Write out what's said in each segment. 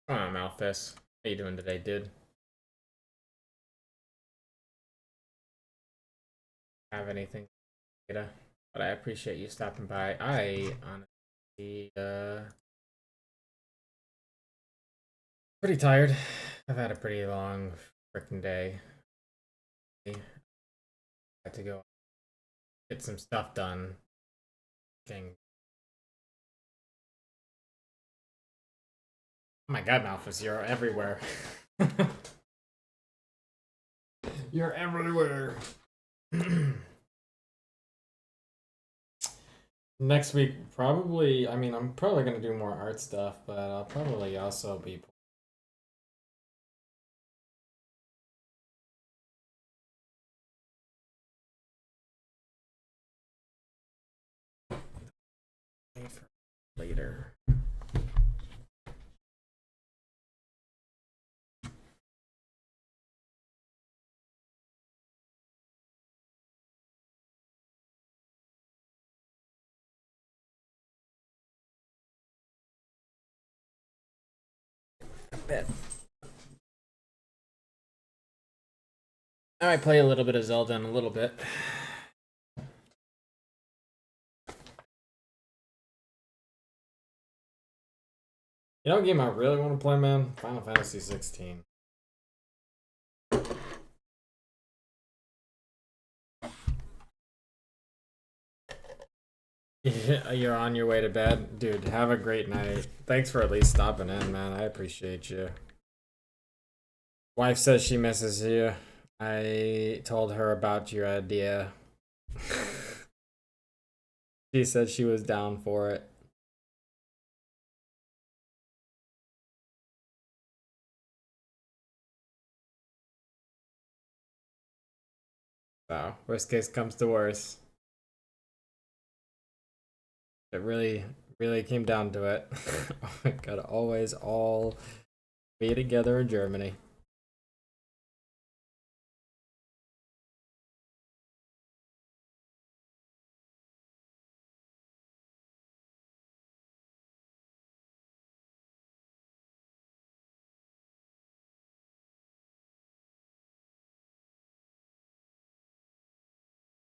Oh, Malphus. How you doing today, dude? Have anything data? But I appreciate you stopping by. I honestly pretty tired. I've had a pretty long freaking day. I had to go get some stuff done. Dang. Oh my god, Malphus, you're everywhere. You're everywhere. Next week, probably. I mean, I'm probably gonna do more art stuff, but I'll probably also be playing for later. I bet. I might play a little bit of Zelda in a little bit. You know what game I really want to play, man? Final Fantasy 16. You're on your way to bed? Dude, have a great night. Thanks for at least stopping in, man. I appreciate you. Wife says she misses you. I told her about your idea. She said she was down for it. So, worst case comes to worst. It really came down to it. We gotta always all be together in Germany.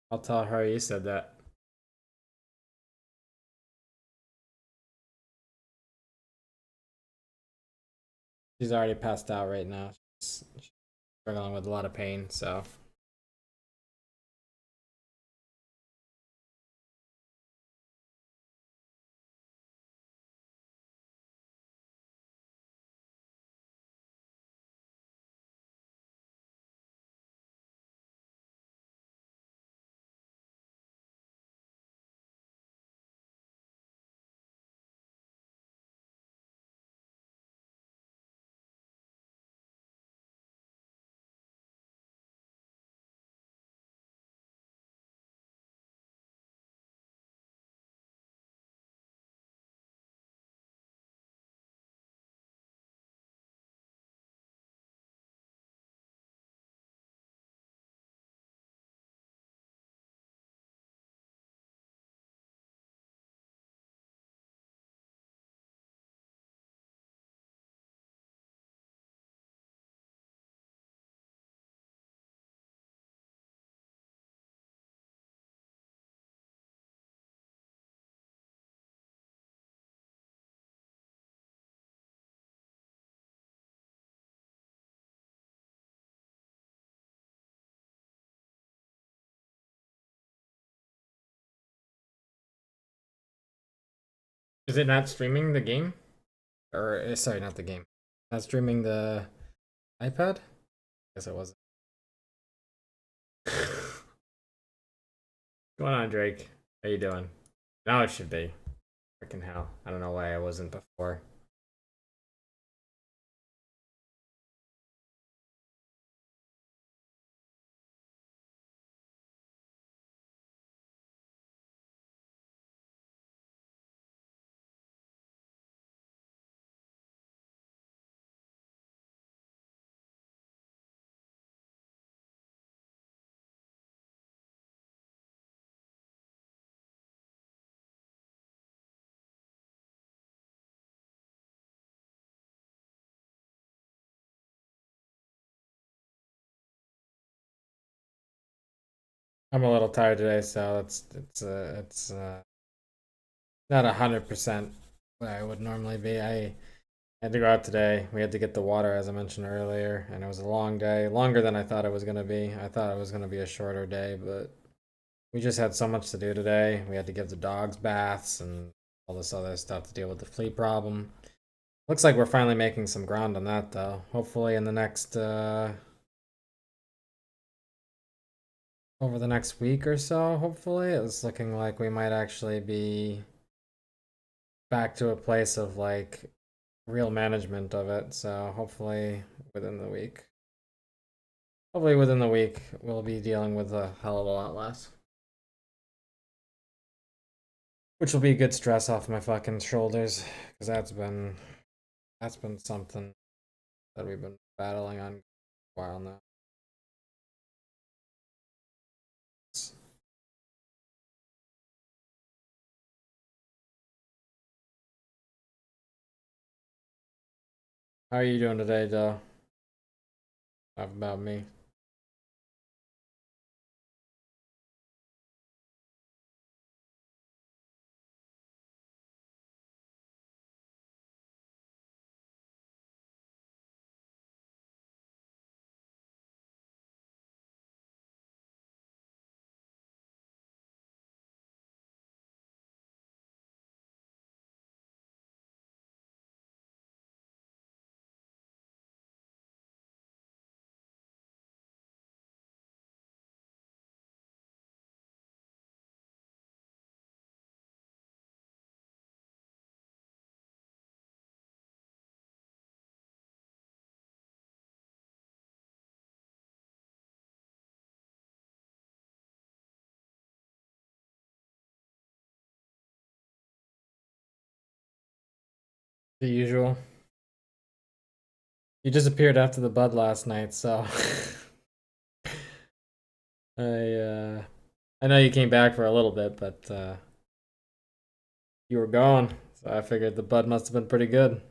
I'll tell her you said that. She's already passed out right now. She's struggling with a lot of pain, so. Is it not streaming the game? Or, sorry, not the game. Not streaming the iPad? Guess it wasn't. What's going on, Drake? How you doing? Now it should be. Freaking hell. I don't know why I wasn't before. I'm a little tired today, so it's not 100% where I would normally be. I had to go out today. We had to get the water, as I mentioned earlier, and it was a long day, longer than I thought it was gonna be. I thought it was gonna be a shorter day, but we just had so much to do today. We had to give the dogs baths and all this other stuff to deal with the flea problem. Looks like we're finally making some ground on that, though. Hopefully, in the next over the next week or so, hopefully, it's looking like we might actually be back to a place of like real management of it. So hopefully within the week. Hopefully within the week we'll be dealing with a hell of a lot less. Which will be a good stress off my fucking shoulders. Because that's been something that we've been battling on a while now. How are you doing today, Joe? How about me? The usual. You disappeared after the bud last night, so I uh I know you came back for a little bit, but you were gone. So I figured the bud must have been pretty good.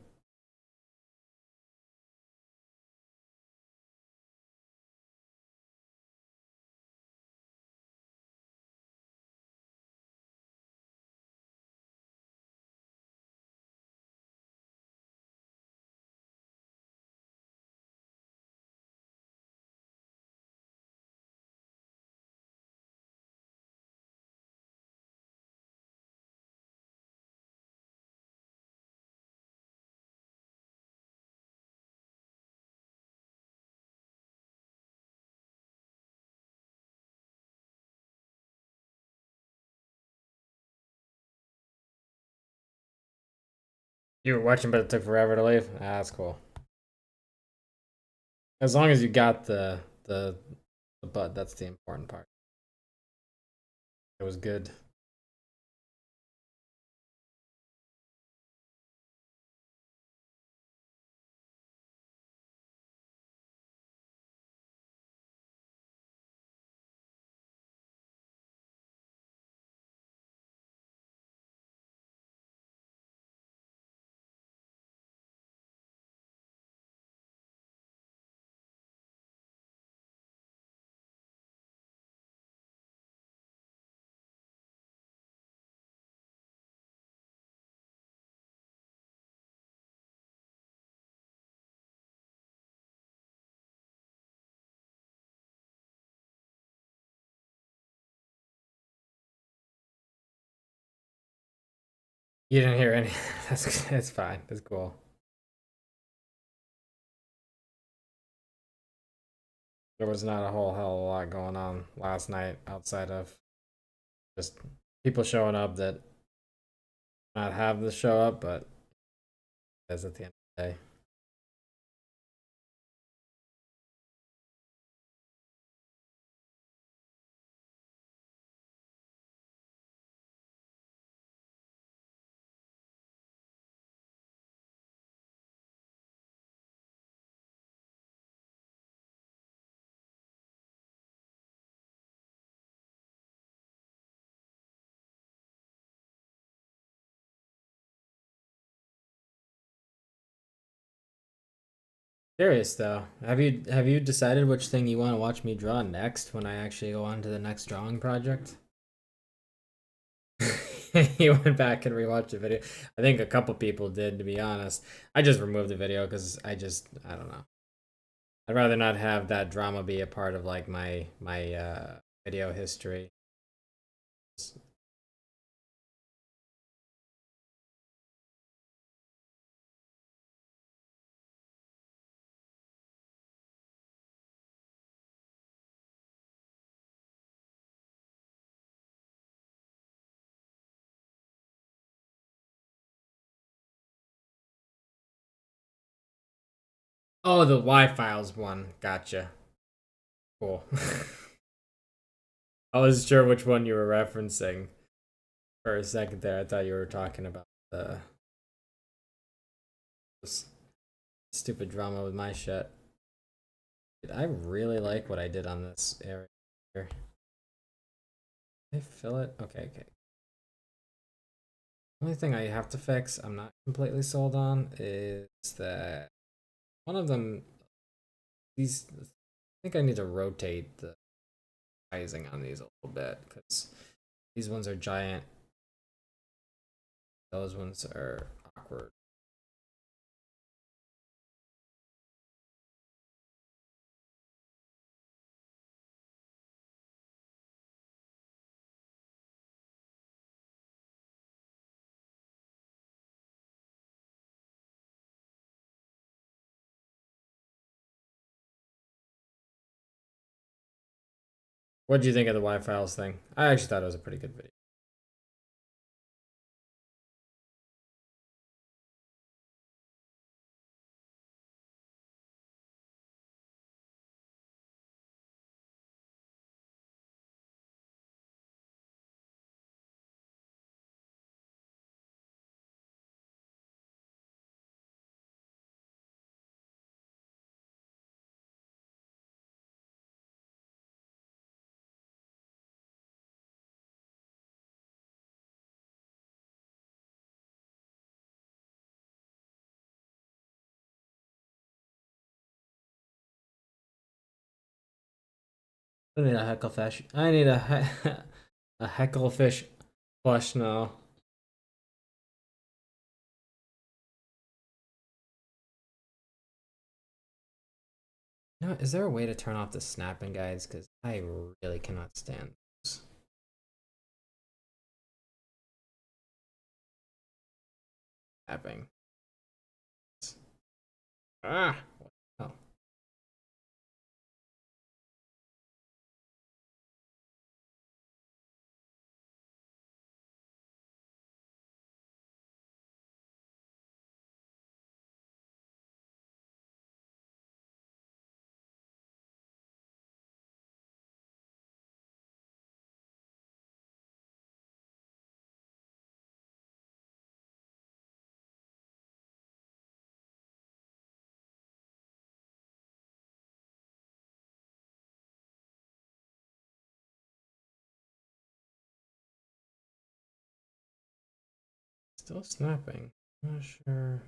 You were watching, but it took forever to leave. Ah, that's cool. As long as you got the bud, that's the important part. It was good. You didn't hear any. That's fine. That's cool. There was not a whole hell of a lot going on last night outside of just people showing up that not have to show up, but as at the end of the day. Curious though. Have you decided which thing you want to watch me draw next when I actually go on to the next drawing project? You went back and rewatched the video. I think a couple people did, to be honest. I just removed the video because I don't know. I'd rather not have that drama be a part of like my video history. Oh, the Y files one. Gotcha. Cool. I wasn't sure which one you were referencing for a second there. I thought you were talking about the stupid drama with my shit. I really like what I did on this area here. Did I fill it? Okay, okay. Only thing I have to fix, I'm not completely sold on, is that one of them, these, I think I need to rotate the sizing on these a little bit because these ones are giant. Those ones are awkward. What do you think of the Y files thing? I actually thought it was a pretty good video. I need a hecklefish. I need a hecklefish plush now. You know, is there a way to turn off the snapping guides? Because I really cannot stand those. Snapping. Ah! Oh. Still snapping. Not sure.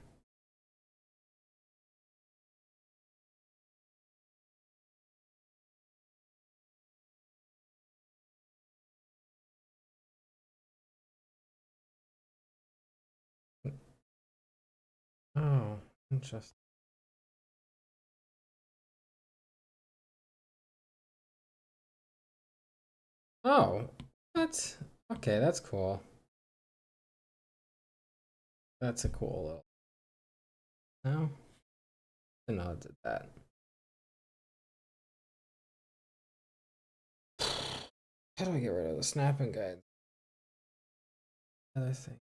Oh, interesting. Oh, what? Okay, that's cool. That's a cool little. No, I didn't know it did that. How do I get rid of the snapping guide? Other thing.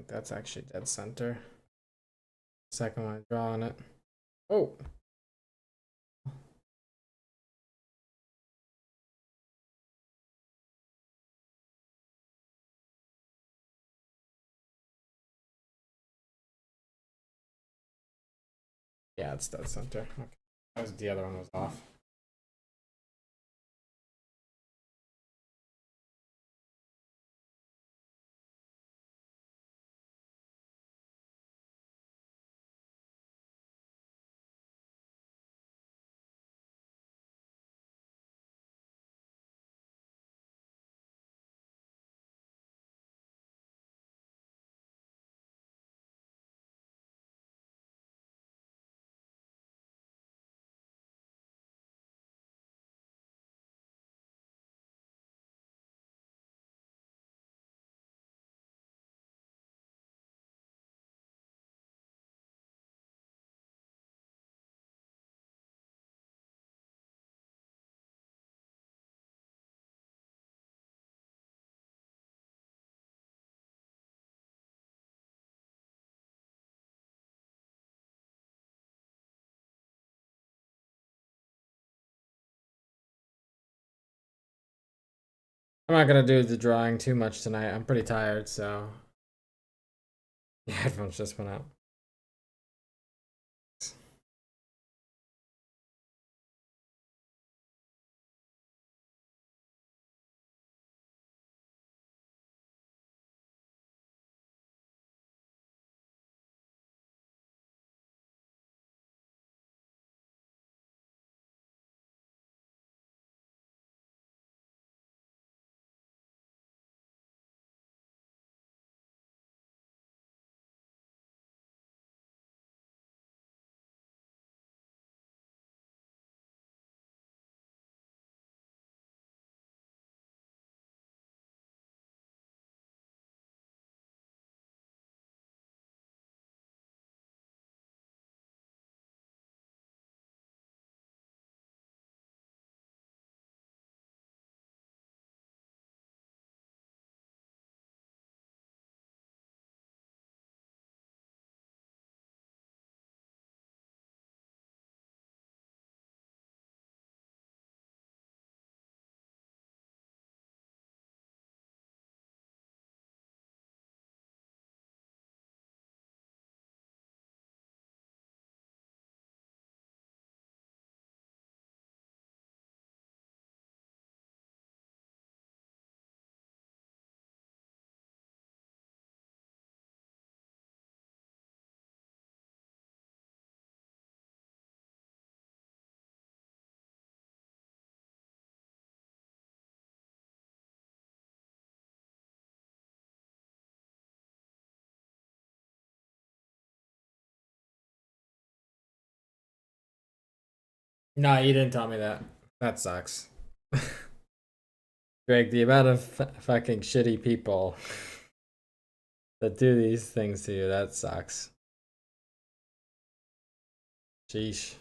that's actually dead center. Second one, drawing it. Oh. Yeah, it's dead center. Okay. That was the other one was off. I'm not gonna do the drawing too much tonight. I'm pretty tired, so the headphones just went out. No, you didn't tell me that. That sucks. Greg, the amount of fucking shitty people that do these things to you, that sucks. Sheesh.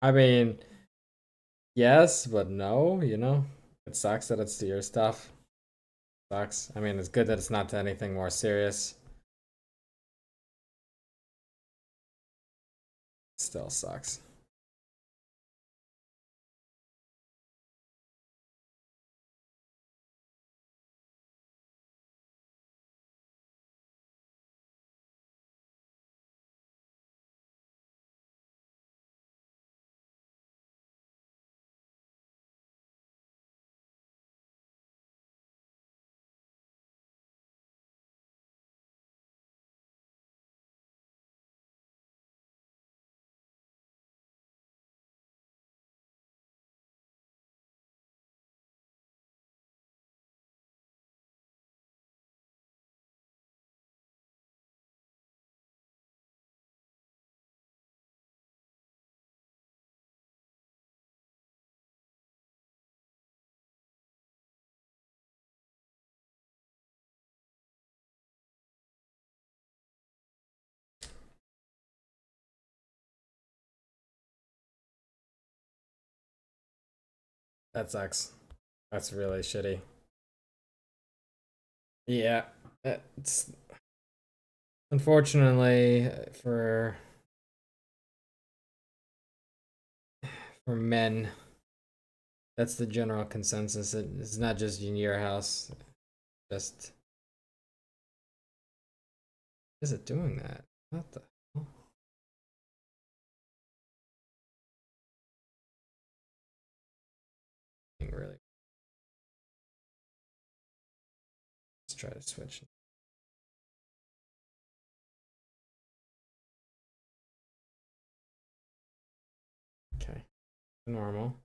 I mean, yes, but no, you know? It sucks that it's to your stuff. Sucks. I mean, it's good that it's not to anything more serious. Still sucks. That sucks. That's really shitty. Yeah, it's unfortunately for men, that's the general consensus. It's not just in your house. Just is it doing that? What the hell? Really? Let's try to switch. Okay, normal.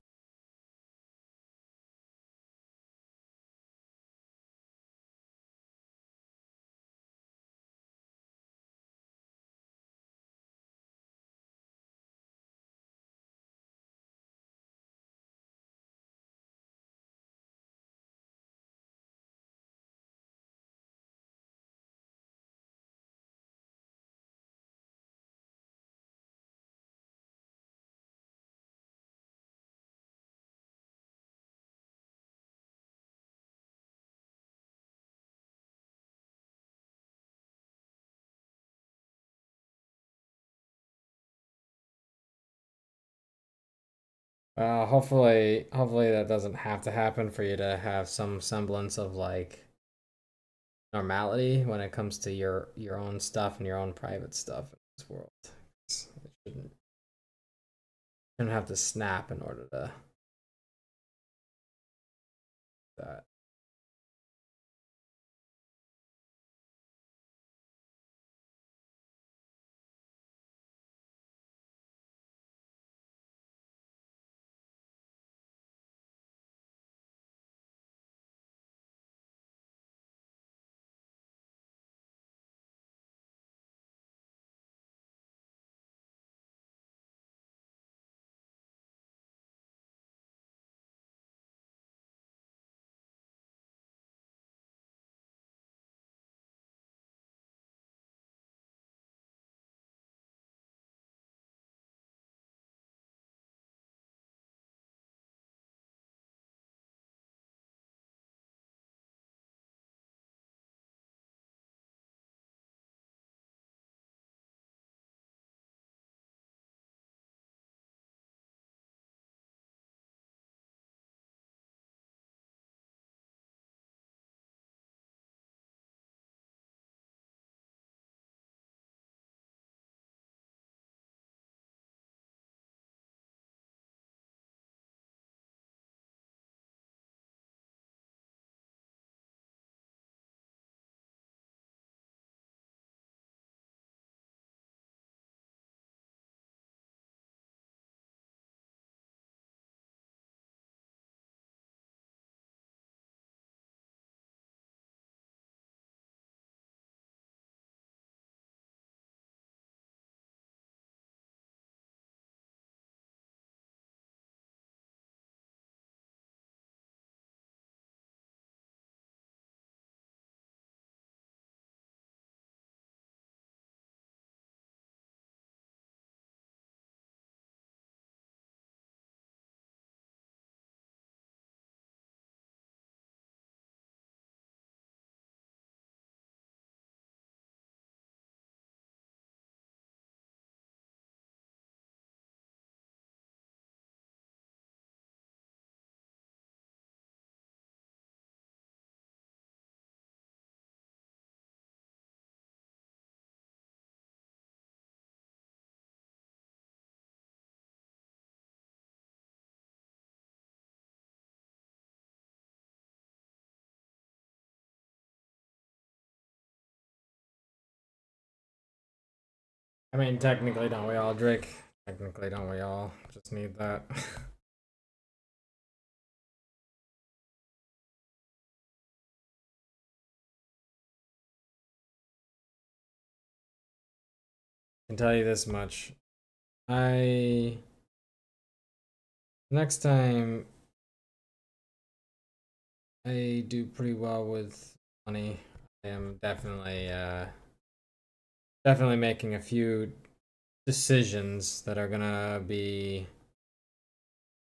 Hopefully that doesn't have to happen for you to have some semblance of like normality when it comes to your own stuff and your own private stuff in this world. It shouldn't have to snap in order to that. I mean, technically, don't we all drink? Technically, don't we all just need that? I can tell you this much. I next time I do pretty well with money. I am definitely making a few decisions that are gonna be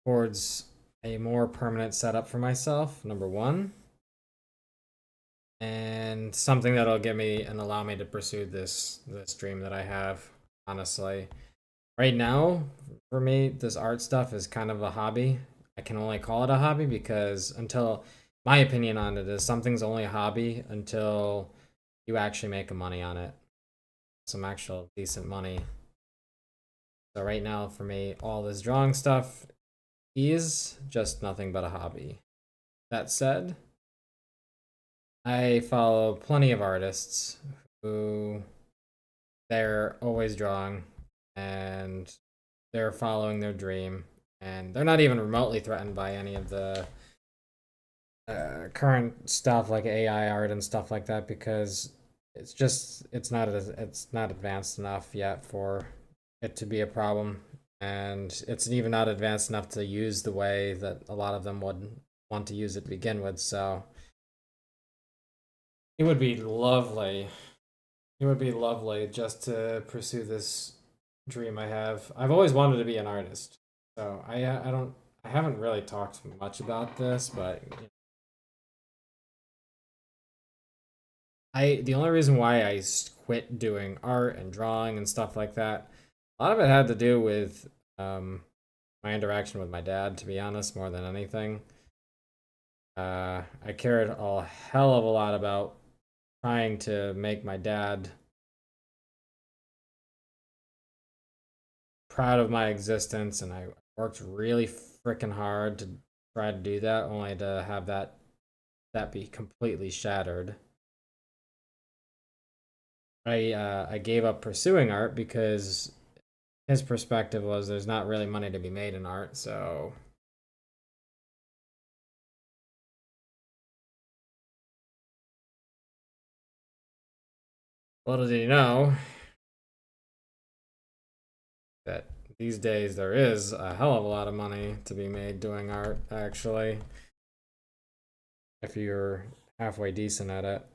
towards a more permanent setup for myself, number one, and something that'll get me and allow me to pursue this dream that I have. Honestly, right now, for me, this art stuff is kind of a hobby. I can only call it a hobby because until my opinion on it is something's only a hobby until you actually make money on it, some actual decent money. So right now, for me, all this drawing stuff is just nothing but a hobby. That said, I follow plenty of artists who they're always drawing and they're following their dream and they're not even remotely threatened by any of the current stuff like AI art and stuff like that because it's not advanced enough yet for it to be a problem, and it's even not advanced enough to use the way that a lot of them would want to use it to begin with. So it would be lovely. It would be lovely just to pursue this dream I have. I've always wanted to be an artist. So I haven't really talked much about this, but I the only reason why I quit doing art and drawing and stuff like that, a lot of it had to do with my interaction with my dad, to be honest, more than anything. I cared a hell of a lot about trying to make my dad proud of my existence, and I worked really freaking hard to try to do that, only to have that be completely shattered. I gave up pursuing art because his perspective was there's not really money to be made in art, so little did he know that these days there is a hell of a lot of money to be made doing art, actually, if you're halfway decent at it.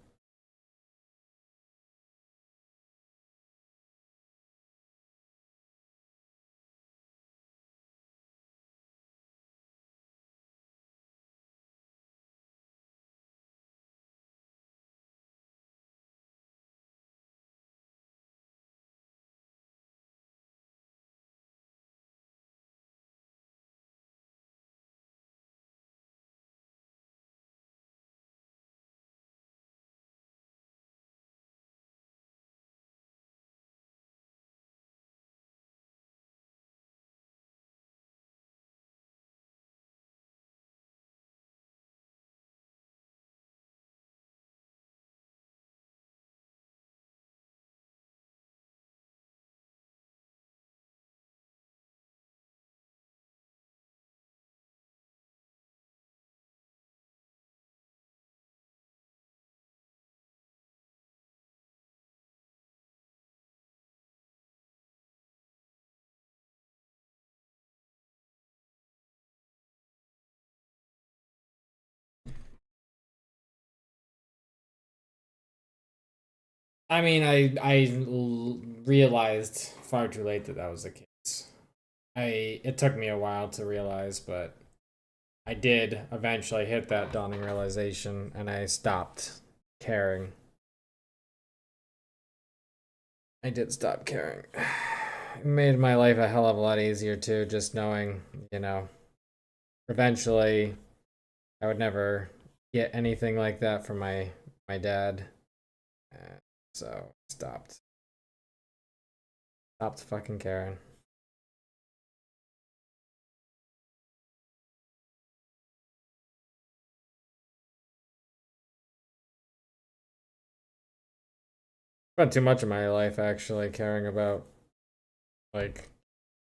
I mean, realized far too late that that was the case. It took me a while to realize, but I did eventually hit that dawning realization, and I stopped caring. I did stop caring. It made my life a hell of a lot easier too, just knowing, eventually I would never get anything like that from my dad. Uh, so stopped fucking caring. Spent too much of my life actually caring about like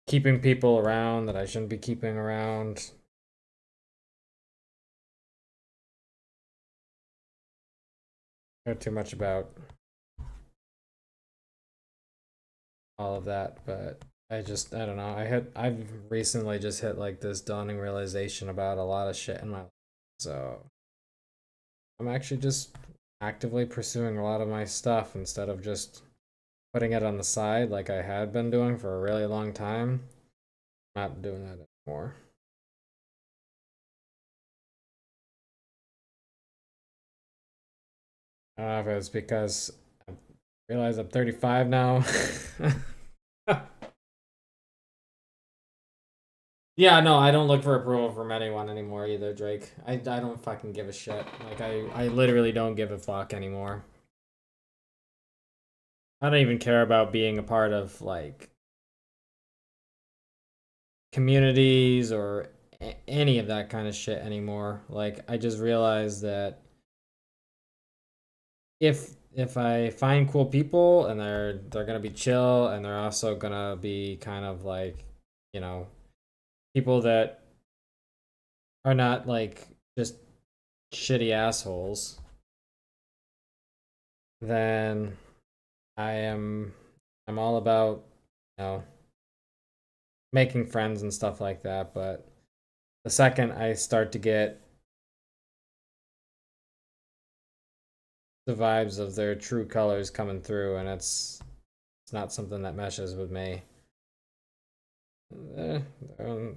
keeping people around that I shouldn't be keeping around. Cared too much about all of that, but I don't know. I've recently just hit like this dawning realization about a lot of shit in my life. So I'm actually just actively pursuing a lot of my stuff instead of just putting it on the side like I had been doing for a really long time. I'm not doing that anymore. I don't know if it's because I realize I'm 35 now. Yeah, no, I don't look for approval from anyone anymore either, Drake. I don't fucking give a shit. Like I literally don't give a fuck anymore. I don't even care about being a part of like communities or any of that kind of shit anymore. Like I just realized that if I find cool people and they're gonna be chill and they're also gonna be kind of like, you know, people that are not like just shitty assholes, then I am I'm all about, you know, making friends and stuff like that. But the second I start to get the vibes of their true colors coming through and it's not something that meshes with me, eh,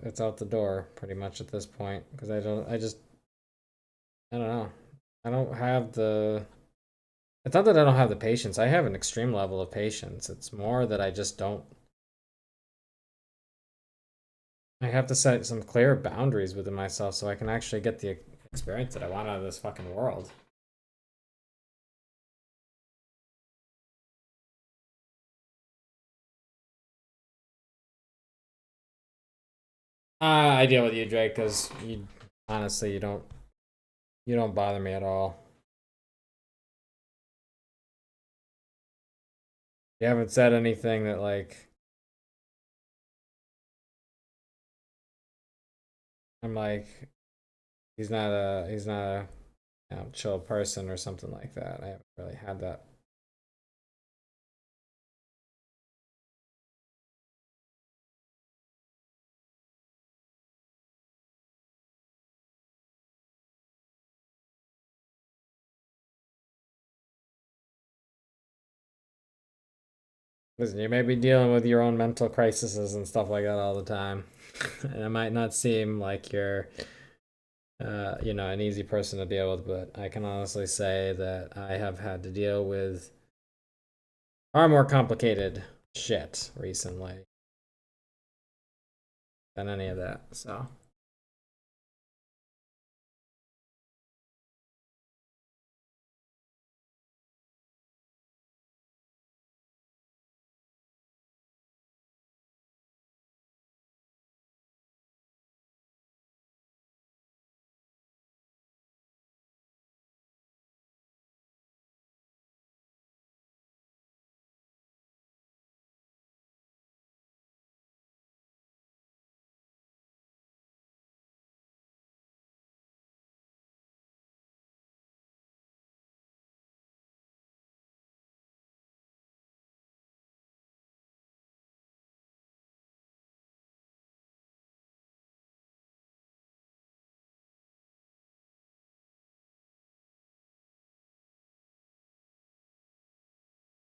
it's out the door pretty much at this point because I don't know. I don't have the It's not that I don't have the patience. I have an extreme level of patience. It's more that I just don't I have to set some clear boundaries within myself so I can actually get the experience that I want out of this fucking world. I deal with you, Drake, because you honestly you don't bother me at all. You haven't said anything that like I'm like he's not a chill person or something like that. I haven't really had that. Listen, you may be dealing with your own mental crises and stuff like that all the time, and it might not seem like you're an easy person to deal with, but I can honestly say that I have had to deal with far more complicated shit recently than any of that. So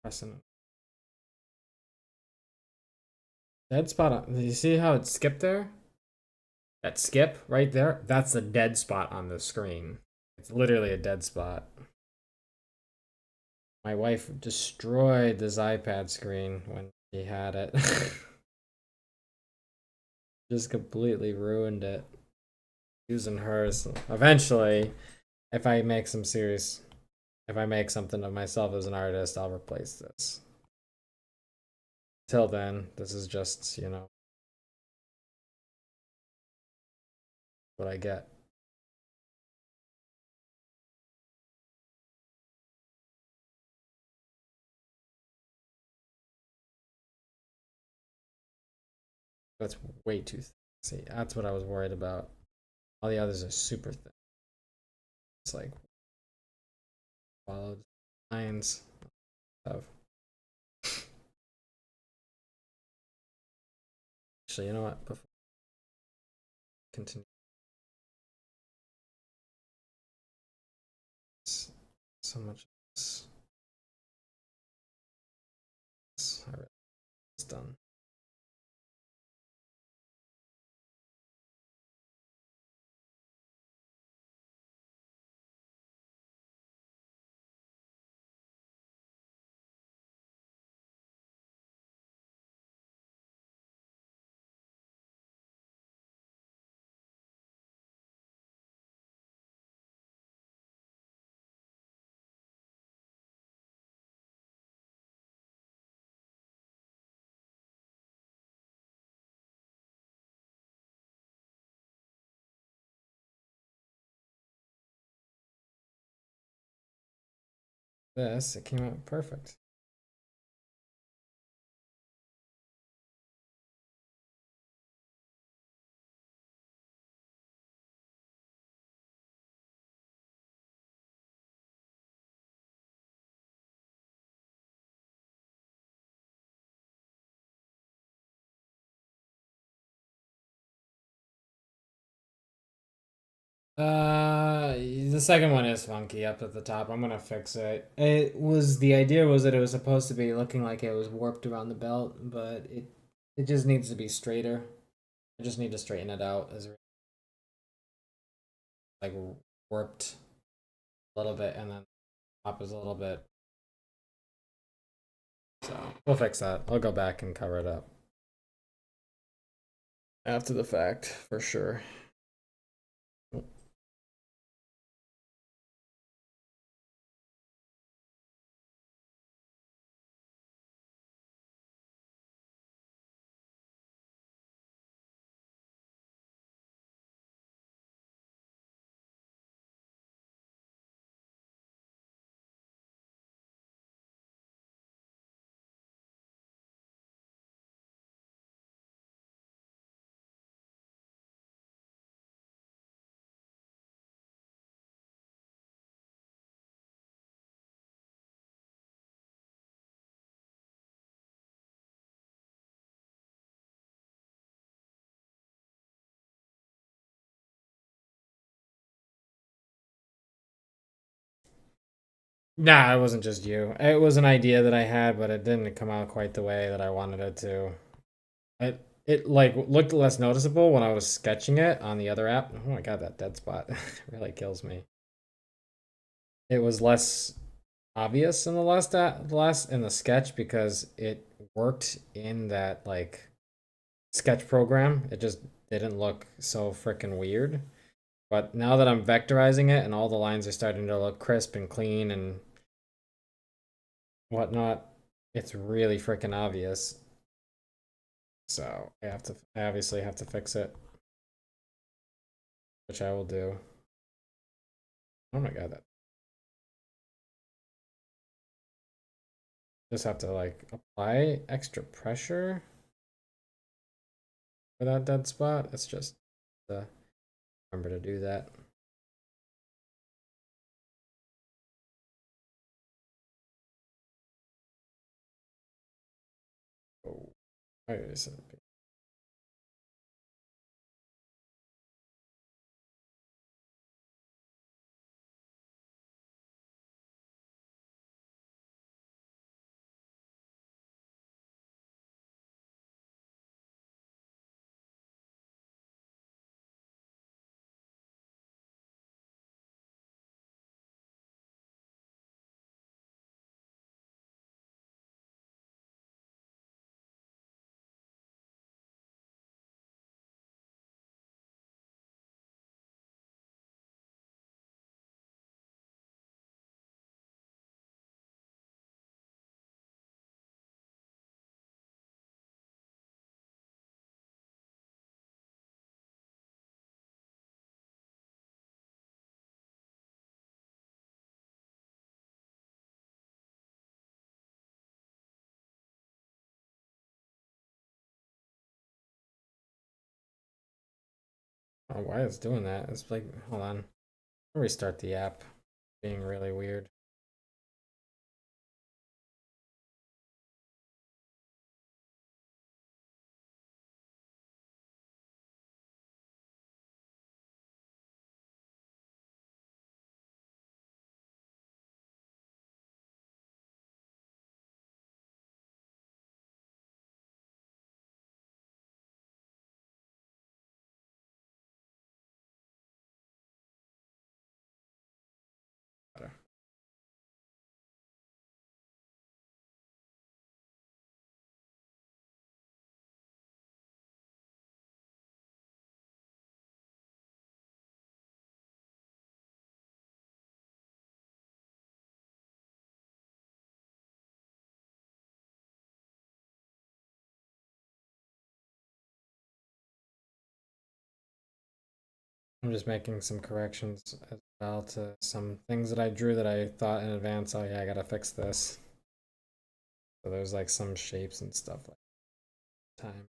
pressing dead spot on. You see how it skipped there? That skip right there, that's a dead spot on the screen. It's literally a dead spot. My wife destroyed this iPad screen when she had it. Just completely ruined it using hers. Eventually, if I make some serious, if I make something of myself as an artist, I'll replace this. Till then, this is just, what I get. That's way too thin. See, that's what I was worried about. All the others are super thin. It's like followed lines of. Actually, you know what? Before I continue, so much of this I really it's done. this, it came out perfect. The second one is funky up at the top. I'm gonna fix it. The idea was that it was supposed to be looking like it was warped around the belt, but it just needs to be straighter. I just need to straighten it out as like warped a little bit, and then top is a little bit. So we'll fix that. I'll go back and cover it up after the fact for sure. Nah, it wasn't just you. It was an idea that I had, but it didn't come out quite the way that I wanted it to. It like looked less noticeable when I was sketching it on the other app. Oh my god, that dead spot really kills me. It was less obvious in the last in the sketch because it worked in that like sketch program. It just didn't look so freaking weird. But now that I'm vectorizing it and all the lines are starting to look crisp and clean and whatnot, it's really freaking obvious. So I obviously have to fix it, which I will do. Oh my god, that just have to like apply extra pressure for that dead spot. It's just remember to do that. Oh, why is it? Oh, why it's doing that? It's like, hold on. Restart the app. Being really weird. I'm just making some corrections as well to some things that I drew that I thought in advance. Oh yeah, I gotta fix this. So there's like some shapes and stuff like time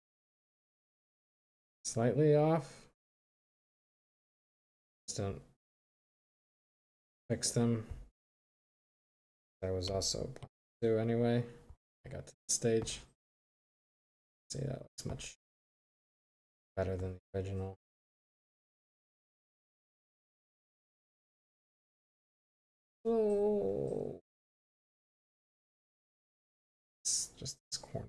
slightly off. Just don't fix them. I was also do anyway. I got to the stage. See, that looks much better than the original. Oh, it's just this corner.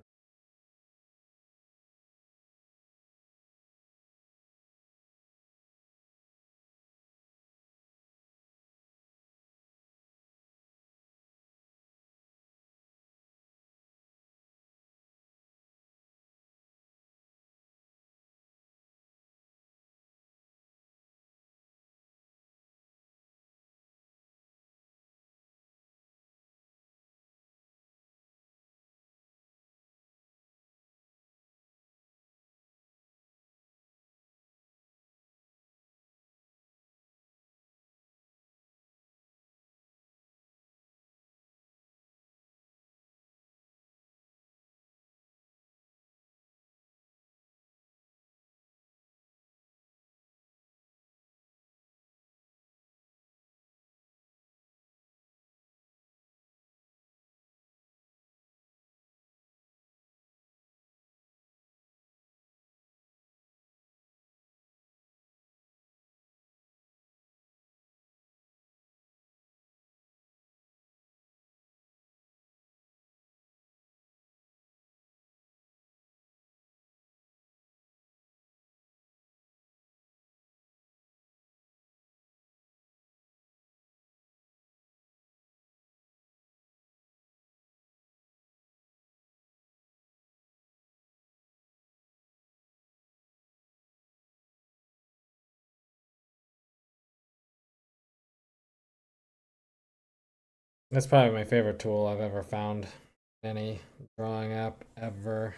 That's probably my favorite tool I've ever found. Any drawing app ever.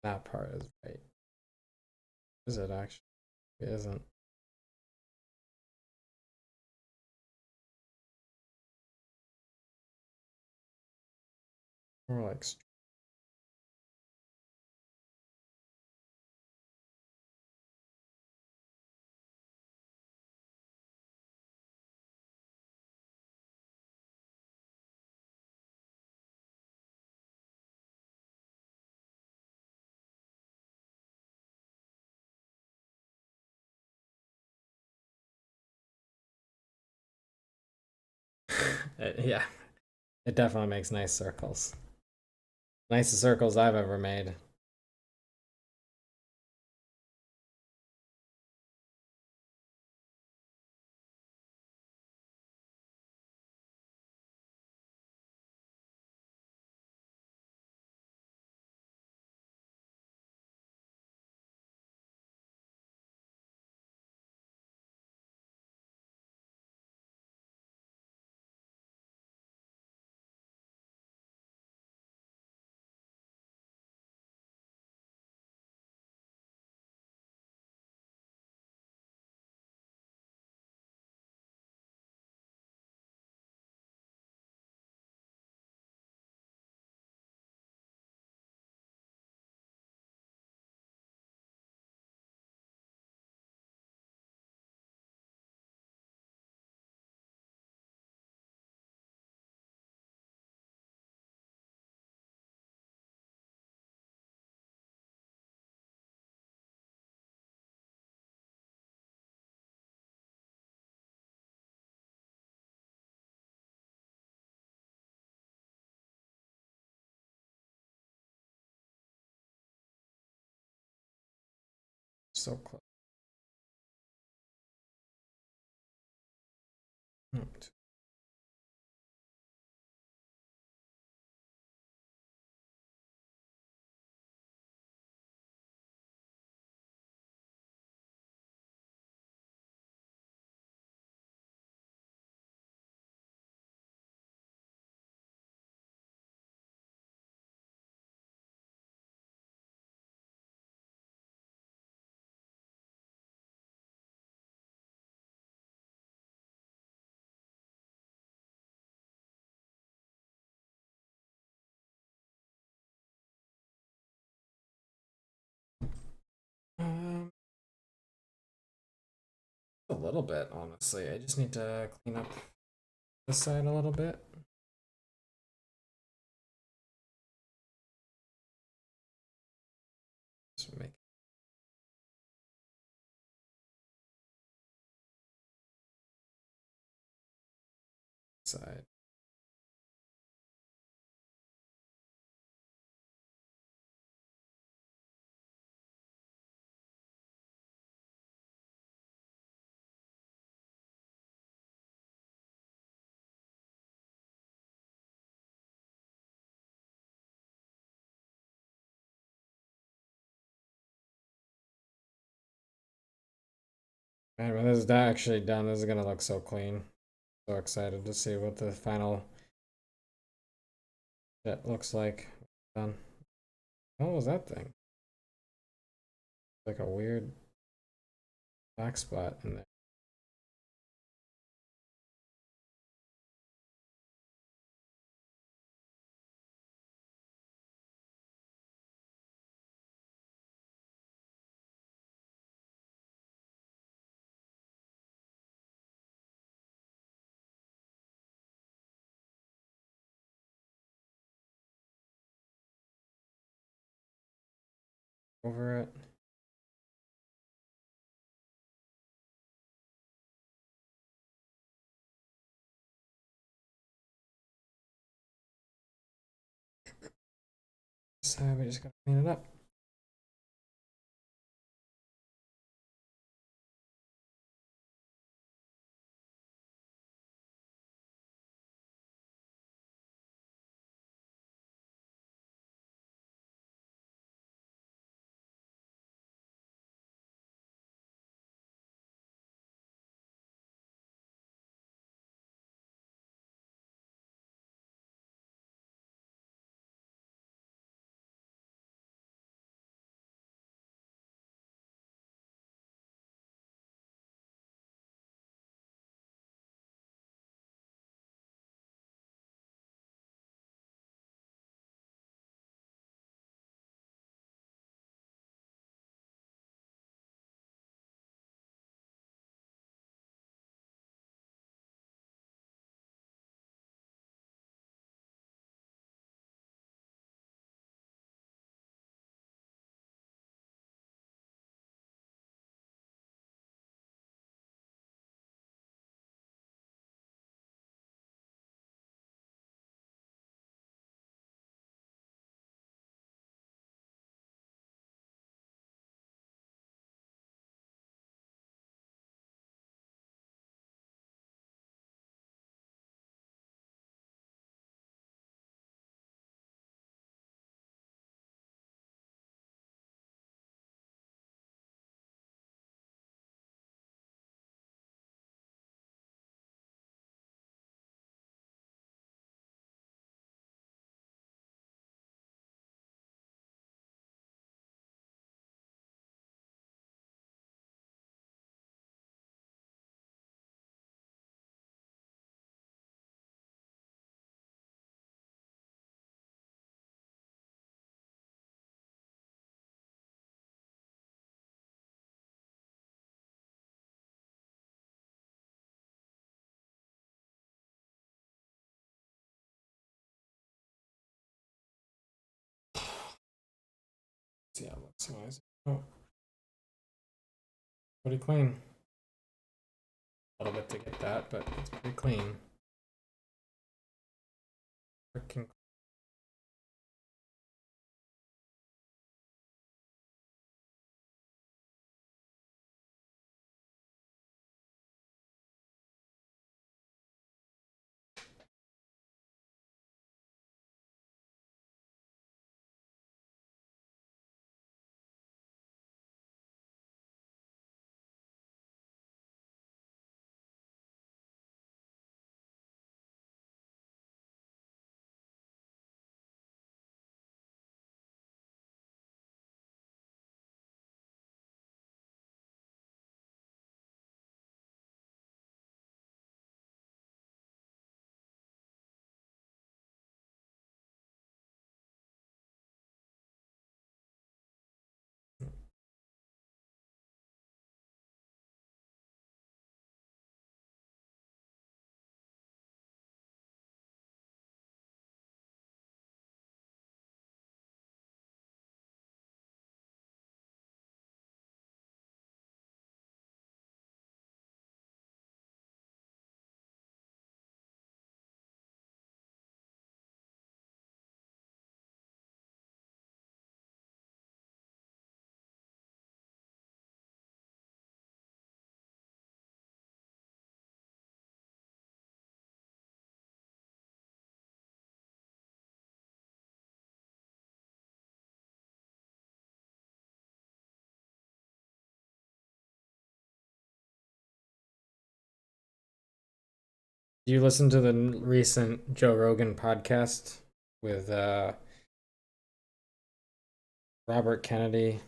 That part is right. Is it actually? It isn't. More like yeah, it definitely makes nice circles. Nicest circles I've ever made. So close. Um, a little bit, honestly. I just need to clean up this side a little bit. Just make side. Man, when this is actually done, this is gonna look so clean. So excited to see what the final shit looks like. Done. What was that thing? Like a weird black spot in there. Over it. So we just gotta clean it up. See how it looks. Nice. Oh, pretty clean. A little bit to get that, but it's pretty clean. Freaking Do you listen to the recent Joe Rogan podcast with Robert Kennedy?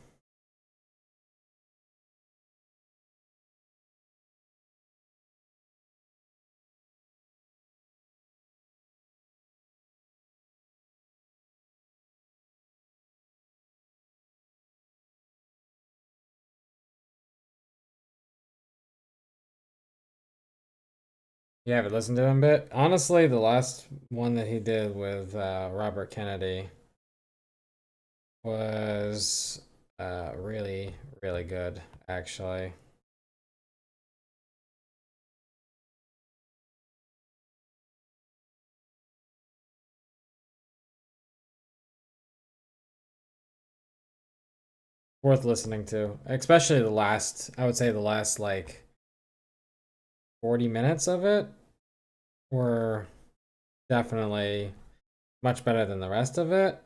You haven't listened to him a bit? Honestly, the last one that he did with Robert Kennedy was really, really good, actually. Worth listening to, especially the last, I would say the last like 40 minutes of it were definitely much better than the rest of it.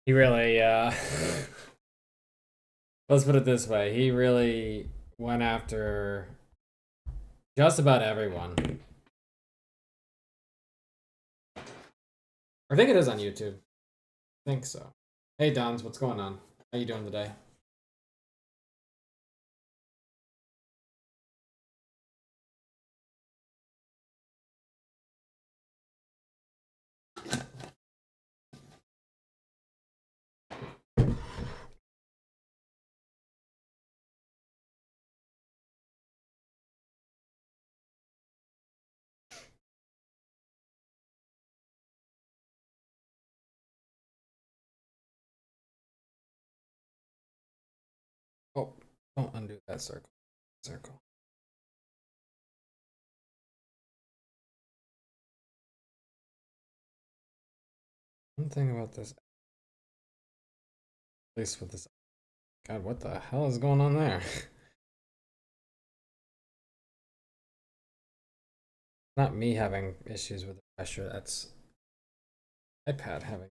He really, let's put it this way, he really went after just about everyone. I think it is on YouTube. I think so. Hey, Dons, what's going on? How you doing today? Oh, don't undo that circle. Circle. One thing about this, at least with this, God, what the hell is going on there? Not me having issues with the pressure. That's iPad having.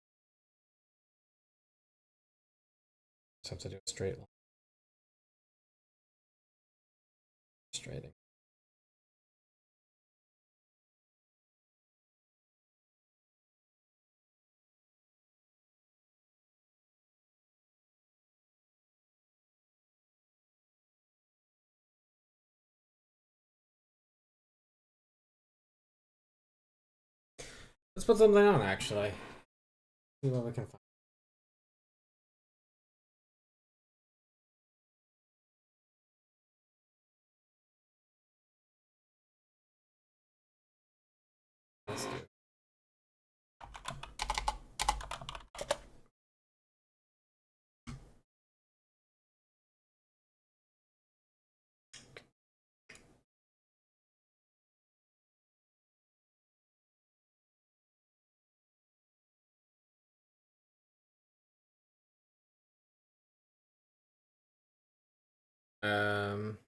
Just have to do a straight line. Straighting. Let's put something on actually. See what we can find. Let's do. Um,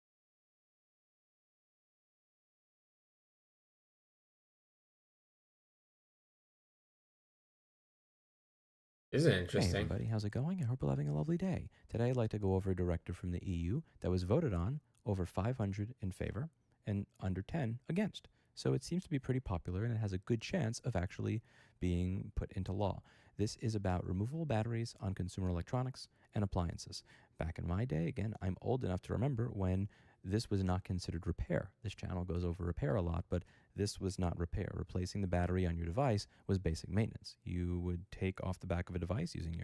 this is Hey interesting. everybody, how's it going? I hope you're having a lovely day. Today I'd like to go over a directive from the EU that was voted on, over 500 in favor and under 10 against. So it seems to be pretty popular and it has a good chance of actually being put into law. This is about removable batteries on consumer electronics and appliances. Back in my day, again, I'm old enough to remember when this was not considered repair. This channel goes over repair a lot, but this was not repair. Replacing the battery on your device was basic maintenance. You would take off the back of a device using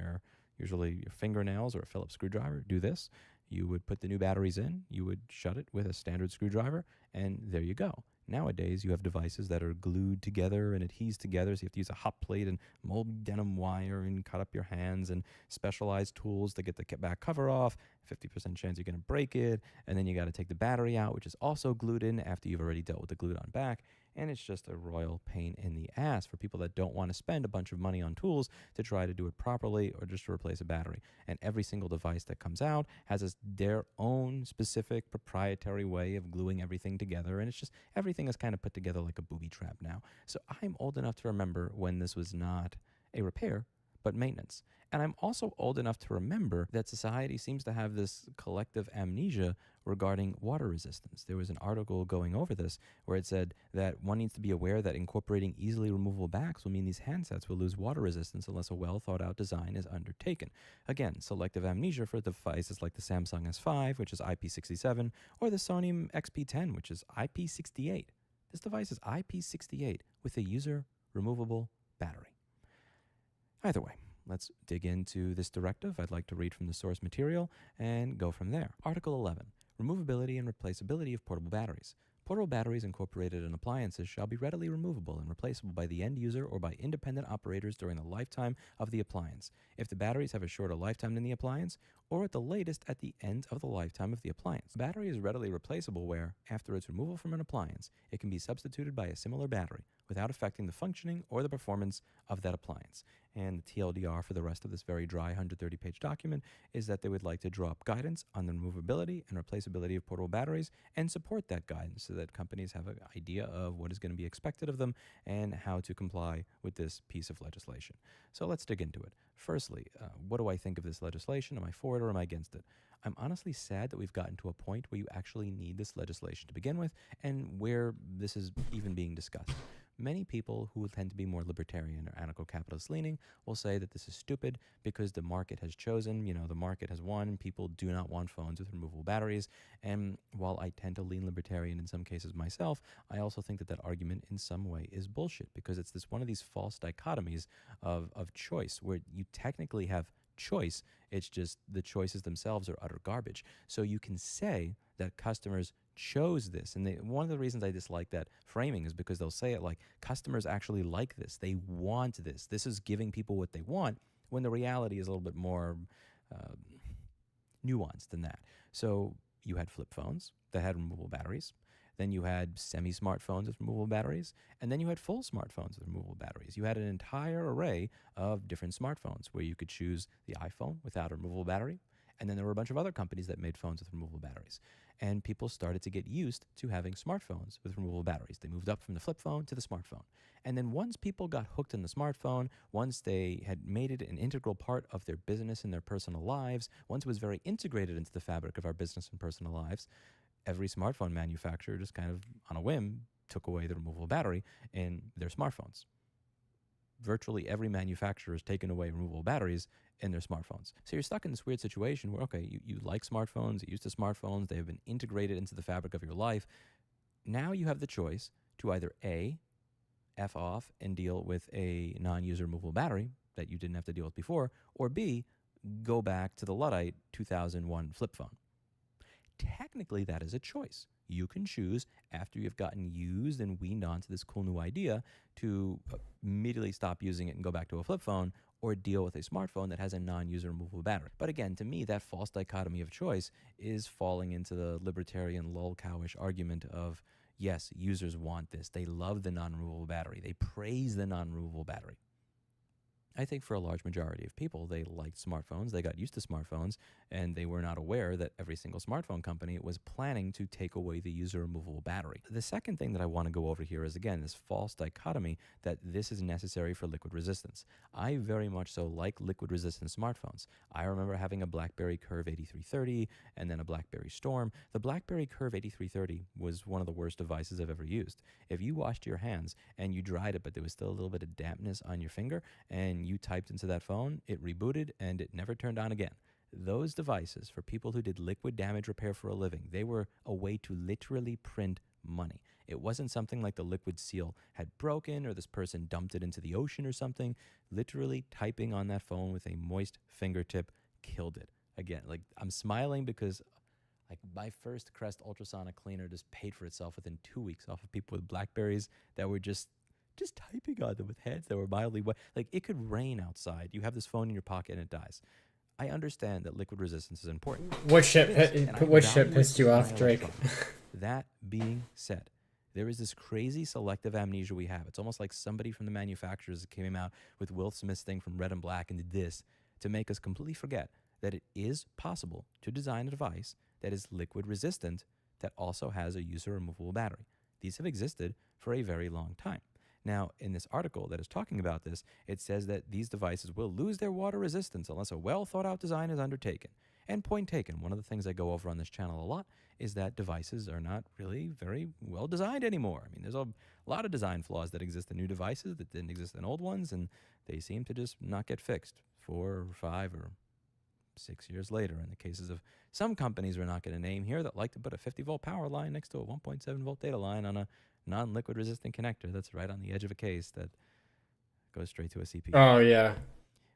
usually your fingernails or a Phillips screwdriver, do this. You would put the new batteries in, you would shut it with a standard screwdriver, and there you go. Nowadays, you have devices that are glued together and adhesed together, so you have to use a hot plate and mold denim wire and cut up your hands and specialized tools to get the back cover off. 50% chance you're going to break it, and then you got to take the battery out, which is also glued in after you've already dealt with the glued on back, and it's just a royal pain in the ass for people that don't want to spend a bunch of money on tools to try to do it properly or just to replace a battery. And every single device that comes out has their own specific proprietary way of gluing everything together, and it's just everything is kind of put together like a booby trap now. So I'm old enough to remember when this was not a repair but maintenance. And I'm also old enough to remember that society seems to have this collective amnesia regarding water resistance. There was an article going over this where it said that one needs to be aware that incorporating easily removable backs will mean these handsets will lose water resistance unless a well thought out design is undertaken. Again, selective amnesia for devices like the Samsung S5, which is IP67, or the Sony XP10, which is IP68. This device is IP68 with a user removable battery. Either way, let's dig into this directive. I'd like to read from the source material and go from there. Article 11, removability and replaceability of portable batteries. Portable batteries incorporated in appliances shall be readily removable and replaceable by the end user or by independent operators during the lifetime of the appliance, if the batteries have a shorter lifetime than the appliance, or at the latest at the end of the lifetime of the appliance. The battery is readily replaceable where, after its removal from an appliance, it can be substituted by a similar battery without affecting the functioning or the performance of that appliance. And the TLDR for the rest of this very dry 130-page document is that they would like to draw up guidance on the removability and replaceability of portable batteries and support that guidance so that companies have an idea of what is going to be expected of them and how to comply with this piece of legislation. So let's dig into it. Firstly, what do I think of this legislation? Am I for it or am I against it? I'm honestly sad that we've gotten to a point where you actually need this legislation to begin with and where this is even being discussed. Many people who tend to be more libertarian or anarcho-capitalist leaning will say that this is stupid because the market has chosen, the market has won. People do not want phones with removable batteries. And while I tend to lean libertarian in some cases myself, I also think that that argument in some way is bullshit because it's this one of these false dichotomies of choice where you technically have choice. It's just the choices themselves are utter garbage. So you can say that customers chose this. And one of the reasons I dislike that framing is because they'll say it like customers actually like this. They want this. This is giving people what they want, when the reality is a little bit more uh, nuanced than that. So you had flip phones that had removable batteries. Then you had semi-smartphones with removable batteries. And then you had full smartphones with removable batteries. You had an entire array of different smartphones where you could choose the iPhone without a removable battery. And then there were a bunch of other companies that made phones with removable batteries. And people started to get used to having smartphones with removable batteries. They moved up from the flip phone to the smartphone. And then once people got hooked in the smartphone, once they had made it an integral part of their business and their personal lives, once it was very integrated into the fabric of our business and personal lives, every smartphone manufacturer just kind of on a whim took away the removable battery in their smartphones. Virtually every manufacturer has taken away removable batteries in their smartphones. So you're stuck in this weird situation where, okay, you like smartphones, you're used to smartphones, they have been integrated into the fabric of your life. Now you have the choice to either A, F off and deal with a non-user removable battery that you didn't have to deal with before, or B, go back to the Luddite 2001 flip phone. Technically, that is a choice. You can choose, after you've gotten used and weaned onto this cool new idea, to immediately stop using it and go back to a flip phone, or deal with a smartphone that has a non-user removable battery. But again, to me, that false dichotomy of choice is falling into the libertarian lolcowish argument of, yes, users want this. They love the non-removable battery. They praise the non-removable battery. I think for a large majority of people, they liked smartphones, they got used to smartphones, and they were not aware that every single smartphone company was planning to take away the user removable battery. The second thing that I want to go over here is, again, this false dichotomy that this is necessary for liquid resistance. I very much so like liquid resistant smartphones. I remember having a BlackBerry Curve 8330 and then a BlackBerry Storm. The BlackBerry Curve 8330 was one of the worst devices I've ever used. If you washed your hands and you dried it, but there was still a little bit of dampness on your finger, and you typed into that phone, it rebooted, and it never turned on again. Those devices, for people who did liquid damage repair for a living, they were a way to literally print money. It wasn't something like the liquid seal had broken or this person dumped it into the ocean or something. Literally typing on that phone with a moist fingertip killed it. Again, like, I'm smiling because like my first Crest ultrasonic cleaner just paid for itself within 2 weeks off of people with Blackberries that were just typing on them with heads that were mildly wet. Like, it could rain outside. You have this phone in your pocket and it dies. I understand that liquid resistance is important. What shit pissed you off, Drake? That being said, there is this crazy selective amnesia we have. It's almost like somebody from the manufacturers came out with Will Smith's thing from Red and Black and did this to make us completely forget that it is possible to design a device that is liquid resistant that also has a user removable battery. These have existed for a very long time. Now, in this article that is talking about this, it says that these devices will lose their water resistance unless a well thought out design is undertaken. And point taken, one of the things I go over on this channel a lot is that devices are not really very well designed anymore. I mean, there's a lot of design flaws that exist in new devices that didn't exist in old ones, and they seem to just not get fixed 4 or 5 or 6 years later. In the cases of some companies, we're not going to name here, that like to put a 50-volt power line next to a 1.7-volt data line on a non-liquid resistant connector that's right on the edge of a case that goes straight to a CPU. Oh yeah.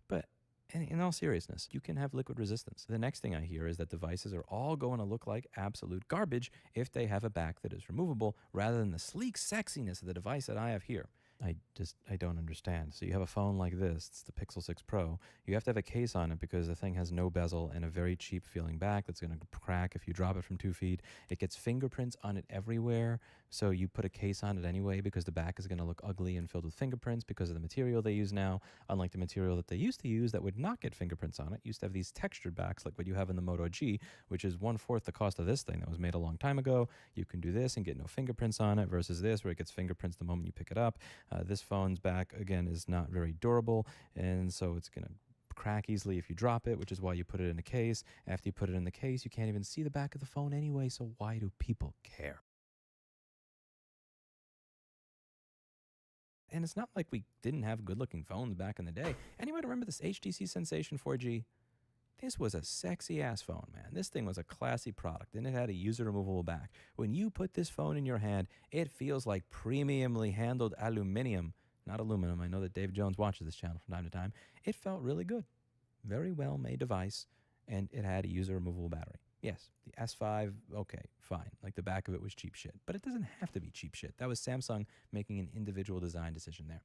But in all seriousness, you can have liquid resistance. The next thing I hear is that devices are all going to look like absolute garbage if they have a back that is removable rather than the sleek sexiness of the device that I have here. I don't understand. So you have a phone like this, it's the Pixel 6 Pro. You have to have a case on it because the thing has no bezel and a very cheap feeling back that's going to crack if you drop it from 2 feet. It gets fingerprints on it everywhere. So you put a case on it anyway because the back is going to look ugly and filled with fingerprints because of the material they use now. Unlike the material that they used to use that would not get fingerprints on it. Used to have these textured backs like what you have in the Moto G, which is 1/4 the cost of this thing that was made a long time ago. You can do this and get no fingerprints on it versus this where it gets fingerprints the moment you pick it up. This phone's back, again, is not very durable, and so it's going to crack easily if you drop it, which is why you put it in a case. After you put it in the case, you can't even see the back of the phone anyway, so why do people care? And it's not like we didn't have good-looking phones back in the day. Anyone remember this HTC Sensation 4G? This was a sexy-ass phone, man. This thing was a classy product, and it had a user-removable back. When you put this phone in your hand, it feels like premiumly handled aluminum, not aluminum. I know that Dave Jones watches this channel from time to time. It felt really good. Very well-made device, and it had a user-removable battery. Yes, the S5, okay, fine. Like the back of it was cheap shit. But it doesn't have to be cheap shit. That was Samsung making an individual design decision there.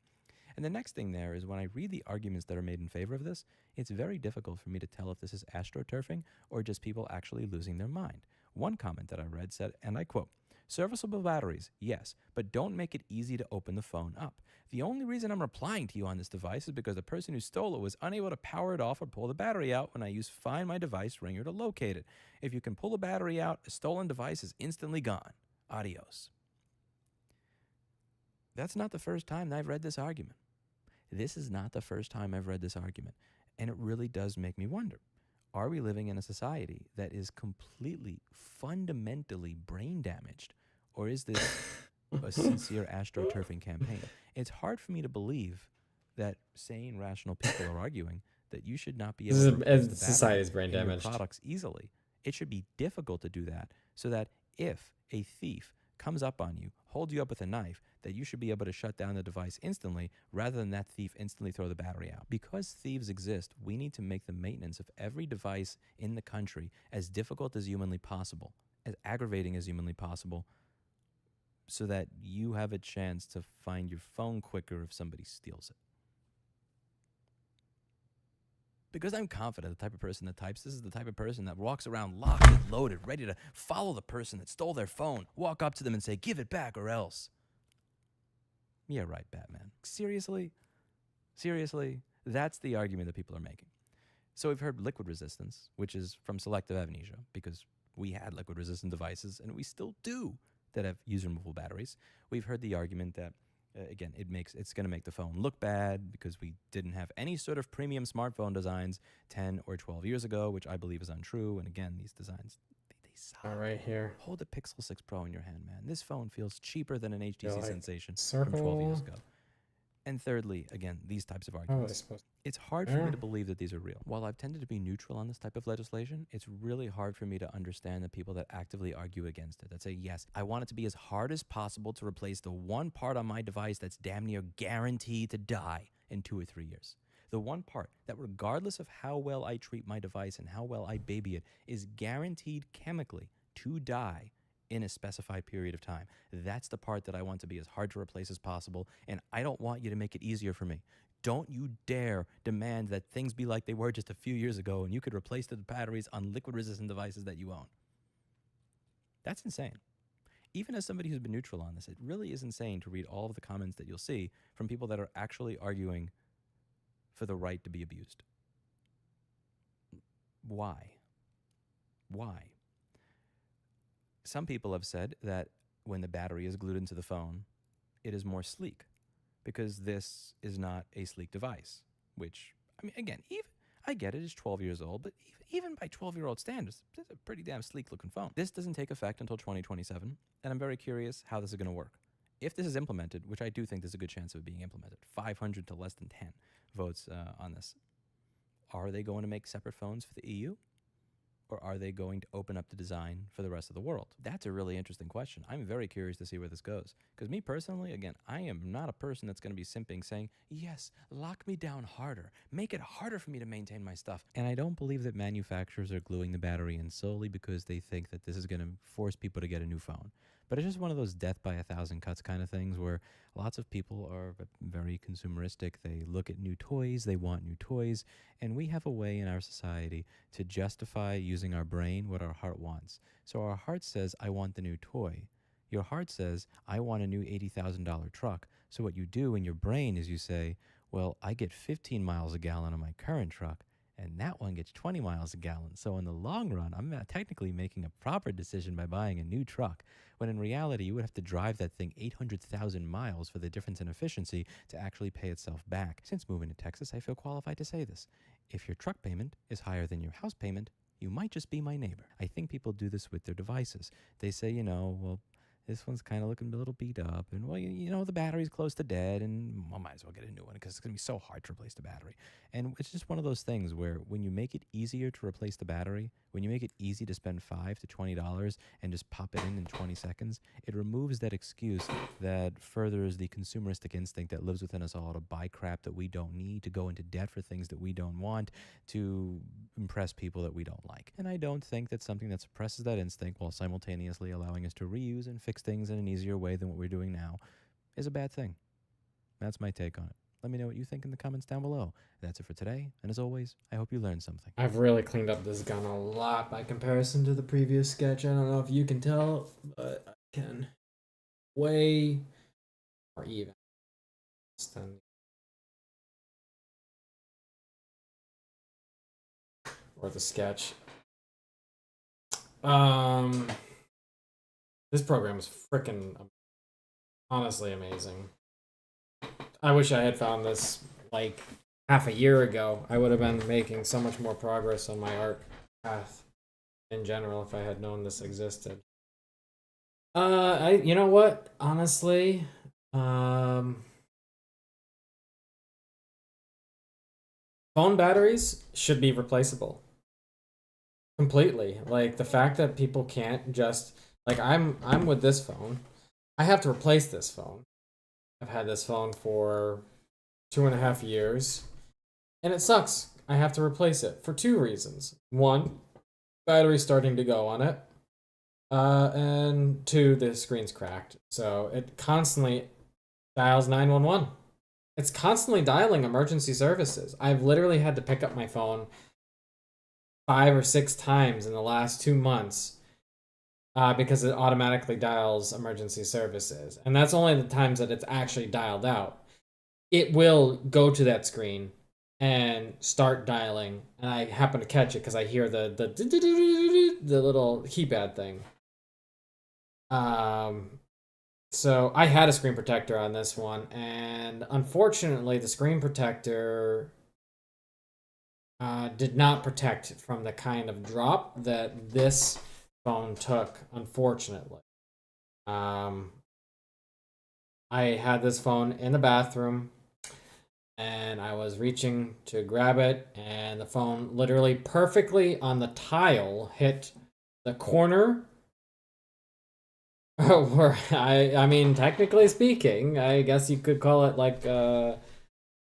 And the next thing there is when I read the arguments that are made in favor of this, it's very difficult for me to tell if this is astroturfing or just people actually losing their mind. One comment that I read said, and I quote, "Serviceable batteries, yes, but don't make it easy to open the phone up. The only reason I'm replying to you on this device is because the person who stole it was unable to power it off or pull the battery out when I use Find My Device ringer to locate it. If you can pull the battery out, a stolen device is instantly gone. Adios." That's not the first time that I've read this argument. This is not the first time I've read this argument. And it really does make me wonder, are we living in a society that is completely, fundamentally brain damaged? Or is this a sincere astroturfing campaign? It's hard for me to believe that sane, rational people are arguing that you should not be able to replace the battery Society's brain in your damaged. products easily. It should be difficult to do that so that if a thief comes up on you, holds you up with a knife, that you should be able to shut down the device instantly rather than that thief instantly throw the battery out. Because thieves exist, we need to make the maintenance of every device in the country as difficult as humanly possible, as aggravating as humanly possible, so that you have a chance to find your phone quicker if somebody steals it. Because I'm confident the type of person that types this is the type of person that walks around locked and loaded, ready to follow the person that stole their phone, walk up to them and say, "Give it back or else." Yeah, right, Batman. Seriously? Seriously? That's the argument that people are making. So we've heard liquid resistance, which is from selective amnesia, because we had liquid resistant devices, and we still do, that have user removable batteries. We've heard the argument that again, it's going to make the phone look bad because we didn't have any sort of premium smartphone designs 10 or 12 years ago, which I believe is untrue. And again, these designs, they suck. All right here. Hold the Pixel 6 Pro in your hand, man. This phone feels cheaper than an HTC Like Sensation from 12 years circle. ago. And thirdly, again, these types of How was I arguments. supposed It's hard for me to believe that these are real. While I've tended to be neutral on this type of legislation, it's really hard for me to understand the people that actively argue against it, that say, yes, I want it to be as hard as possible to replace the one part on my device that's damn near guaranteed to die in 2 or 3 years. The one part that, regardless of how well I treat my device and how well I baby it, is guaranteed chemically to die in a specified period of time. That's the part that I want to be as hard to replace as possible, and I don't want you to make it easier for me. Don't you dare demand that things be like they were just a few years ago and you could replace the batteries on liquid-resistant devices that you own. That's insane. Even as somebody who's been neutral on this, it really is insane to read all of the comments that you'll see from people that are actually arguing for the right to be abused. Why? Why? Some people have said that when the battery is glued into the phone, it is more sleek. because this is not a sleek device, which, I mean, again, even I get it, it's 12 years old, but even by 12-year-old standards, it's a pretty damn sleek looking phone. This doesn't take effect until 2027, and I'm very curious how this is going to work. If this is implemented, which I do think there's a good chance of it being implemented, 500 to less than 10 votes on this. Are they going to make separate phones for the EU? Or are they going to open up the design for the rest of the world? That's a really interesting question. I'm very curious to see where this goes. Because me personally, again, I am not a person that's going to be simping saying, yes, lock me down harder. Make it harder for me to maintain my stuff. And I don't believe that manufacturers are gluing the battery in solely because they think that this is going to force people to get a new phone. But it's just one of those death by a thousand cuts kind of things where lots of people are very consumeristic. They look at new toys, they want new toys, and we have a way in our society to justify using our brain what our heart wants. So our heart says, I want the new toy. Your heart says, I want a new $80,000 truck. So what you do in your brain is you say, well, I get 15 miles a gallon on my current truck, and that one gets 20 miles a gallon. So in the long run, I'm technically making a proper decision by buying a new truck, when in reality, you would have to drive that thing 800,000 miles for the difference in efficiency to actually pay itself back. Since moving to Texas, I feel qualified to say this. If your truck payment is higher than your house payment, you might just be my neighbor. I think people do this with their devices. They say, well, this one's kind of looking a little beat up, and well, the battery's close to dead, and I might as well get a new one because it's gonna be so hard to replace the battery. And it's just one of those things where when you make it easier to replace the battery, when you make it easy to spend $5 to $20 and just pop it in 20 seconds, it removes that excuse that furthers the consumeristic instinct that lives within us all to buy crap that we don't need, to go into debt for things that we don't want, to impress people that we don't like. And I don't think that something that suppresses that instinct while simultaneously allowing us to reuse and fix things in an easier way than what we're doing now is a bad thing. That's my take on it. Let me know what you think in the comments down below. That's it for today, and as always, I hope you learned something. I've really cleaned up this gun a lot by comparison to the previous sketch. I don't know if you can tell, but I can. Way more even than or the sketch. This program is freaking honestly amazing. I wish I had found this like half a year ago. I would have been making so much more progress on my art path in general if I had known this existed. You know what? Honestly, phone batteries should be replaceable completely. Like the fact that people can't just like I'm with this phone. I have to replace this phone. I've had this phone for 2.5 years, and it sucks. I have to replace it for two reasons. One, battery's starting to go on it. And two, the screen's cracked. So it constantly dials 911. It's constantly dialing emergency services. I've literally had to pick up my phone 5 or 6 times in the last 2 months because it automatically dials emergency services. And that's only the times that it's actually dialed out. It will go to that screen and start dialing, and I happen to catch it because I hear the little keypad thing. So I had a screen protector on this one, and unfortunately, the screen protector did not protect from the kind of drop that this phone took, unfortunately. I had this phone in the bathroom, and I was reaching to grab it, and the phone literally perfectly on the tile hit the corner where I mean, technically speaking, I guess you could call it like a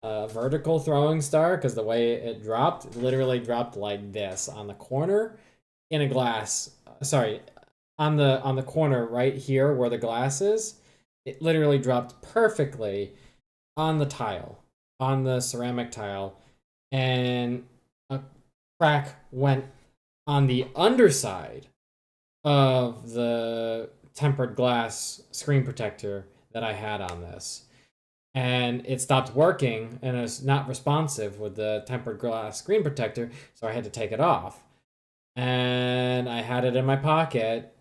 vertical throwing star, because the way it dropped, it literally dropped like this on the corner in a glass. Sorry, on the corner right here where the glass is. It literally dropped perfectly on the tile, on the ceramic tile, and a crack went on the underside of the tempered glass screen protector that I had on this. And it stopped working, and it was not responsive with the tempered glass screen protector, so I had to take it off. And I had it in my pocket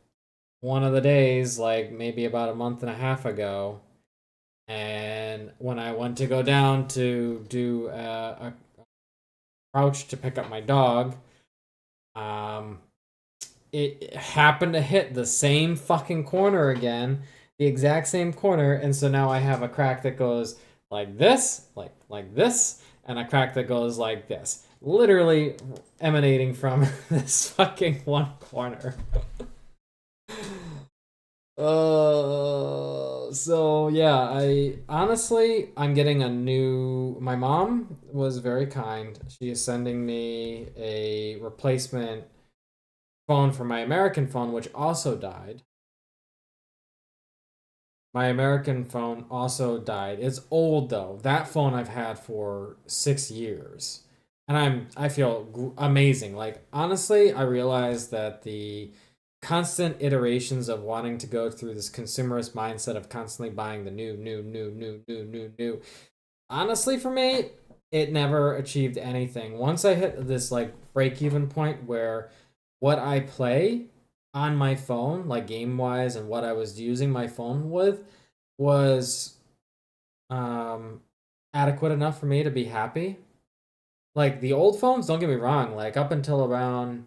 one of the days, like maybe about a month and a half ago, And when I went to go down to do a crouch to pick up my dog, um, it happened to hit the same fucking corner again, the exact same corner, and so now I have a crack that goes like this, like this, and a crack that goes like this, literally emanating from this fucking one corner. So yeah, I honestly I'm getting a new. My mom was very kind. She is sending me a replacement phone for my American phone, which also died. My American phone also died. It's old though. That phone I've had for 6 years, and I feel amazing. Like honestly, I realized that the constant iterations of wanting to go through this consumerist mindset of constantly buying the new. Honestly, for me, it never achieved anything. Once I hit this like break even point where what I play on my phone, like game wise, and what I was using my phone with was um adequate enough for me to be happy. Like the old phones, don't get me wrong, like up until around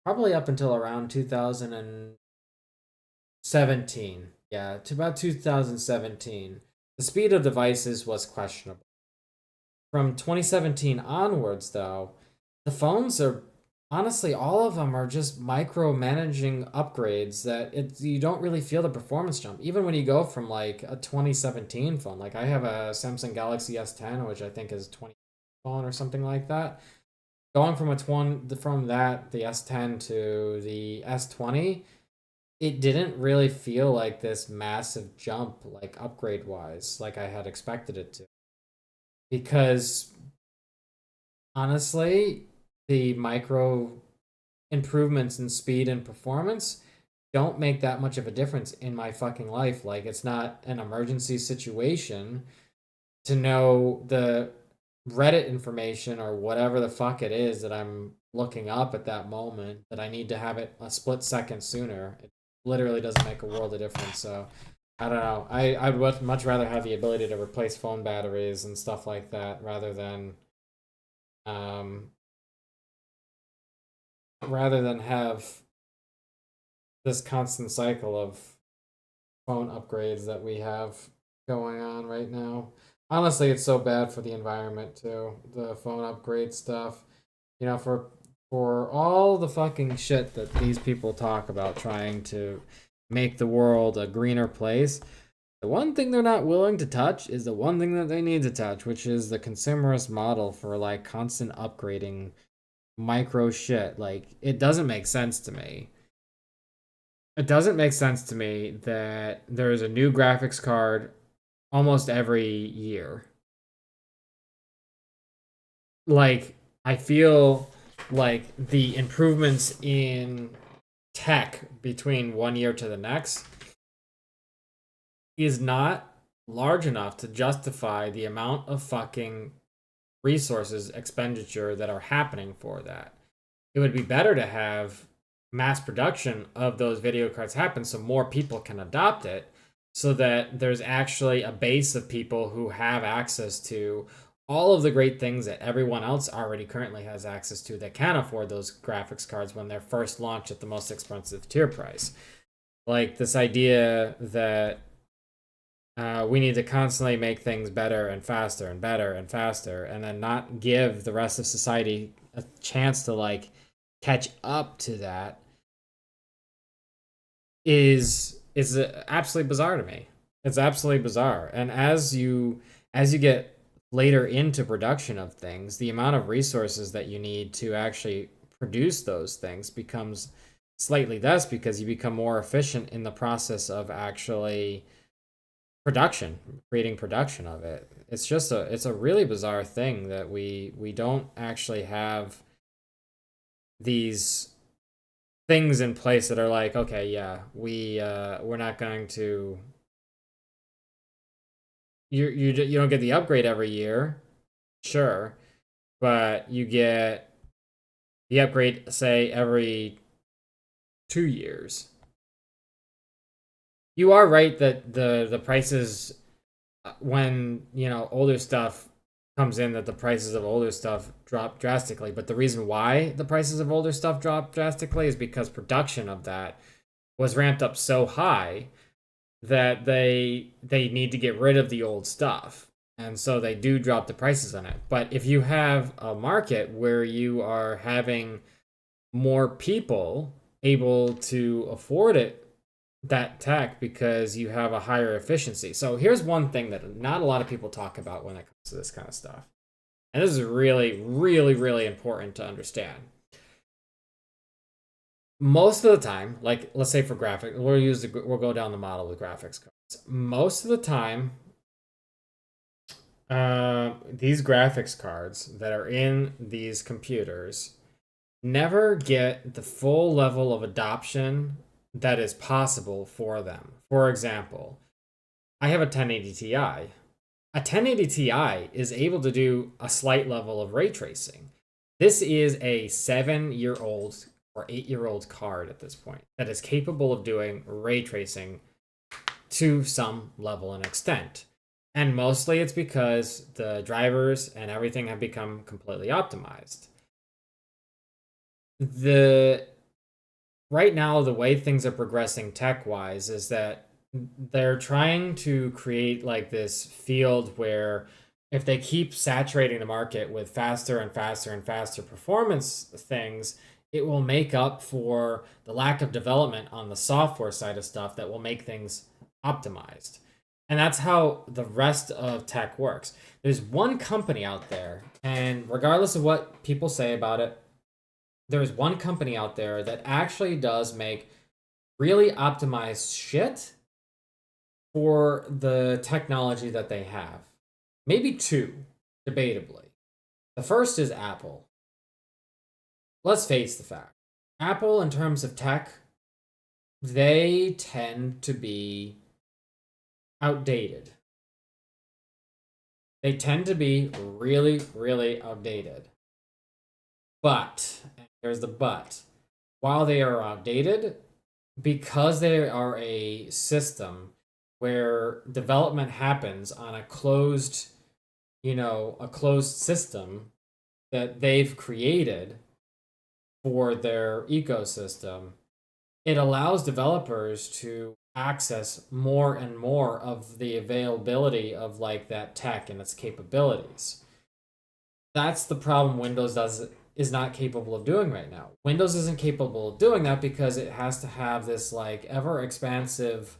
probably up until around 2017. Yeah, to about 2017. The speed of devices was questionable. From 2017 onwards, though, the phones are honestly all of them are just micromanaging upgrades that you don't really feel the performance jump. Even when you go from like a 2017 phone, like I have a Samsung Galaxy S10, which I think is 20 phone or something like that. Going from from that the S10 to the S20, it didn't really feel like this massive jump, like upgrade wise, like I had expected it to. Because honestly, the micro improvements in speed and performance don't make that much of a difference in my fucking life. Like, it's not an emergency situation to know the Reddit information or whatever the fuck it is that I'm looking up at that moment that I need to have it a split second sooner. It literally doesn't make a world of difference. So, I don't know. I would much rather have the ability to replace phone batteries and stuff like that um, rather than have this constant cycle of phone upgrades that we have going on right now. Honestly, it's so bad for the environment too. The phone upgrade stuff. You know, for all the fucking shit that these people talk about trying to make the world a greener place, the one thing they're not willing to touch is the one thing that they need to touch, which is the consumerist model for like constant upgrading micro shit. Like it doesn't make sense to me. It doesn't make sense to me that there's a new graphics card almost every year. Like, I feel like the improvements in tech between one year to the next is not large enough to justify the amount of fucking resources expenditure that are happening for that. It would be better to have mass production of those video cards happen so more people can adopt it so that there's actually a base of people who have access to all of the great things that everyone else already currently has access to that can afford those graphics cards when they're first launched at the most expensive tier price. Like this idea that we need to constantly make things better and faster and better and faster, and then not give the rest of society a chance to like catch up to that is absolutely bizarre to me. It's absolutely bizarre. And as you get later into production of things, the amount of resources that you need to actually produce those things becomes slightly less because you become more efficient in the process of actually production, creating production of it. It's a really bizarre thing that we don't actually have these things in place that are like, okay, yeah, we're not going to you don't get the upgrade every year, sure, but you get the upgrade say every 2 years. You are right that the prices when older stuff comes in, that the prices of older stuff drop drastically. But the reason why the prices of older stuff drop drastically is because production of that was ramped up so high that they need to get rid of the old stuff. And so they do drop the prices on it. But if you have a market where you are having more people able to afford it, that tech, because you have a higher efficiency. So here's one thing that not a lot of people talk about when it comes to this kind of stuff. And this is really, really, really important to understand. Most of the time, like let's say for graphic, we'll go down the model with graphics cards. Most of the time, these graphics cards that are in these computers never get the full level of adoption that is possible for them. For example, I have a 1080 Ti. A 1080 Ti is able to do a slight level of ray tracing. This is a 7-year-old or 8-year-old card at this point that is capable of doing ray tracing to some level and extent. And mostly it's because the drivers and everything have become completely optimized. The Right now, the way things are progressing tech wise is that they're trying to create like this field where if they keep saturating the market with faster and faster and faster performance things, it will make up for the lack of development on the software side of stuff that will make things optimized. And that's how the rest of tech works. There's one company out there, and regardless of what people say about it, there's one company out there that actually does make really optimized shit for the technology that they have. Maybe two, debatably. The first is Apple. Let's face the fact. Apple, in terms of tech, they tend to be outdated. They tend to be really, really outdated. But, and here's the but, while they are outdated, because they are a system where development happens on a closed system that they've created for their ecosystem, it allows developers to access more and more of the availability of like that tech and its capabilities. That's the problem Windows does is not capable of doing right now. Windows isn't capable of doing that because it has to have this like ever expansive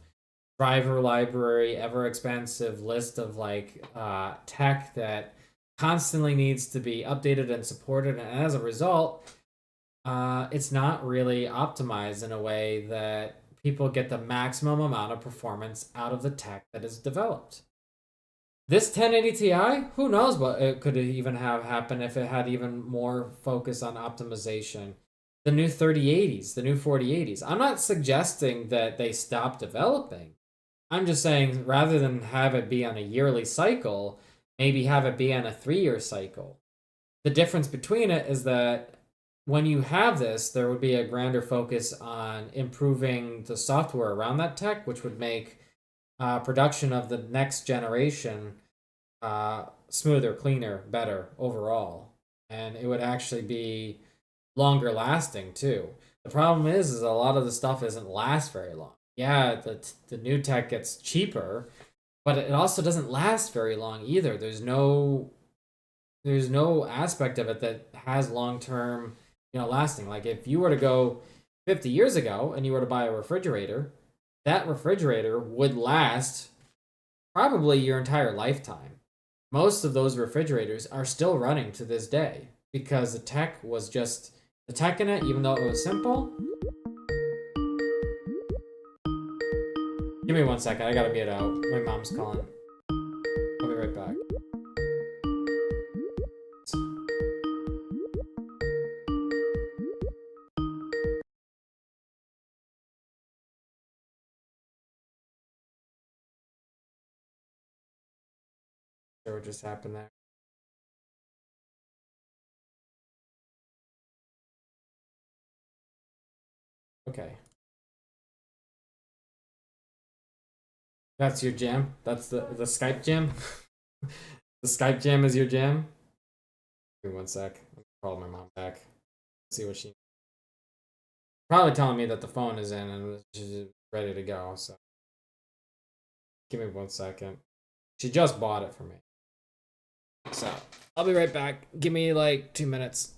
driver library, ever expansive list of like tech that constantly needs to be updated and supported. And as a result, it's not really optimized in a way that people get the maximum amount of performance out of the tech that is developed. This 1080 Ti, who knows what it could even have happened if it had even more focus on optimization. The new 3080s, the new 4080s. I'm not suggesting that they stop developing. I'm just saying rather than have it be on a yearly cycle, maybe have it be on a 3-year cycle. The difference between it is that when you have this, there would be a grander focus on improving the software around that tech, which would make production of the next generation smoother, cleaner, better overall. And it would actually be longer lasting too. The problem is a lot of the stuff doesn't last very long. Yeah, the new tech gets cheaper, but it also doesn't last very long either. There's no aspect of it that has long term, lasting. Like if you were to go 50 years ago and you were to buy a refrigerator, that refrigerator would last probably your entire lifetime. Most of those refrigerators are still running to this day because the tech in it, even though it was simple. Give me 1 second, I gotta get out. My mom's calling. I'll be right back. So what just happened there? Okay. That's your jam. That's the Skype jam. The Skype jam is your jam. Give me one sec. Let me call my mom back. See what she. Probably telling me that the phone is in and she's ready to go. So give me one second. She just bought it for me. So I'll be right back. Give me like 2 minutes.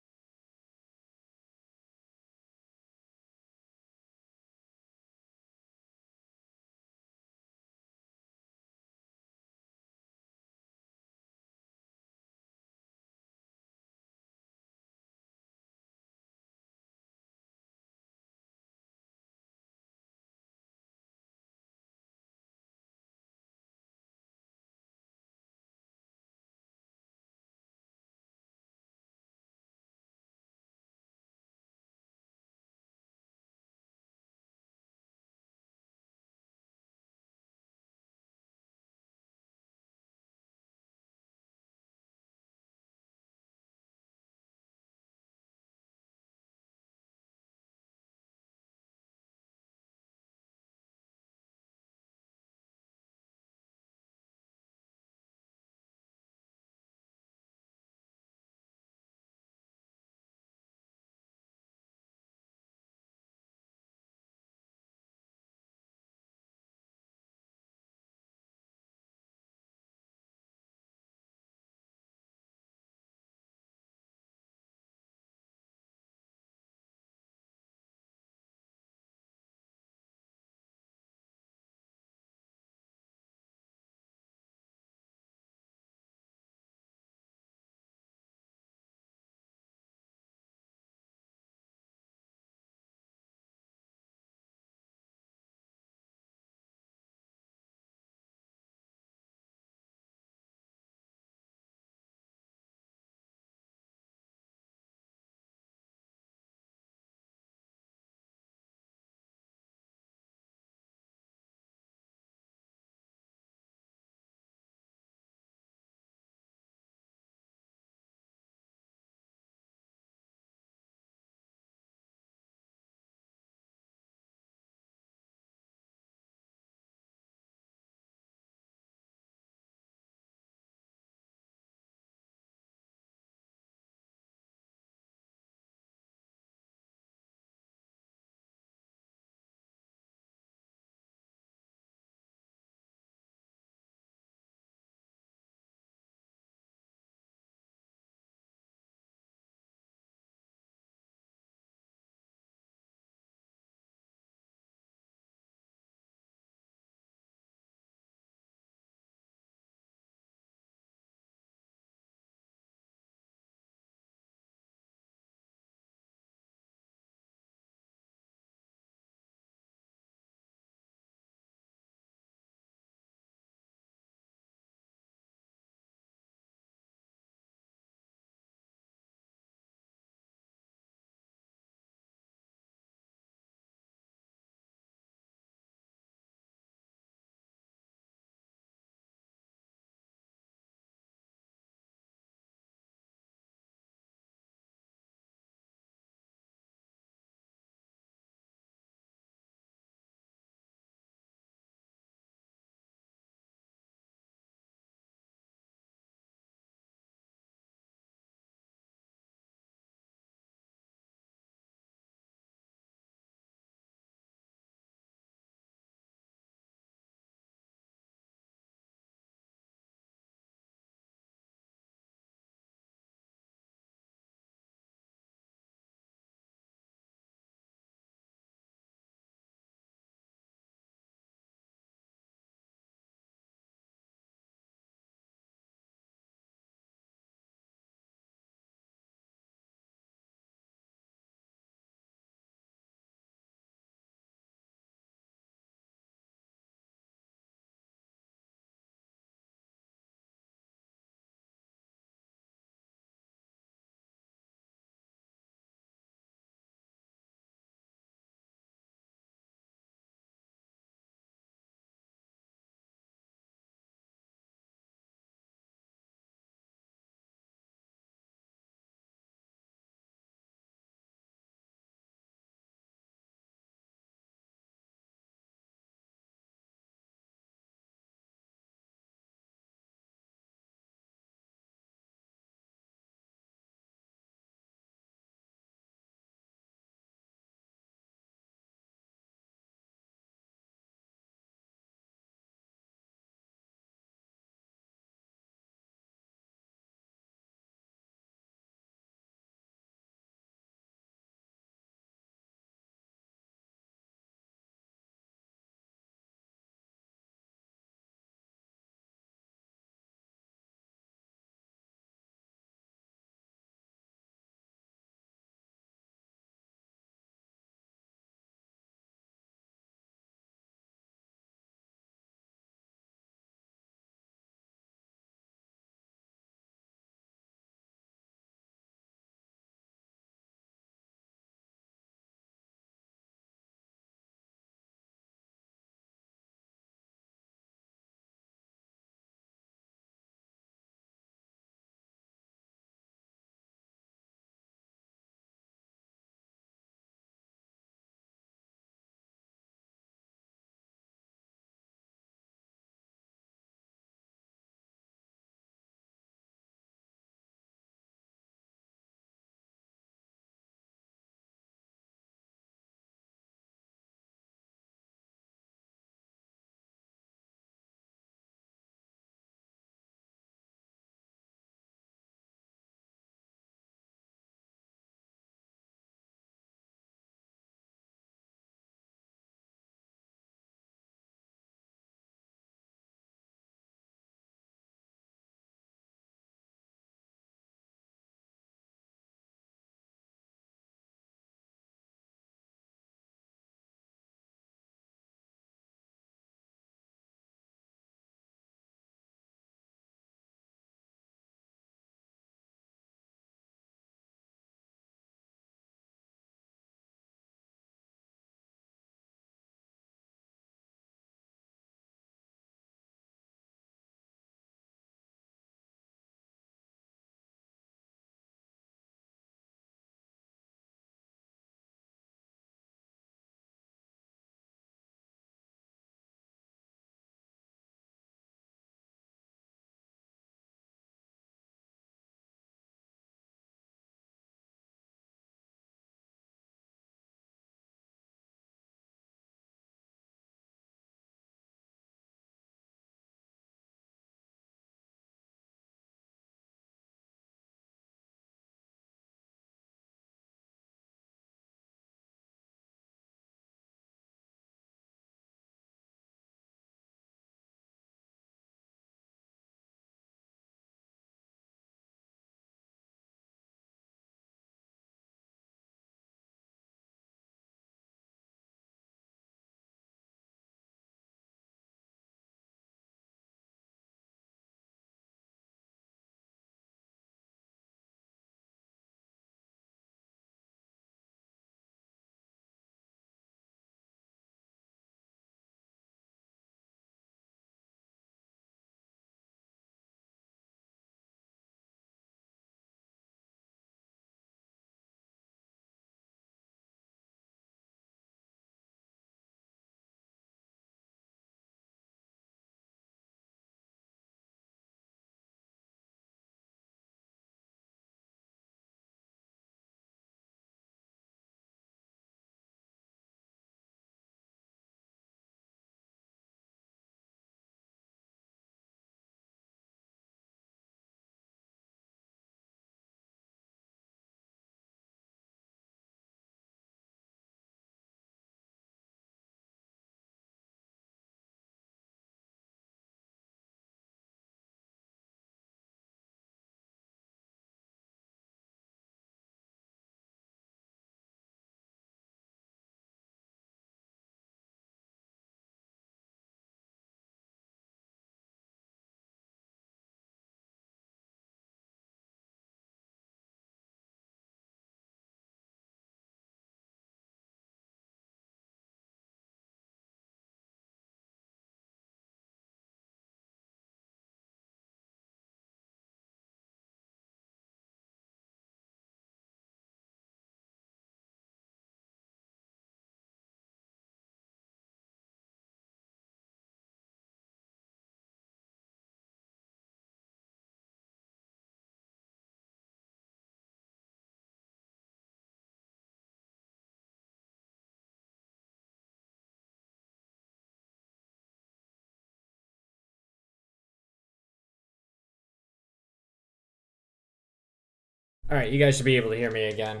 All right, you guys should be able to hear me again.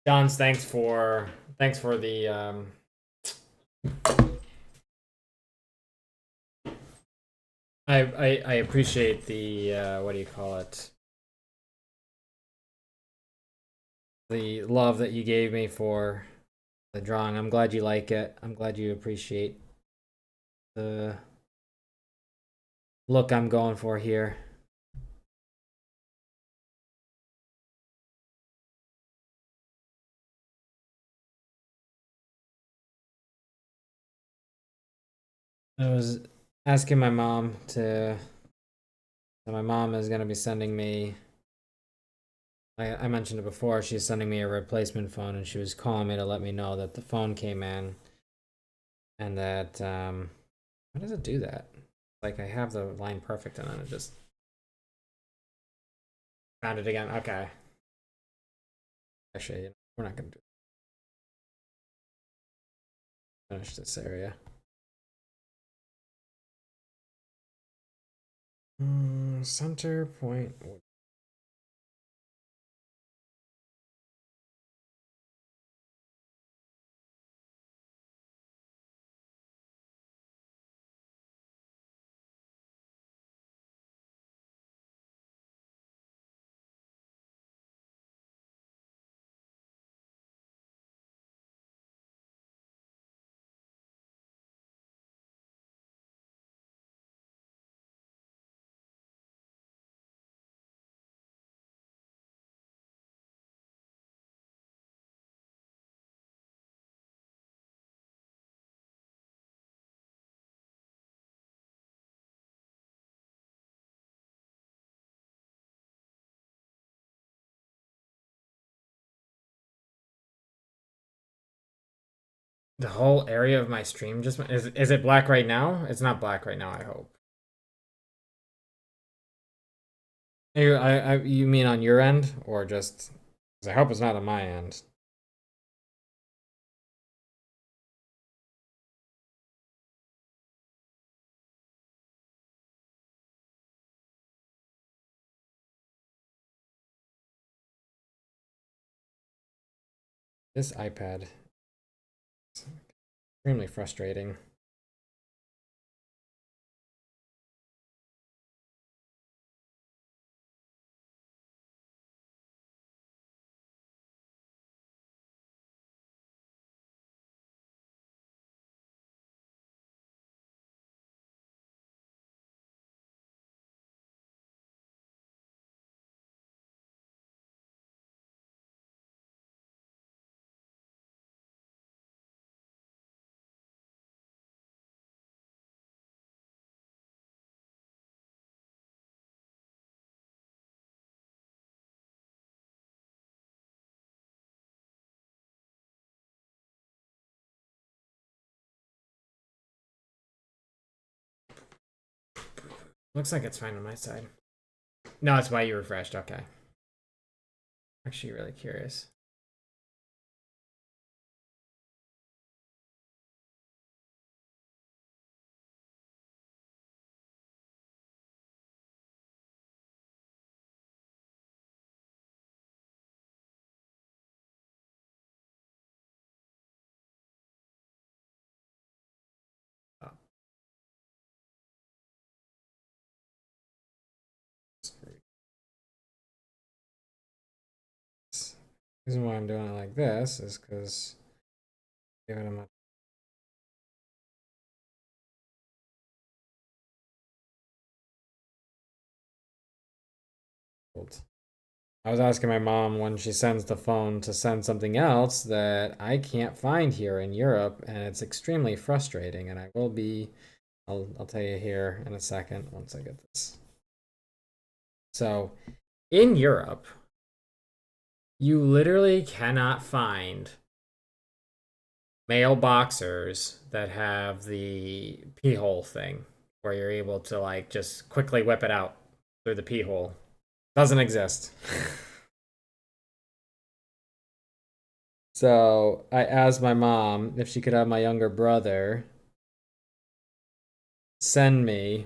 John's, thanks for the I appreciate the what do you call it? The love that you gave me for the drawing. I'm glad you like it. I'm glad you appreciate the look I'm going for here. I was asking my mom to. So my mom is gonna be sending me. I mentioned it before. She's sending me a replacement phone, and she was calling me to let me know that the phone came in, and that how does it do that? Like I have the line perfect, and then it just found it again. Okay, actually, we're not gonna finish this area. Center point. The whole area of my stream just is it black right now? It's not black right now. I hope. You mean on your end or just? 'Cause I hope it's not on my end. This iPad is extremely frustrating. Looks like it's fine on my side. No, that's why you refreshed. Okay. Actually, really curious. Oh, the reason why I'm doing it like this is because give it a much. I was asking my mom when she sends the phone to send something else that I can't find here in Europe, and it's extremely frustrating. And I will be, I'll tell you here in a second once I get this. So in Europe, you literally cannot find male boxers that have the pee hole thing where you're able to like just quickly whip it out through the pee hole. Doesn't exist. So I asked my mom if she could have my younger brother send me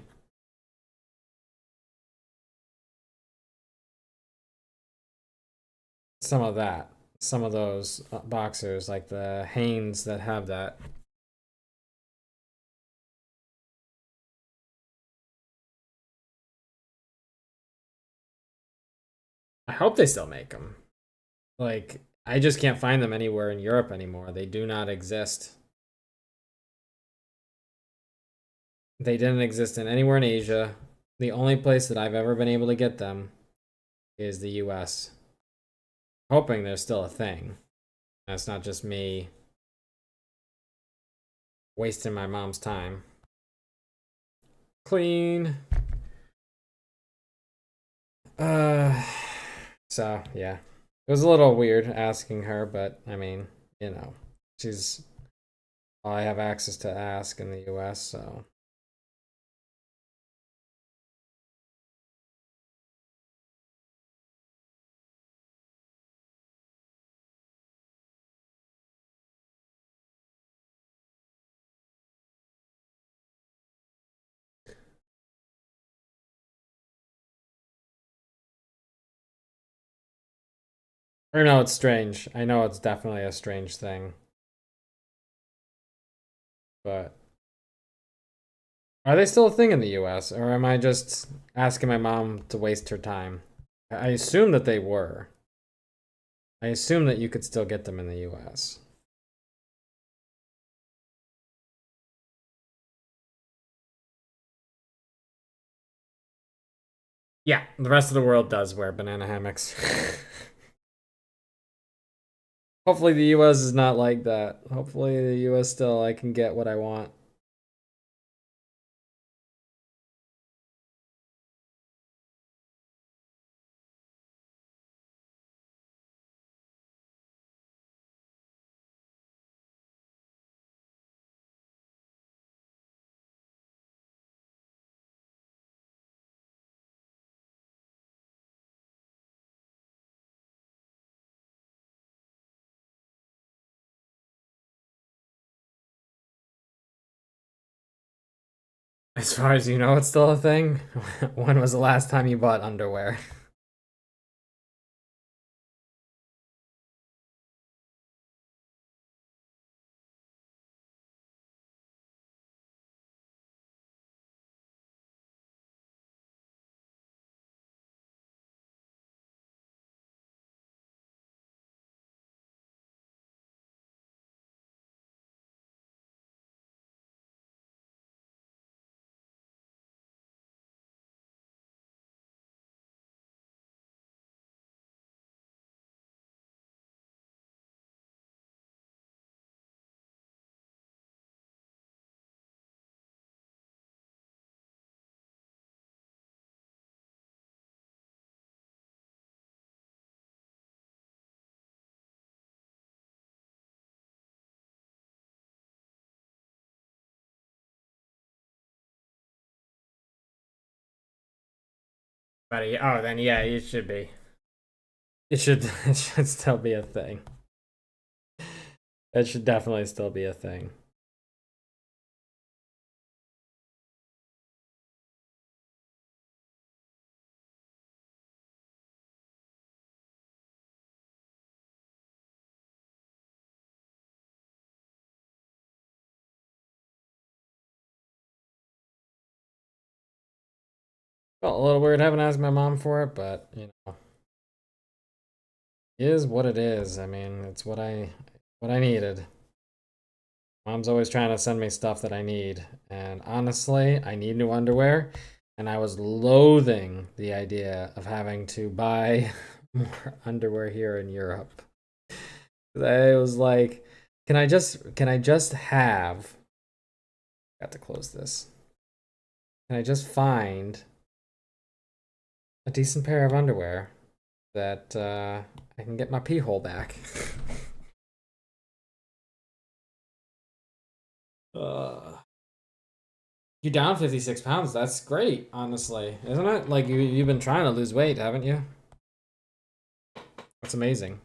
some of that, some of those boxers, like the Hanes that have that. I hope they still make them. Like, I just can't find them anywhere in Europe anymore. They do not exist. They didn't exist in anywhere in Asia. The only place that I've ever been able to get them is the US. Hoping there's still a thing. That's not just me wasting my mom's time. Clean. Uh, so yeah, it was a little weird asking her, but I mean, you know, she's all I have access to ask in the U.S. So I know it's strange. I know it's definitely a strange thing, but are they still a thing in the U.S. or am I just asking my mom to waste her time? I assume that they were. I assume that you could still get them in the U.S. Yeah, the rest of the world does wear banana hammocks. Hopefully the US is not like that. Hopefully the US still I can get what I want. As far as you know, it's still a thing. When was the last time you bought underwear? Buddy, oh then yeah, it should be. It should it should still be a thing. It should definitely still be a thing. Felt a little weird having to ask my mom for it, but you know, it is what it is. I mean, it's what I needed. Mom's always trying to send me stuff that I need. And honestly, I need new underwear. And I was loathing the idea of having to buy more underwear here in Europe. I was like, can I just have got to close this. Can I just find a decent pair of underwear that I can get my pee hole back? uh You down 56 pounds. That's great, honestly. Isn't it? Like you've been trying to lose weight, haven't you? That's amazing.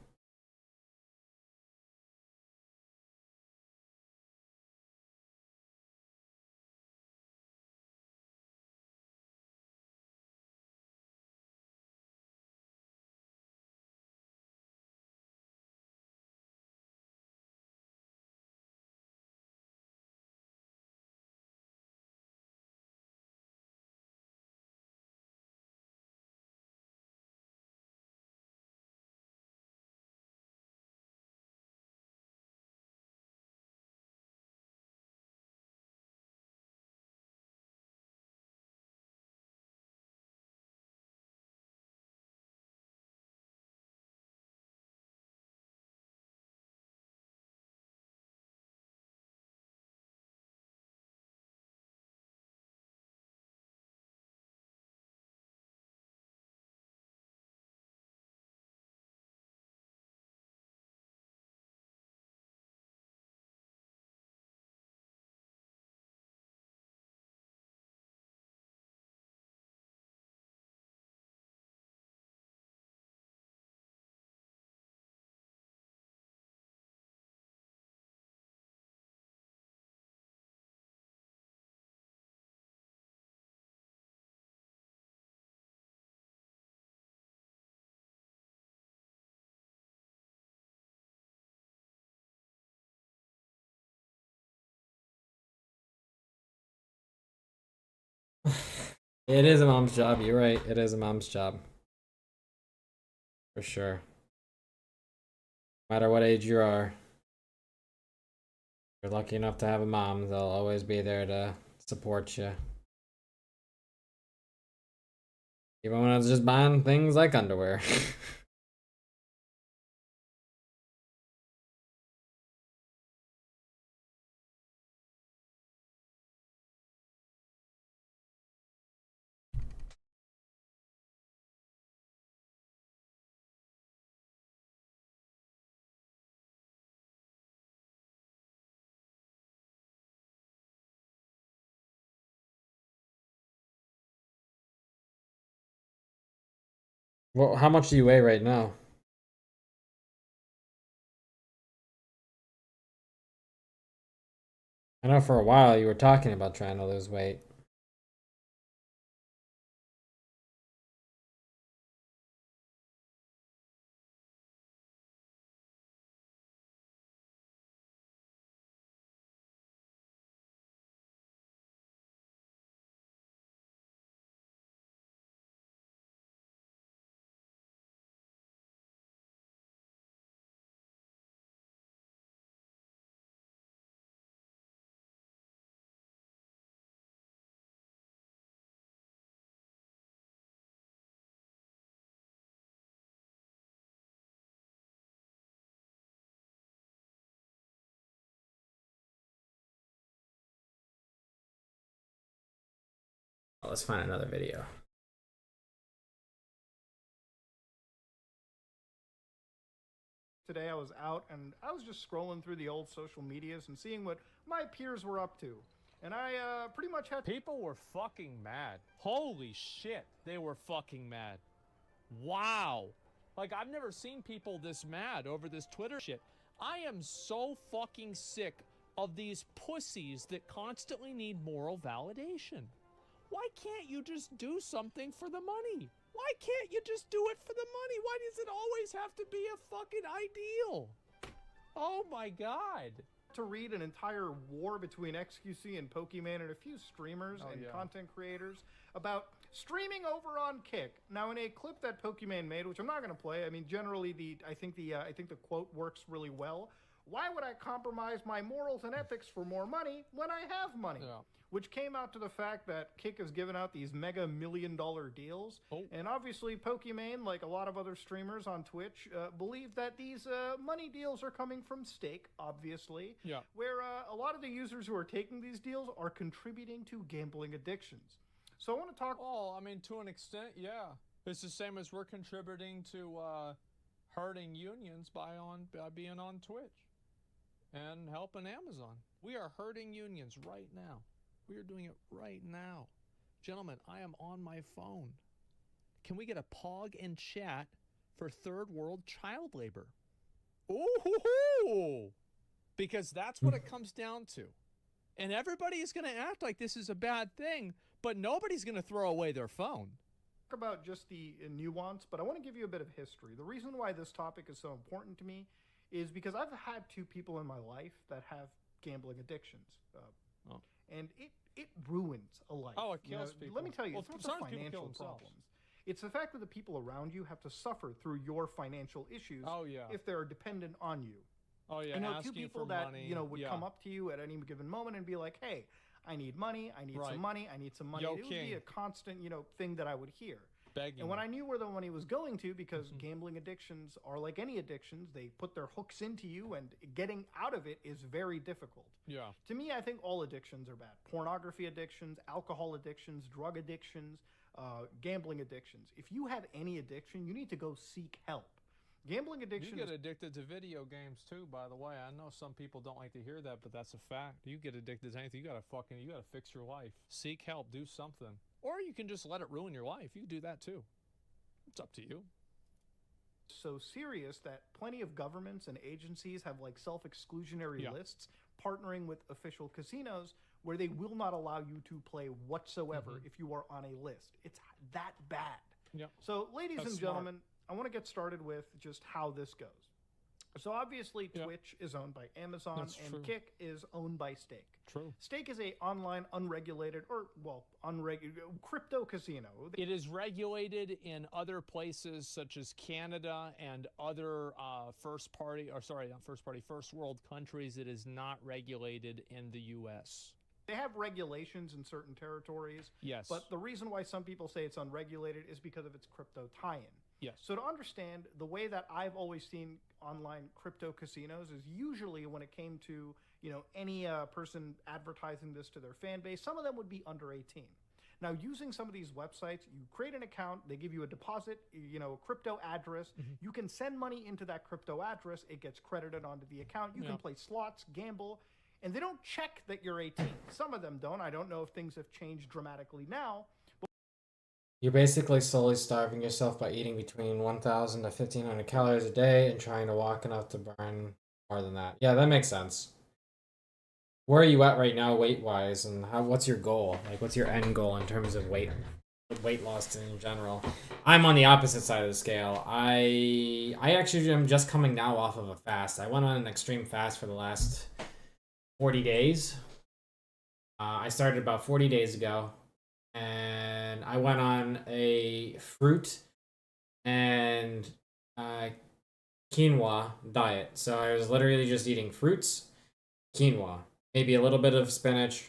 It is a mom's job. You're right. It is a mom's job. For sure. No matter what age you are, if you're lucky enough to have a mom, they'll always be there to support you. Even when I was just buying things like underwear. Well, how much do you weigh right now? I know for a while you were talking about trying to lose weight. Oh, let's find another video. Today I was out and I was just scrolling through the old social medias and seeing what my peers were up to. And I pretty much had People were fucking mad. Holy shit, they were fucking mad. Wow. Like, I've never seen people this mad over this Twitter shit. I am so fucking sick of these pussies that constantly need moral validation. Why can't you just do something for the money? Why can't you just do it for the money? Why does it always have to be a fucking ideal? Oh my god. to read an entire war between XQC and Pokemon and a few streamers and content creators about streaming over on Kick. Now, in a clip that Pokemon made, which I'm not going to play, I mean, generally I think the quote works really well. Why would I compromise my morals and ethics for more money when I have money? Yeah. Which came out to the fact that Kick has given out these mega $1 million deals. Oh. And obviously, Pokemon, like a lot of other streamers on Twitch, believe that these money deals are coming from stake, obviously. Yeah. Where a lot of the users who are taking these deals are contributing to gambling addictions. So I want to talk. Oh, I mean, to an extent, yeah. It's the same as we're contributing to hurting unions by being on Twitch and helping Amazon. We are hurting unions right now. We are doing it right now. Gentlemen, I am on my phone. Can we get a pog in chat for third world child labor? Ooh, because that's what it comes down to. And everybody is going to act like this is a bad thing, but nobody's going to throw away their phone. About just the nuance, but I want to give you a bit of history. The reason why this topic is so important to me is because I've had two people in my life that have gambling addictions. And it ruins a life. Oh, it kills people. Let me tell you, Well, it's not the financial problems. It's the fact that the people around you have to suffer through your financial issues if they're dependent on you. Oh, yeah, I know asking two people for that money. would come up to you at any given moment and be like, "Hey, I need money. I need some money. I need some money." Yo, it would be a constant, thing that I would hear. Begging. And when I knew where the money was going to, because gambling addictions are like any addictions, they put their hooks into you, and getting out of it is very difficult. Yeah. To me, I think all addictions are bad. Pornography addictions, alcohol addictions, drug addictions, gambling addictions. If you have any addiction, you need to go seek help. Gambling addiction. You get addicted to video games too, by the way. I know some people don't like to hear that, but that's a fact. You get addicted to anything, you gotta fix your life. Seek help, do something. Or you can just let it ruin your life. You can do that too. It's up to you. So serious that plenty of governments and agencies have like self-exclusionary lists partnering with official casinos where they will not allow you to play whatsoever if you are on a list. It's that bad. Yeah. So, ladies and gentlemen, I want to get started with just how this goes. So obviously Yeah. Twitch is owned by Amazon That's and true. Kick is owned by Stake. True. Stake is a online unregulated unregulated crypto casino. It is regulated in other places such as Canada and other first world countries. It is not regulated in the US. They have regulations in certain territories. Yes. But the reason why some people say it's unregulated is because of its crypto tie-in. Yes. So to understand, the way that I've always seen online crypto casinos is usually when it came to, any person advertising this to their fan base, some of them would be under 18. Now, using some of these websites, you create an account, they give you a deposit, a crypto address. Mm-hmm. You can send money into that crypto address. It gets credited onto the account. You can play slots, gamble, and they don't check that you're 18. Some of them don't. I don't know if things have changed dramatically now. You're basically slowly starving yourself by eating between 1,000 to 1,500 calories a day and trying to walk enough to burn more than that. Yeah, that makes sense. Where are you at right now, weight-wise, and what's your goal? Like, what's your end goal in terms of weight loss in general? I'm on the opposite side of the scale. I actually am just coming now off of a fast. I went on an extreme fast for the last 40 days. I started about 40 days ago. And I went on a fruit and quinoa diet. So I was literally just eating fruits, quinoa, maybe a little bit of spinach,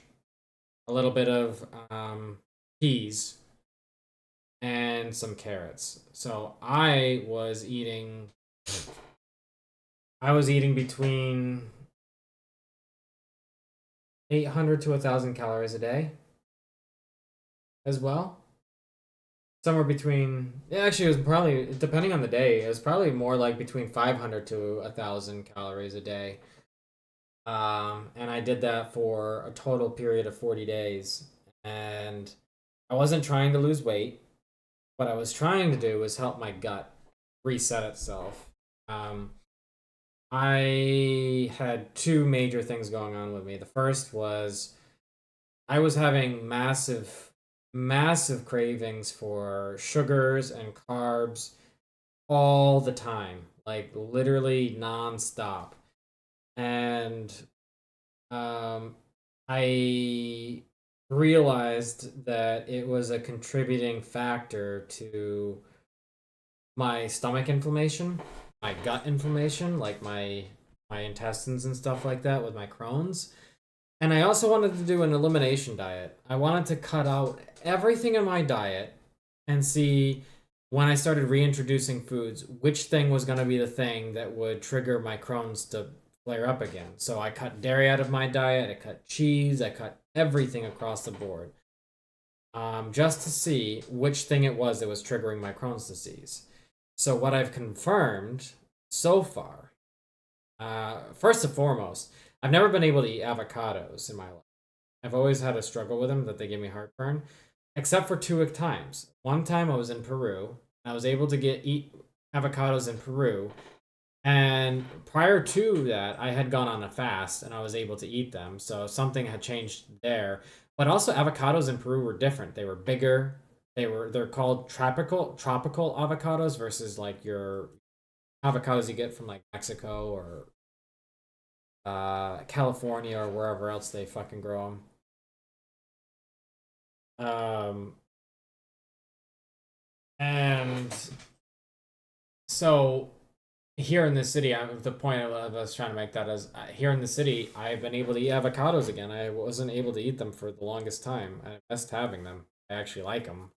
a little bit of peas, and some carrots. So I was eating between 800 to 1,000 calories a day as well. Somewhere between, actually it was probably, depending on the day, it was probably more like between 500 to 1,000 calories a day. And I did that for a total period of 40 days. And I wasn't trying to lose weight. What I was trying to do was help my gut reset itself. I had two major things going on with me. The first was I was having massive cravings for sugars and carbs all the time, like literally nonstop. And I realized that it was a contributing factor to my stomach inflammation, my gut inflammation, like my intestines and stuff like that with my Crohn's. And I also wanted to do an elimination diet. I wanted to cut out everything in my diet and see, when I started reintroducing foods, which thing was going to be the thing that would trigger my Crohn's to flare up again. So I cut dairy out of my diet, I cut cheese, I cut everything across the board, just to see which thing it was that was triggering my Crohn's disease. So what I've confirmed so far, first and foremost, I've never been able to eat avocados in my life. I've always had a struggle with them, that they give me heartburn, except for two times. One time I was in Peru, and I was able to eat avocados in Peru. And prior to that, I had gone on a fast, and I was able to eat them. So something had changed there. But also, avocados in Peru were different. They were bigger. They're called tropical avocados versus like your avocados you get from like Mexico or California or wherever else they fucking grow them. And so here in the city, the point I was trying to make that is, here in the city, I've been able to eat avocados again. I wasn't able to eat them for the longest time. I missed having them. I actually like them.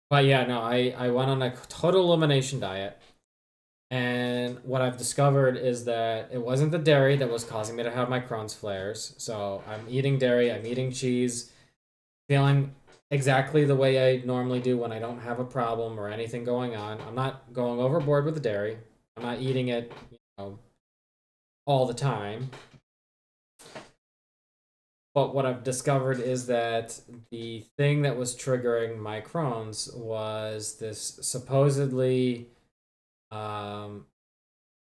But yeah, no, I went on a total elimination diet. And what I've discovered is that it wasn't the dairy that was causing me to have my Crohn's flares. So I'm eating dairy, I'm eating cheese, feeling exactly the way I normally do when I don't have a problem or anything going on. I'm not going overboard with the dairy. I'm not eating it, all the time. But what I've discovered is that the thing that was triggering my Crohn's was this supposedly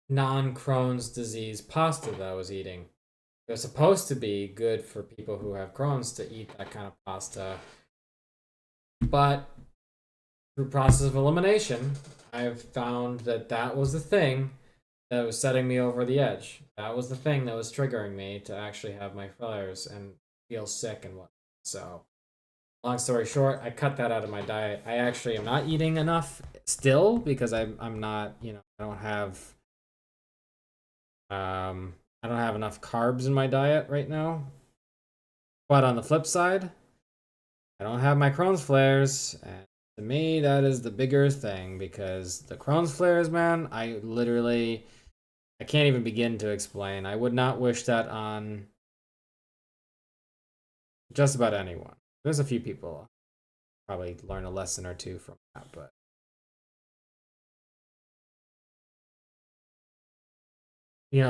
non-Crohn's disease pasta that I was eating. It was supposed to be good for people who have Crohn's to eat that kind of pasta. But through process of elimination, I've found that that was the thing that was setting me over the edge. That was the thing that was triggering me to actually have my flares and feel sick and what. So, long story short, I cut that out of my diet. I actually am not eating enough still because I'm not, I don't have enough carbs in my diet right now. But on the flip side, I don't have my Crohn's flares, and to me that is the bigger thing because the Crohn's flares, man, I can't even begin to explain. I would not wish that on just about anyone. There's a few people probably learn a lesson or two from that, but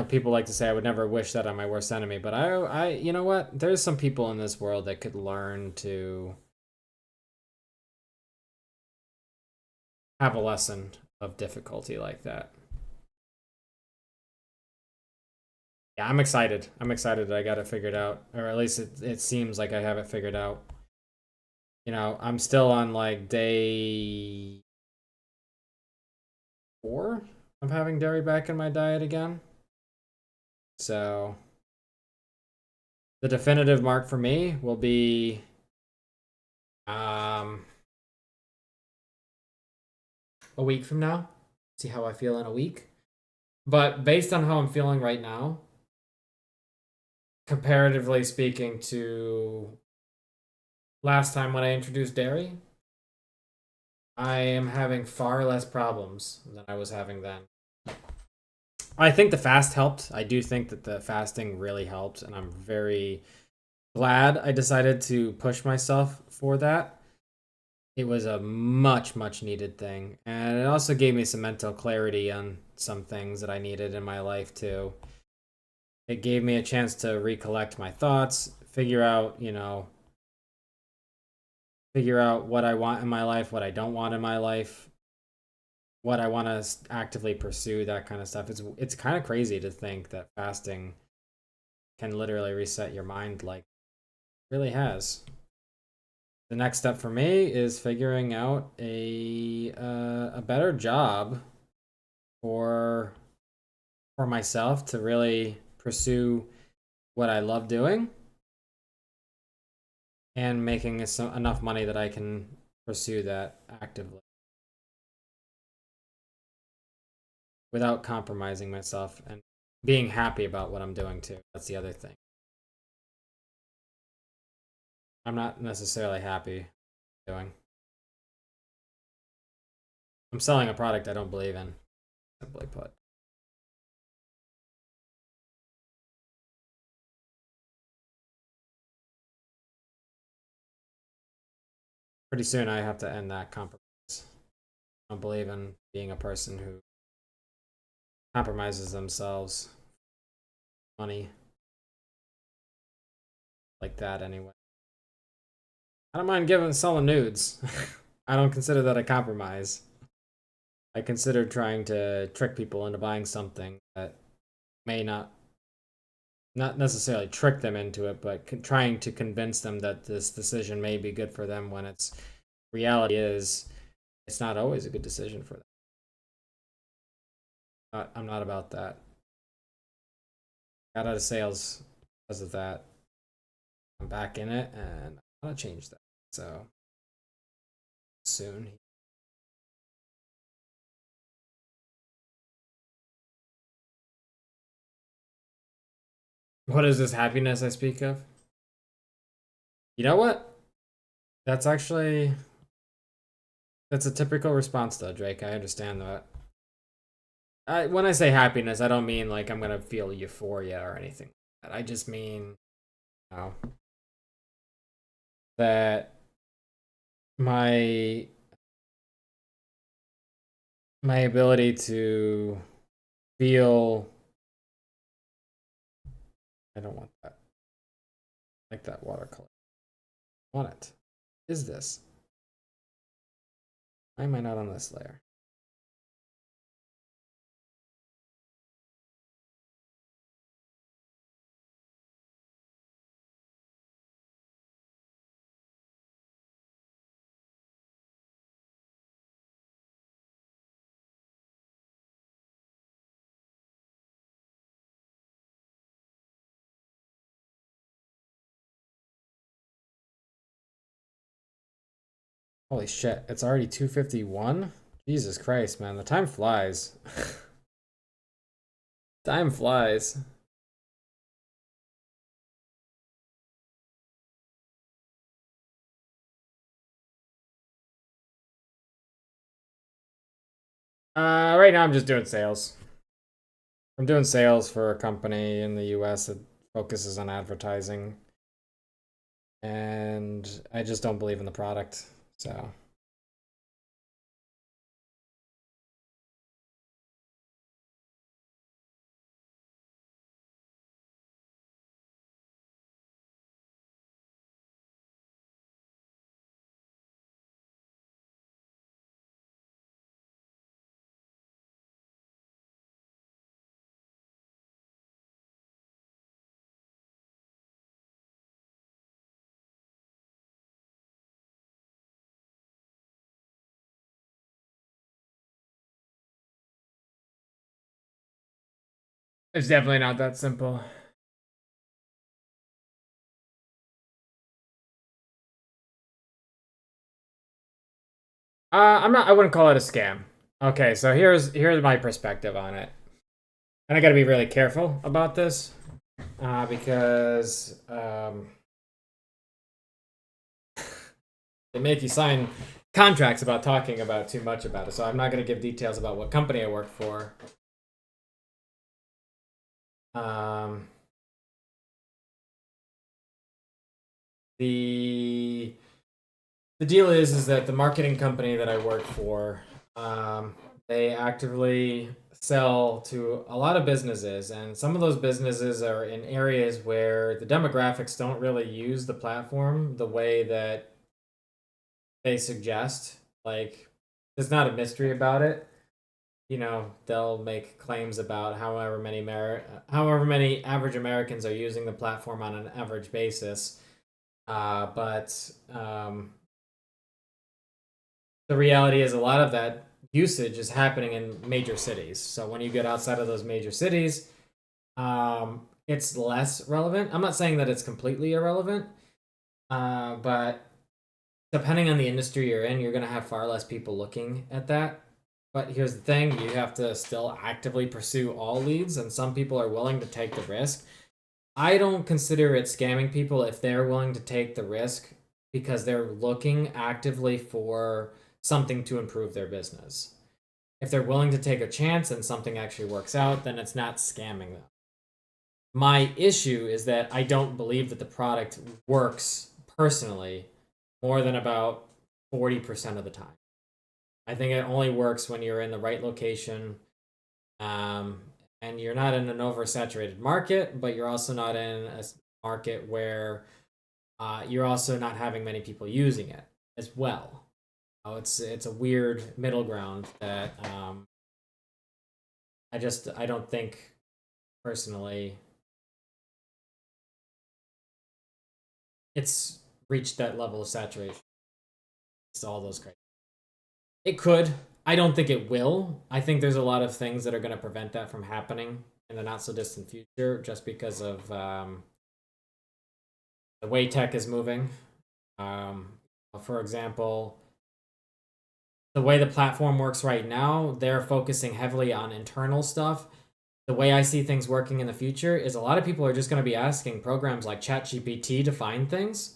people like to say I would never wish that on my worst enemy, but you know what? There's some people in this world that could learn to have a lesson of difficulty like that. Yeah, I'm excited. I'm excited that I got it figured out, or at least it seems like I have it figured out. I'm still on like day 4 of having dairy back in my diet again. So the definitive mark for me will be a week from now. See how I feel in a week. But based on how I'm feeling right now, comparatively speaking to last time when I introduced dairy, I am having far less problems than I was having then. I think the fast helped. I do think that the fasting really helped, and I'm very glad I decided to push myself for that. It was a much, much needed thing. And it also gave me some mental clarity on some things that I needed in my life, too. It gave me a chance to recollect my thoughts, figure out what I want in my life, what I don't want in my life, what I want to actively pursue, that kind of stuff. It's kind of crazy to think that fasting can literally reset your mind like it really has. The next step for me is figuring out a better job for myself to really pursue what I love doing and making enough money that I can pursue that actively without compromising myself and being happy about what I'm doing too. That's the other thing. I'm not necessarily happy doing. I'm selling a product I don't believe in, simply put. Pretty soon I have to end that compromise. I don't believe in being a person who compromises themselves, money, like that anyway. I don't mind selling nudes. I don't consider that a compromise. I consider trying to trick people into buying something that may not necessarily trick them into it, but trying to convince them that this decision may be good for them when reality is it's not always a good decision for them. I'm not about that. Got out of sales because of that. I'm back in it and I want to change that. So soon. What is this happiness I speak of? You know what? That's a typical response though, Drake. I understand that. When I say happiness, I don't mean like I'm gonna feel euphoria or anything like that. I just mean, you know, that my ability to feel. I don't want that. Like that watercolor. I want it. Is this? Why am I not on this layer? Holy shit, it's already 2:51? Jesus Christ, man, the time flies. Time flies. Right now I'm just doing sales. I'm doing sales for a company in the US that focuses on advertising. And I just don't believe in the product. So it's definitely not that simple. I wouldn't call it a scam. Okay, so here's my perspective on it. And I got to be really careful about this because they make you sign contracts about talking about too much about it. So I'm not going to give details about what company I work for. The deal is that the marketing company that I work for, they actively sell to a lot of businesses, and some of those businesses are in areas where the demographics don't really use the platform the way that they suggest. Like, there's not a mystery about it. You know, they'll make claims about however many average Americans are using the platform on an average basis. But the reality is a lot of that usage is happening in major cities. So when you get outside of those major cities, it's less relevant. I'm not saying that it's completely irrelevant, but depending on the industry you're in, you're going to have far less people looking at that. But here's the thing, you have to still actively pursue all leads, and some people are willing to take the risk. I don't consider it scamming people if they're willing to take the risk because they're looking actively for something to improve their business. If they're willing to take a chance and something actually works out, then it's not scamming them. My issue is that I don't believe that the product works personally more than about 40% of the time. I think it only works when you're in the right location, and you're not in an oversaturated market, but you're also not in a market where you're also not having many people using it as well. It's a weird middle ground that I don't think personally it's reached that level of saturation. It's all those criteria. It could. I don't think it will. I think there's a lot of things that are going to prevent that from happening in the not so distant future, just because of the way tech is moving. For example, the way the platform works right now, they're focusing heavily on internal stuff. The way I see things working in the future is a lot of people are just going to be asking programs like ChatGPT to find things.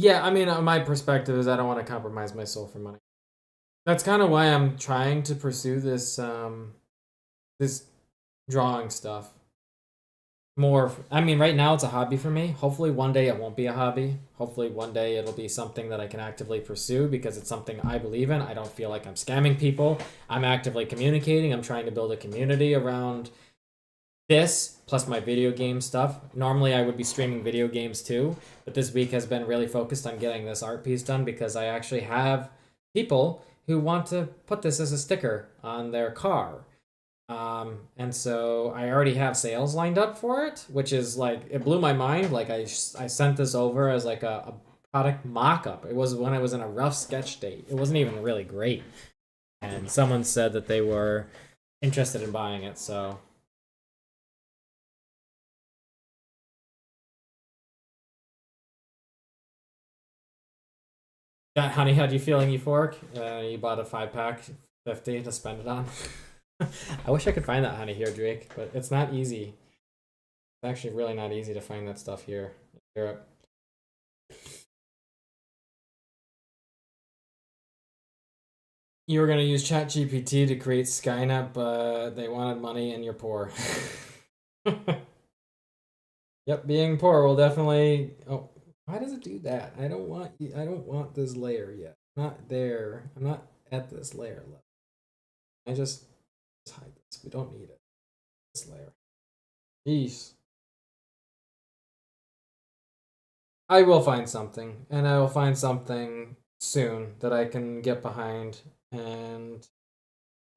Yeah, I mean, my perspective is I don't want to compromise my soul for money. That's kind of why I'm trying to pursue this drawing stuff more. I mean, right now it's a hobby for me. Hopefully one day it won't be a hobby. Hopefully one day it'll be something that I can actively pursue because it's something I believe in. I don't feel like I'm scamming people. I'm actively communicating. I'm trying to build a community around this plus my video game stuff. Normally I would be streaming video games too, but this week has been really focused on getting this art piece done because I actually have people who want to put this as a sticker on their car. And so I already have sales lined up for it, which is like, it blew my mind. Like I sent this over as like a product mock-up. It was when I was in a rough sketch state. It wasn't even really great. And someone said that they were interested in buying it, so. Yeah, honey, how do you feel in Euphoric? You bought a 5-pack, 50 to spend it on. I wish I could find that honey here, Drake, but it's not easy. It's actually really not easy to find that stuff here in Europe. You were gonna use ChatGPT to create Skynet, but they wanted money and you're poor. Yep, being poor will definitely. Oh, why does it do that? I don't want. I don't want this layer yet. I'm not there. I'm not at this layer level. I just hide this. We don't need it. This layer. Peace. I will find something, and I will find something soon that I can get behind and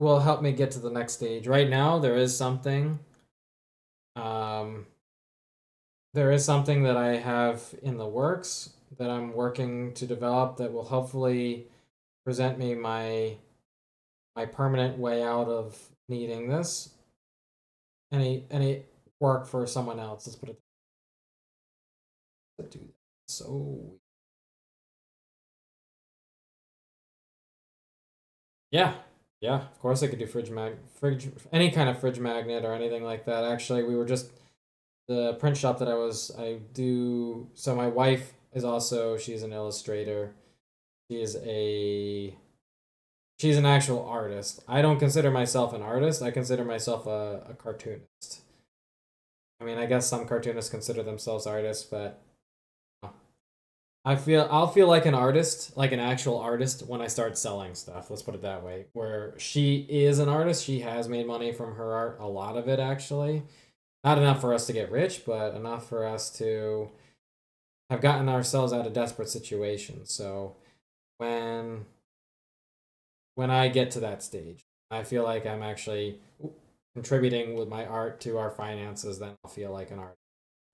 will help me get to the next stage. Right now, there is something. Um, there is something that I have in the works that I'm working to develop that will hopefully present me my permanent way out of needing this. Any work for someone else. Let's put it. Do that. So yeah, yeah. Of course, I could do fridge, any kind of fridge magnet or anything like that. Actually, we were just the print shop that I do. So my wife is also, she's an illustrator. She is a she's an actual artist. I don't consider myself an artist. I consider myself a cartoonist. I mean, I guess some cartoonists consider themselves artists, but I'll feel like an artist, like an actual artist, when I start selling stuff. Let's put it that way. Where she is an artist, she has made money from her art, a lot of it actually. Not enough for us to get rich, but enough for us to have gotten ourselves out of desperate situations. So when I get to that stage, I feel like I'm actually contributing with my art to our finances, then I'll feel like an artist.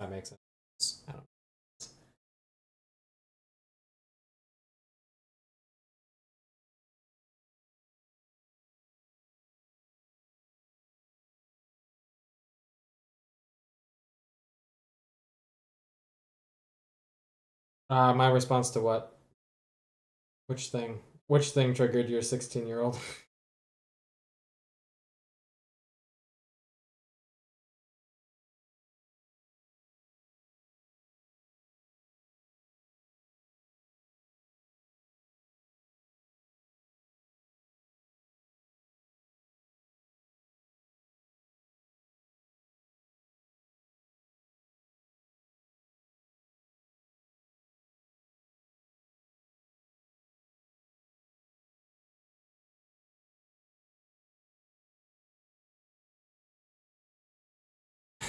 That makes sense. I don't know. My response to what? Which thing? Which thing triggered your 16-year-old?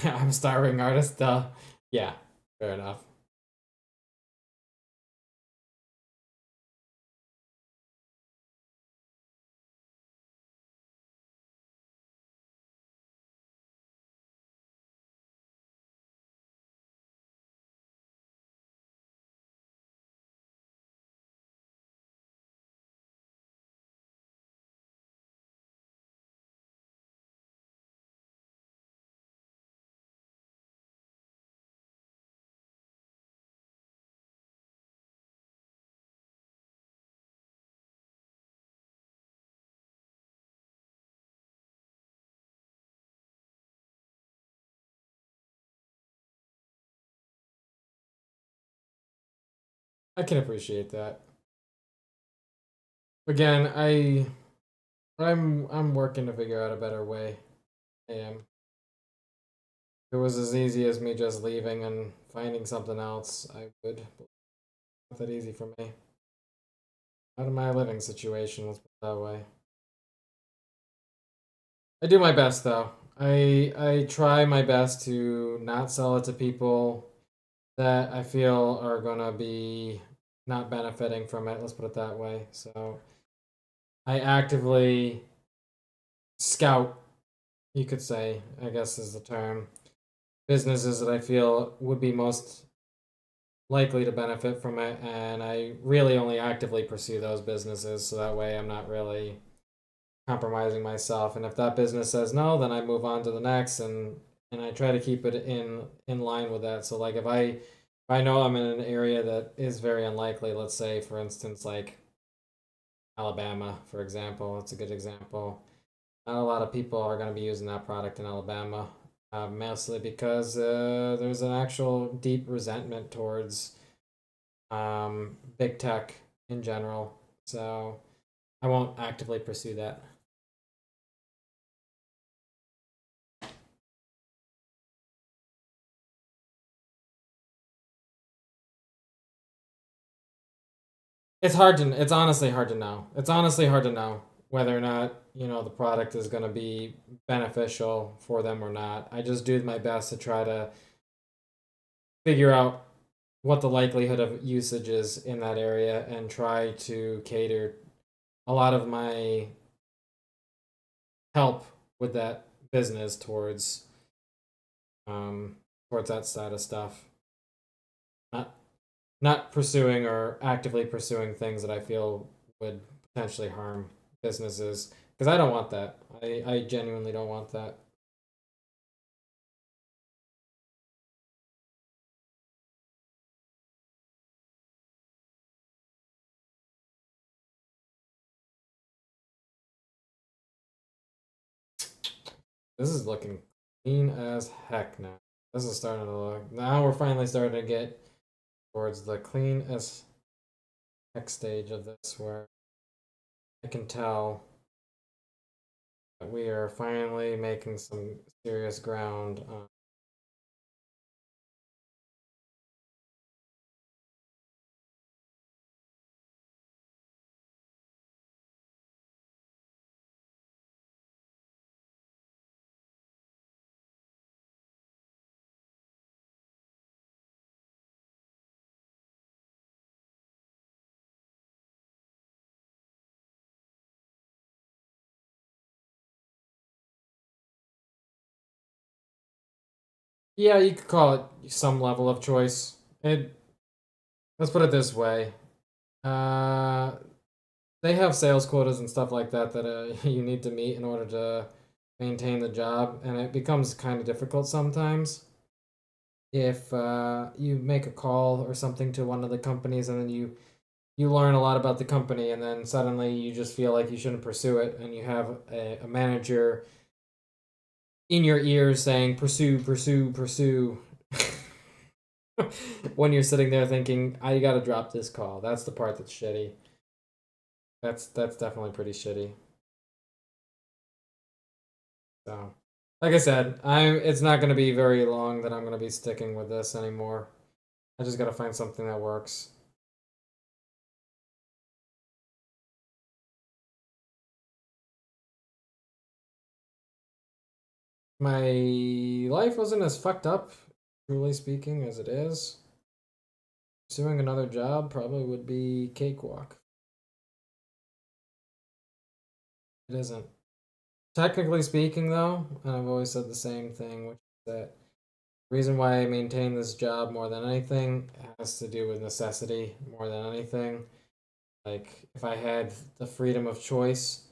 I'm a starving artist. Yeah, fair enough. I can appreciate that. Again, I'm working to figure out a better way. I am. If it was as easy as me just leaving and finding something else, I would. But not that easy for me. Out of my living situation, let's put it that way. I do my best though. I try my best to not sell it to people that I feel are gonna be not benefiting from it. Let's put it that way. So I actively scout you could say, I guess is the term, businesses that I feel would be most likely to benefit from it, and I really only actively pursue those businesses, so that way I'm not really compromising myself. And if that business says no, then I move on to the next, and I try to keep it in line with that. So like if I know I'm in an area that is very unlikely, let's say for instance like Alabama, for example, that's a good example. Not a lot of people are going to be using that product in Alabama, mostly because there's an actual deep resentment towards big tech in general. So I won't actively pursue that. It's honestly hard to know. It's honestly hard to know whether or not, the product is going to be beneficial for them or not. I just do my best to try to figure out what the likelihood of usage is in that area and try to cater a lot of my help with that business towards that side of stuff. Not not pursuing or actively pursuing things that I feel would potentially harm businesses because I don't want that. I genuinely don't want that. This is looking clean as heck now. This is starting to look. Now we're finally starting to get towards the clean as heck stage of this where I can tell that we are finally making some serious ground. Yeah, you could call it some level of choice. Let's put it this way. Uh, they have sales quotas and stuff like that that you need to meet in order to maintain the job, and it becomes kind of difficult sometimes if you make a call or something to one of the companies and then you learn a lot about the company and then suddenly you just feel like you shouldn't pursue it and you have a manager in your ears saying pursue, pursue, pursue. When you're sitting there thinking, I gotta drop this call. That's the part that's shitty. That's definitely pretty shitty. So, like I said, it's not gonna be very long that I'm gonna be sticking with this anymore. I just gotta find something that works. My life wasn't as fucked up, truly speaking, as it is. Pursuing another job probably would be cakewalk. It isn't. Technically speaking, though, and I've always said the same thing, which is that the reason why I maintain this job more than anything has to do with necessity more than anything. Like, if I had the freedom of choice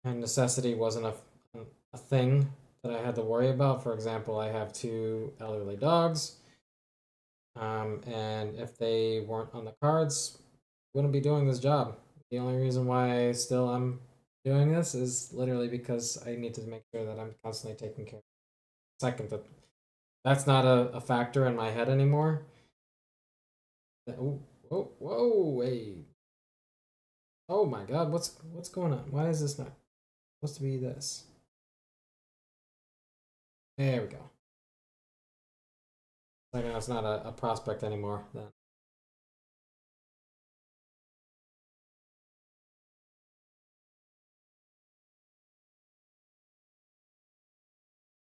and necessity wasn't a thing that I had to worry about, for example, I have two elderly dogs, and if they weren't on the cards, I wouldn't be doing this job. The only reason why I still am doing this is literally because I need to make sure that I'm constantly taking care of. Second, that's not a factor in my head anymore. Oh, whoa, whoa, wait. Oh my God, what's going on? Why is this not supposed to be this? There we go. Like it's not a prospect anymore. Then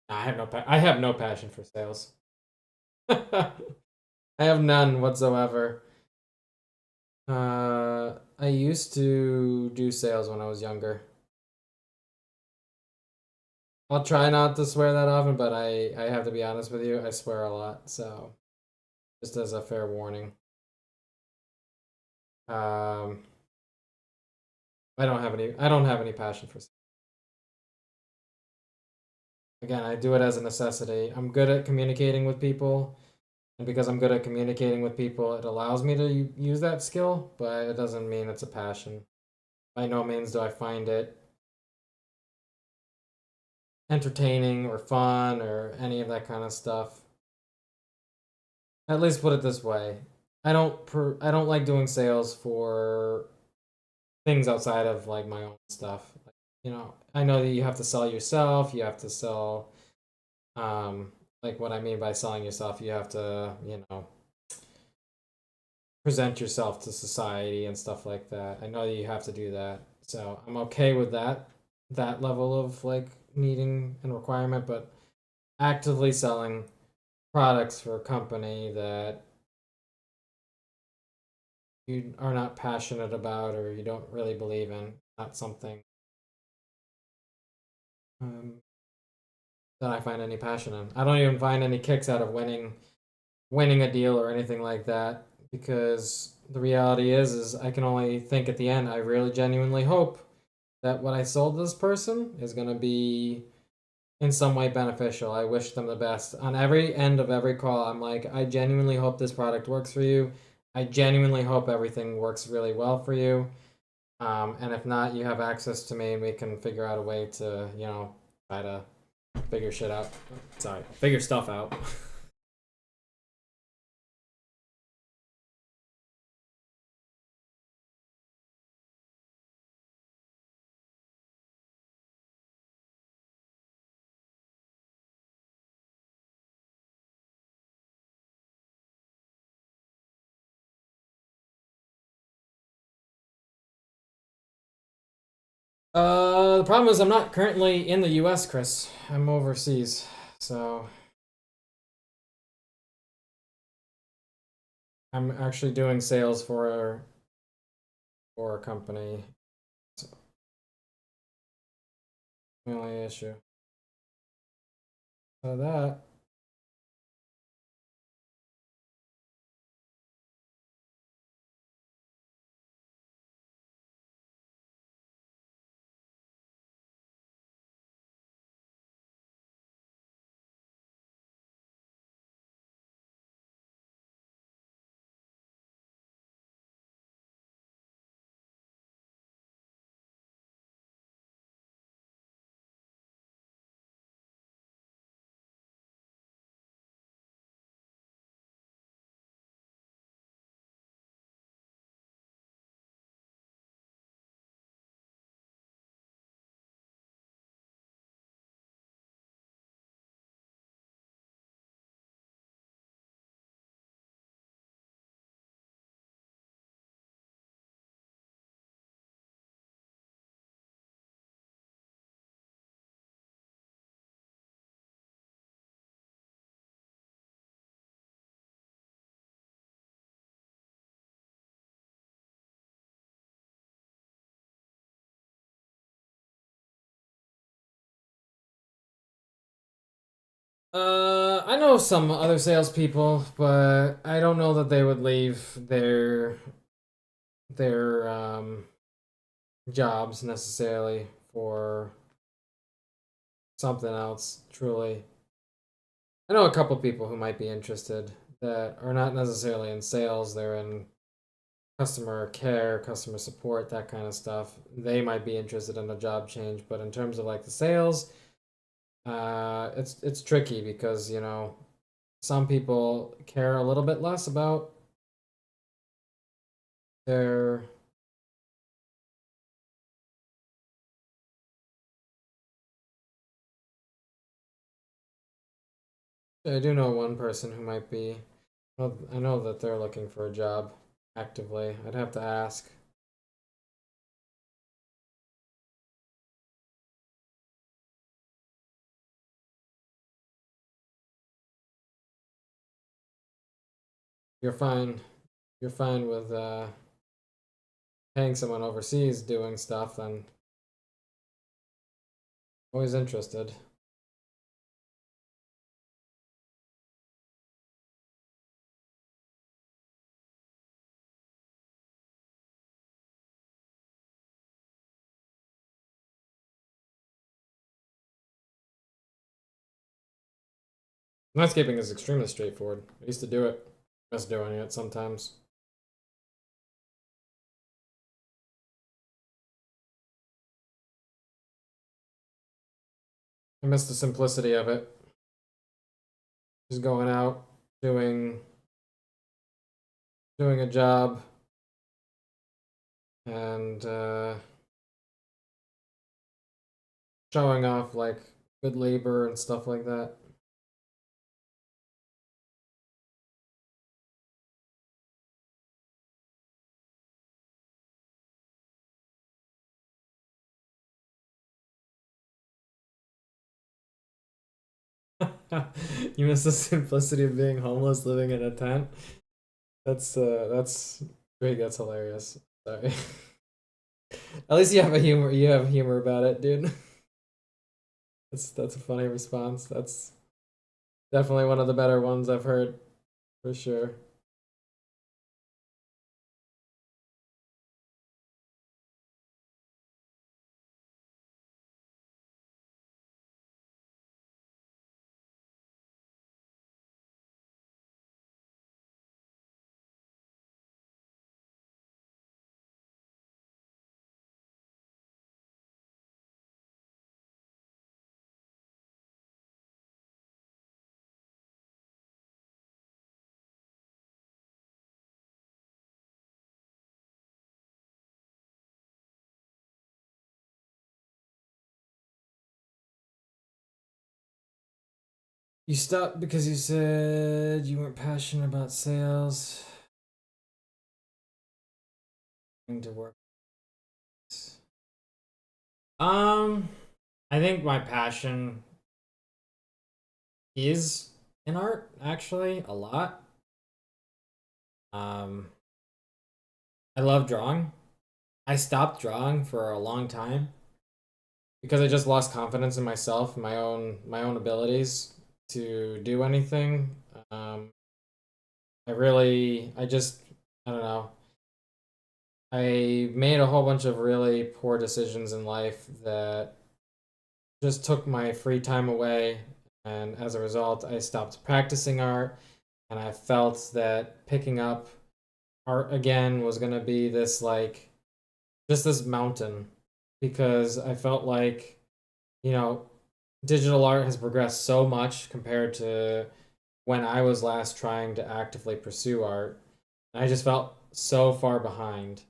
I have no passion for sales. I have none whatsoever. I used to do sales when I was younger. I'll try not to swear that often, but I have to be honest with you. I swear a lot, so just as a fair warning. Um, I don't have any passion for. Again, I do it as a necessity. I'm good at communicating with people, and because I'm good at communicating with people, it allows me to use that skill, but it doesn't mean it's a passion. By no means do I find it entertaining or fun or any of that kind of stuff. At least put it this way. I don't like doing sales for things outside of like my own stuff. You know, I know that you have to sell yourself, you have to sell like what I mean by selling yourself, you have to, you know, present yourself to society and stuff like that. I know that you have to do that. So, I'm okay with that level of like needing and requirement, but actively selling products for a company that you are not passionate about or you don't really believe in, not something um, that I find any passion in. I don't even find any kicks out of winning a deal or anything like that, because the reality is I can only think at the end. I really genuinely hope that what I sold this person is going to be in some way beneficial. I wish them the best. On every end of every call, I'm like, I genuinely hope this product works for you. I genuinely hope everything works really well for you. And if not, you have access to me and we can figure out a way to, you know, try to figure shit out. Sorry, figure stuff out. The problem is I'm not currently in the US, Chris. I'm overseas. So I'm actually doing sales for a company. So the only issue. So that I know some other salespeople, but I don't know that they would leave their jobs necessarily for something else. Truly, I know a couple people who might be interested that are not necessarily in sales. They're in customer care, customer support, that kind of stuff. They might be interested in a job change, but in terms of like the sales, it's tricky because you know some people care a little bit less about their I do know one person who might be. Well, I know that they're looking for a job actively. I'd have to ask. You're fine. You're fine with paying someone overseas doing stuff. Then always interested. Landscaping is extremely straightforward. I used to do it. Miss doing it sometimes. I miss the simplicity of it. Just going out, doing a job, and showing off like good labor and stuff like that. You miss the simplicity of being homeless, living in a tent. That's great. That's hilarious. Sorry. At least you have a humor. You have humor about it, dude. That's a funny response. That's definitely one of the better ones I've heard, for sure. You stopped because you said you weren't passionate about sales. Going to work. Um, I think my passion is in art, actually, a lot. Um, I love drawing. I stopped drawing for a long time because I just lost confidence in myself, my own abilities to do anything. Um, I don't know. I made a whole bunch of really poor decisions in life that just took my free time away, and as a result, I stopped practicing art, and I felt that picking up art again was going to be this like just this mountain because I felt like, you know, digital art has progressed so much compared to when I was last trying to actively pursue art. I just felt so far behind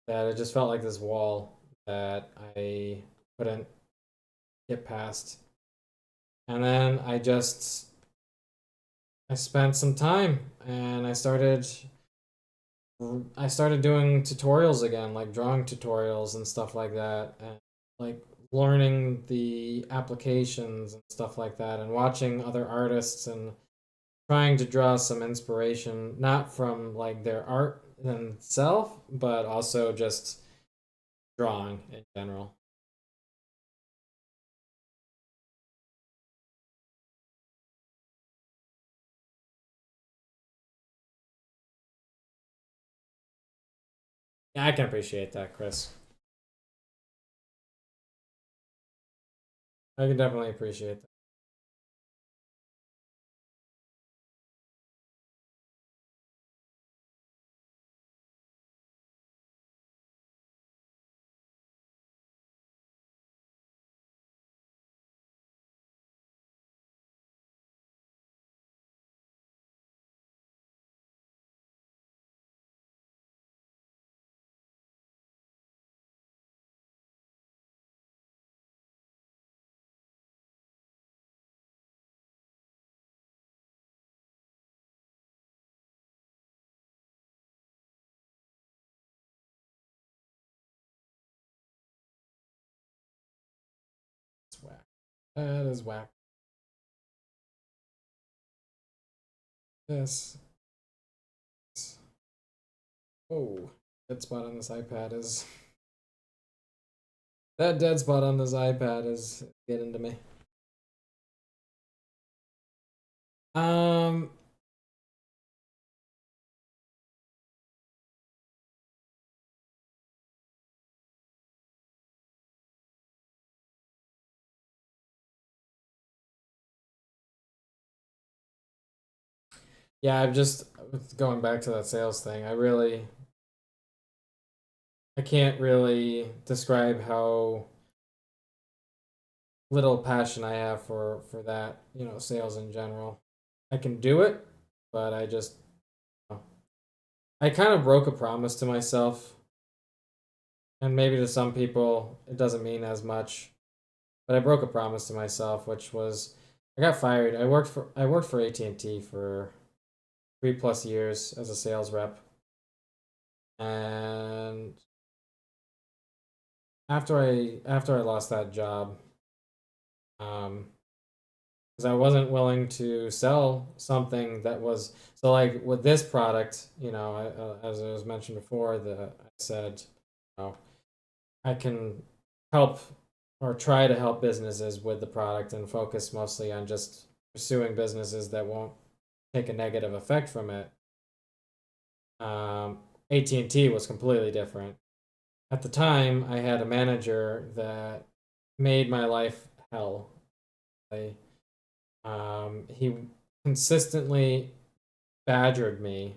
that it just felt like this wall that I couldn't get past. And then I spent some time and I started doing tutorials again, like drawing tutorials and stuff like that, and like learning the applications and stuff like that, and watching other artists and trying to draw some inspiration, not from like their art themselves, but also just drawing in general. Yeah, I can appreciate that, Chris. I can definitely appreciate that. It's whack. That is whack. This. Oh, dead spot on this iPad is that dead spot on this iPad is getting to me. Um, Yeah, I'm just going back to that sales thing. I can't really describe how little passion I have for that, sales in general. I can do it, but I kind of broke a promise to myself, and maybe to some people it doesn't mean as much, but I broke a promise to myself, which was I got fired. I worked for AT&T for 3+ years as a sales rep, and after I lost that job, um, because I wasn't willing to sell something that was so like with this product, as I was mentioned before, that I said, you know, I can help or try to help businesses with the product and focus mostly on just pursuing businesses that won't take a negative effect from it. AT&T was completely different. At the time, I had a manager that made my life hell. He consistently badgered me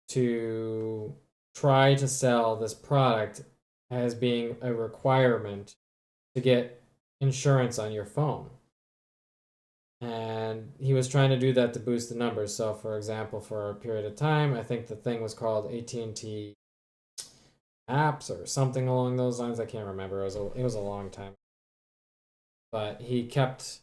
to try to sell this product as being a requirement to get insurance on your phone. And he was trying to do that to boost the numbers. So, for example, for a period of time, I think the thing was called AT&T Apps or something along those lines. I can't remember. It was a long time, but he kept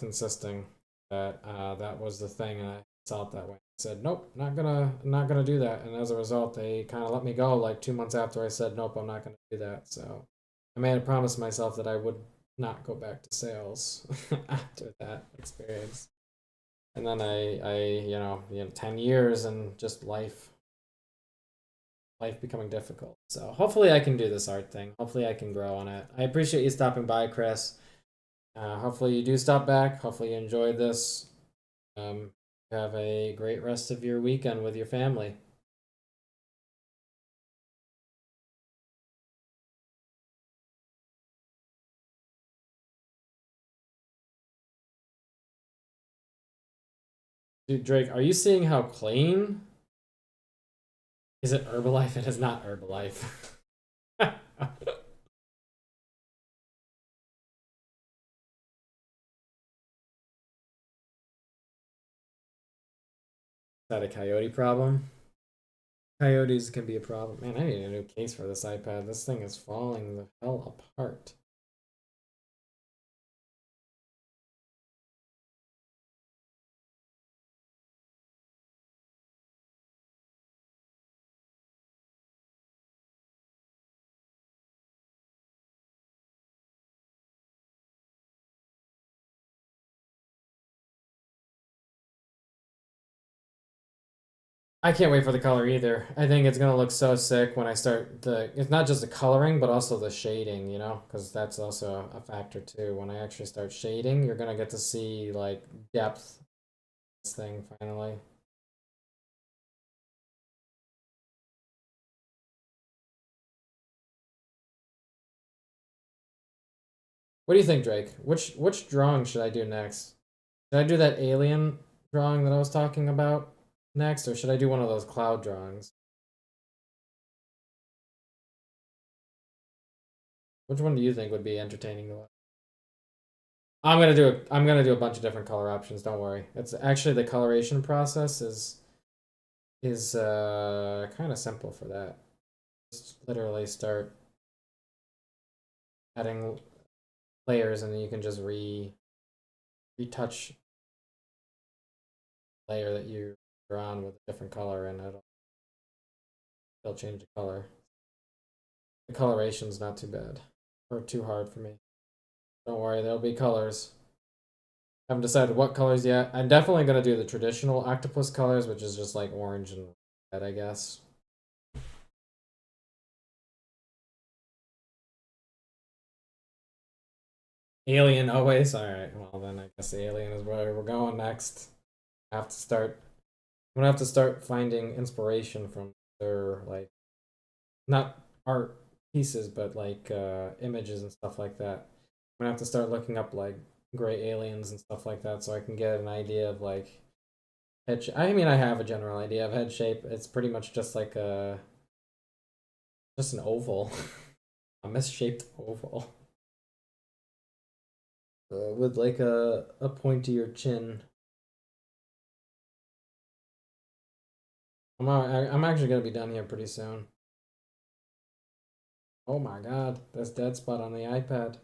insisting that that was the thing, and I saw it that way. I said, "Nope, not gonna do that." And as a result, they kind of let me go like 2 months after I said, "Nope, I'm not gonna do that." So I made a promise to myself that I would not go back to sales after that experience. And then 10 years and just life becoming difficult. So hopefully I can do this art thing. Hopefully I can grow on it. I appreciate you stopping by, Chris. Hopefully you do stop back. Hopefully you enjoyed this. Um, have a great rest of your weekend with your family. Dude, Drake, are you seeing how clean? Is it Herbalife? It is not Herbalife. Is that a coyote problem? Coyotes can be a problem. Man, I need a new case for this iPad. This thing is falling the hell apart. I can't wait for the color either. I think it's gonna look so sick when I start the. It's not just the coloring, but also the shading. Because that's also a factor too. When I actually start shading, you're gonna get to see like depth. This thing finally. What do you think, Drake? Which drawing should I do next? Should I do that alien drawing that I was talking about next, or should I do one of those cloud drawings? Which one do you think would be entertaining to watch? I'm gonna do a bunch of different color options. Don't worry. It's actually the coloration process is kind of simple for that. Just literally start adding layers, and then you can just retouch layer that you're on with a different color, and it'll change the color. The coloration's not too bad or too hard for me. Don't worry, there'll be colors. I haven't decided what colors yet. I'm definitely gonna do the traditional octopus colors, which is just like orange and red, I guess. Alien always. All right. Well, then I guess the alien is where we're going next. I have to start. I'm gonna have to start finding inspiration from their like not art pieces, but like images and stuff like that. gonna have to start looking up like gray aliens and stuff like that so I can get an idea of like head shape. I mean, I have a general idea of head shape. It's pretty much just like just an oval, a misshaped oval with like a pointier chin. I'm actually gonna be done here pretty soon. Oh my god, that's dead spot on the iPad.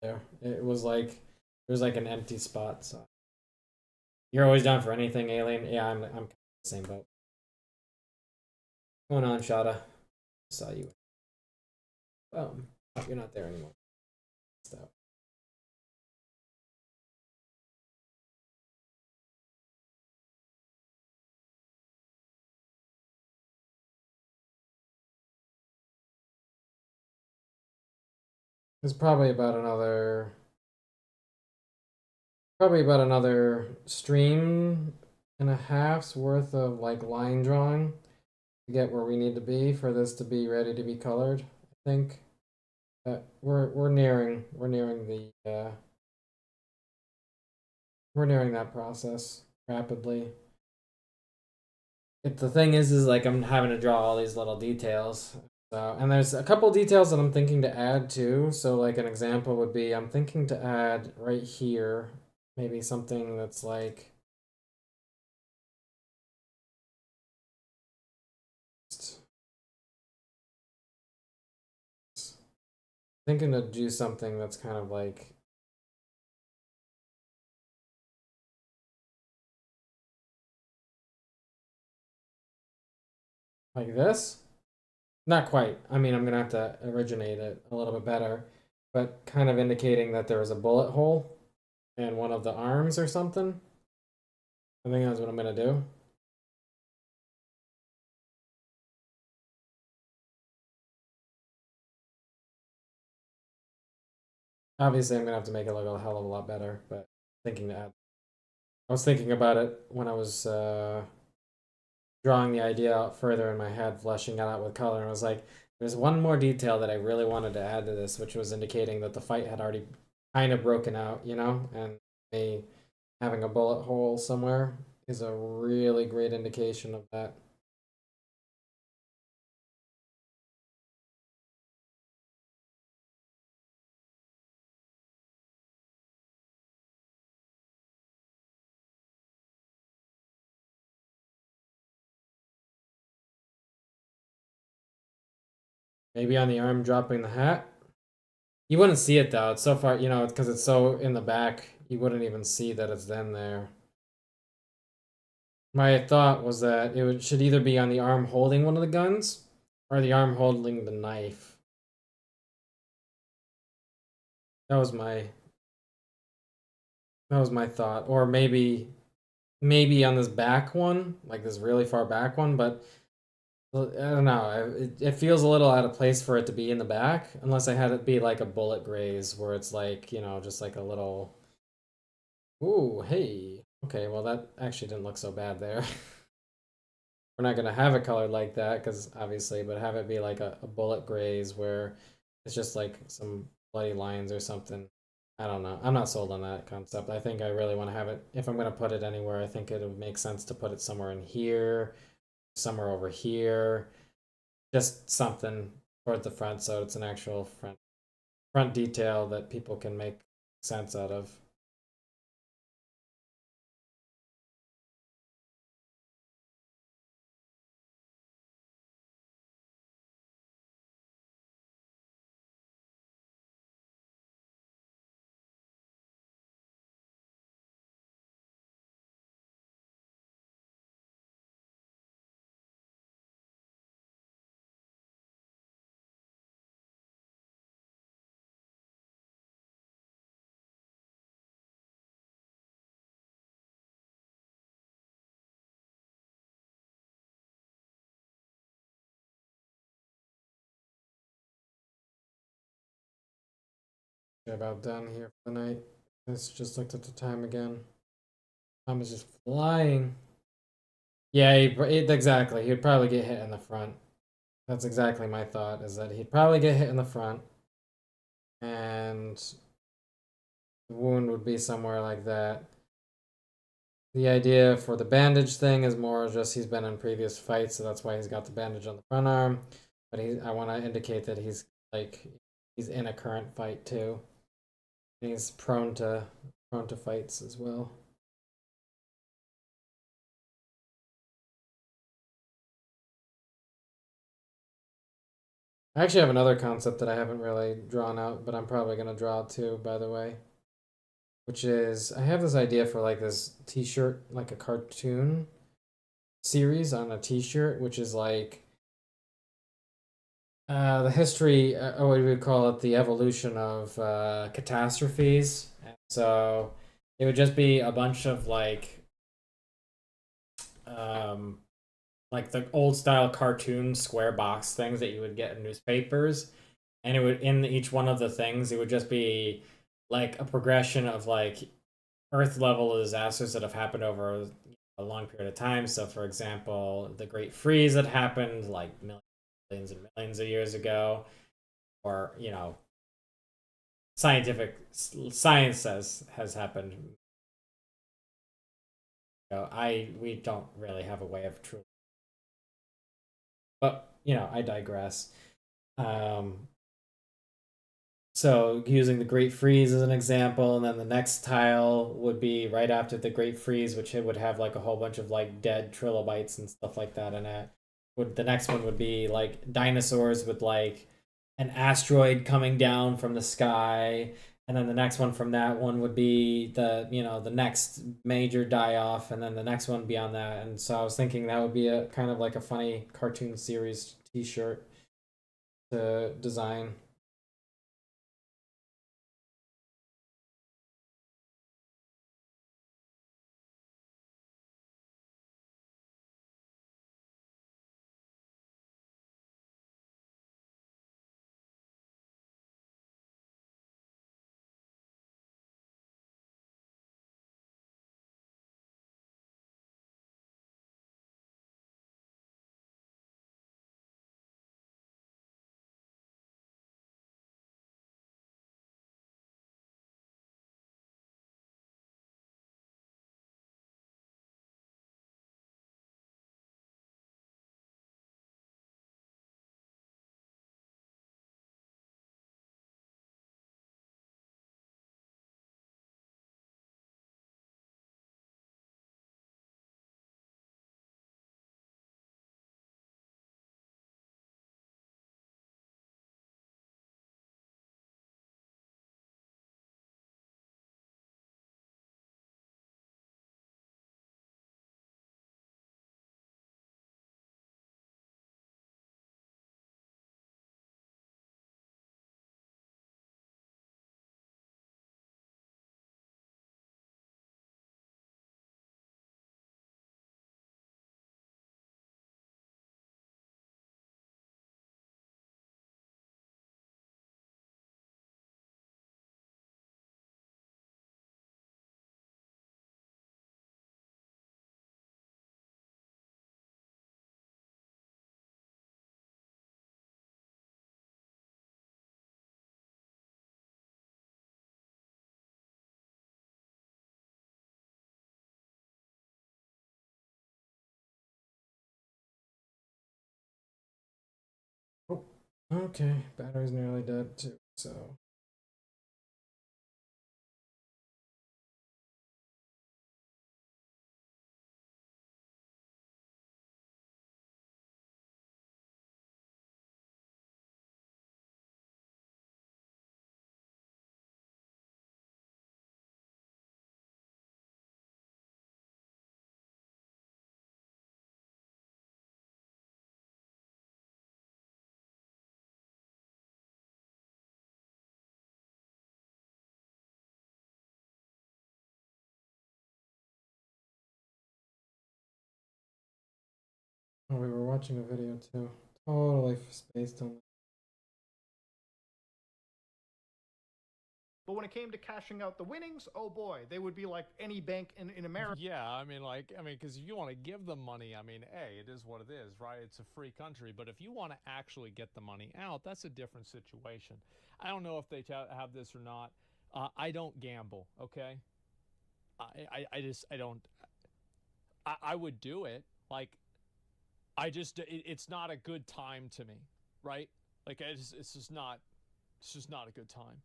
There, it was like an empty spot. So you're always down for anything, alien. Yeah, I'm kind of the same boat. What's going on, Shada? Saw you. Oh, you're not there anymore. Stop. There's probably about another stream and a half's worth of like line drawing to get where we need to be for this to be ready to be colored. I think we're nearing we're nearing that process rapidly. The thing is like I'm having to draw all these little details. So, and there's a couple details that I'm thinking to add too. So like an example would be I'm thinking to add right here maybe something that's like thinking to do something that's kind of like this. Not quite. I mean, I'm gonna have to originate it a little bit better, but kind of indicating that there was a bullet hole in one of the arms or something. I think that's what I'm gonna do. Obviously, I'm gonna have to make it look a hell of a lot better, but thinking to add. I was thinking about it when I was drawing the idea out further in my head, fleshing it out with color, and I was like, there's one more detail that I really wanted to add to this, which was indicating that the fight had already kind of broken out, you know, and me having a bullet hole somewhere is a really great indication of that. Maybe on the arm dropping the hat. You wouldn't see it though. It's so far, you know, because it's so in the back, you wouldn't even see that it's then there. My thought was that should either be on the arm holding one of the guns or the arm holding the knife. That was my that was my thought. Or maybe on this back one, like this really far back one, but well, I don't know. It feels a little out of place for it to be in the back, unless I had it be like a bullet graze where it's like, you know, just like a little. Ooh, hey. Okay, well, that actually didn't look so bad there. We're not going to have it colored like that, because obviously, but have it be like a bullet graze where it's just like some bloody lines or something. I don't know. I'm not sold on that concept. I think I really want to have it. If I'm going to put it anywhere, I think it would make sense to put it somewhere in here, somewhere over here, just something toward the front so it's an actual front detail that people can make sense out of. about done here for the night. Let's just looked at the time again. Time is just flying. Yeah, exactly. He'd probably get hit in the front. That's exactly my thought, is that he'd probably get hit in the front. And the wound would be somewhere like that. The idea for the bandage thing is more just he's been in previous fights, so that's why he's got the bandage on the front arm. But I want to indicate that he's in a current fight too. And he's prone to fights as well. I actually have another concept that I haven't really drawn out, but I'm probably gonna draw it too, by the way. Which is, I have this idea for like this t-shirt, like a cartoon series on a t-shirt, which is like the history, or what we would call it, the evolution of catastrophes. And so it would just be a bunch of like the old style cartoon square box things that you would get in newspapers, and it would, in each one of the things, it would just be like a progression of like Earth level disasters that have happened over a long period of time. So, for example, the Great Freeze that happened like millions and millions of years ago, or science has happened. We don't really have a way of truly, but I digress. So using the Great Freeze as an example, and then the next tile would be right after the Great Freeze, which it would have like a whole bunch of like dead trilobites and stuff like that in it. The next one would be like dinosaurs with like an asteroid coming down from the sky, and then the next one from that one would be the next major die off, and then the next one beyond that. And so I was thinking that would be a kind of like a funny cartoon series T-shirt to design. Oh, okay. Battery's nearly dead too, so. Oh, we were watching a video too. Totally spaced on. But when it came to cashing out the winnings, oh boy, they would be like any bank in America. Yeah, I mean, because if you want to give them money, I mean, hey, it is what it is, right? It's a free country. But if you want to actually get the money out, that's a different situation. I don't know if they have this or not. I don't gamble, okay? I don't. I would do it. Like, it's not a good time to me, right? Like, it's just not a good time.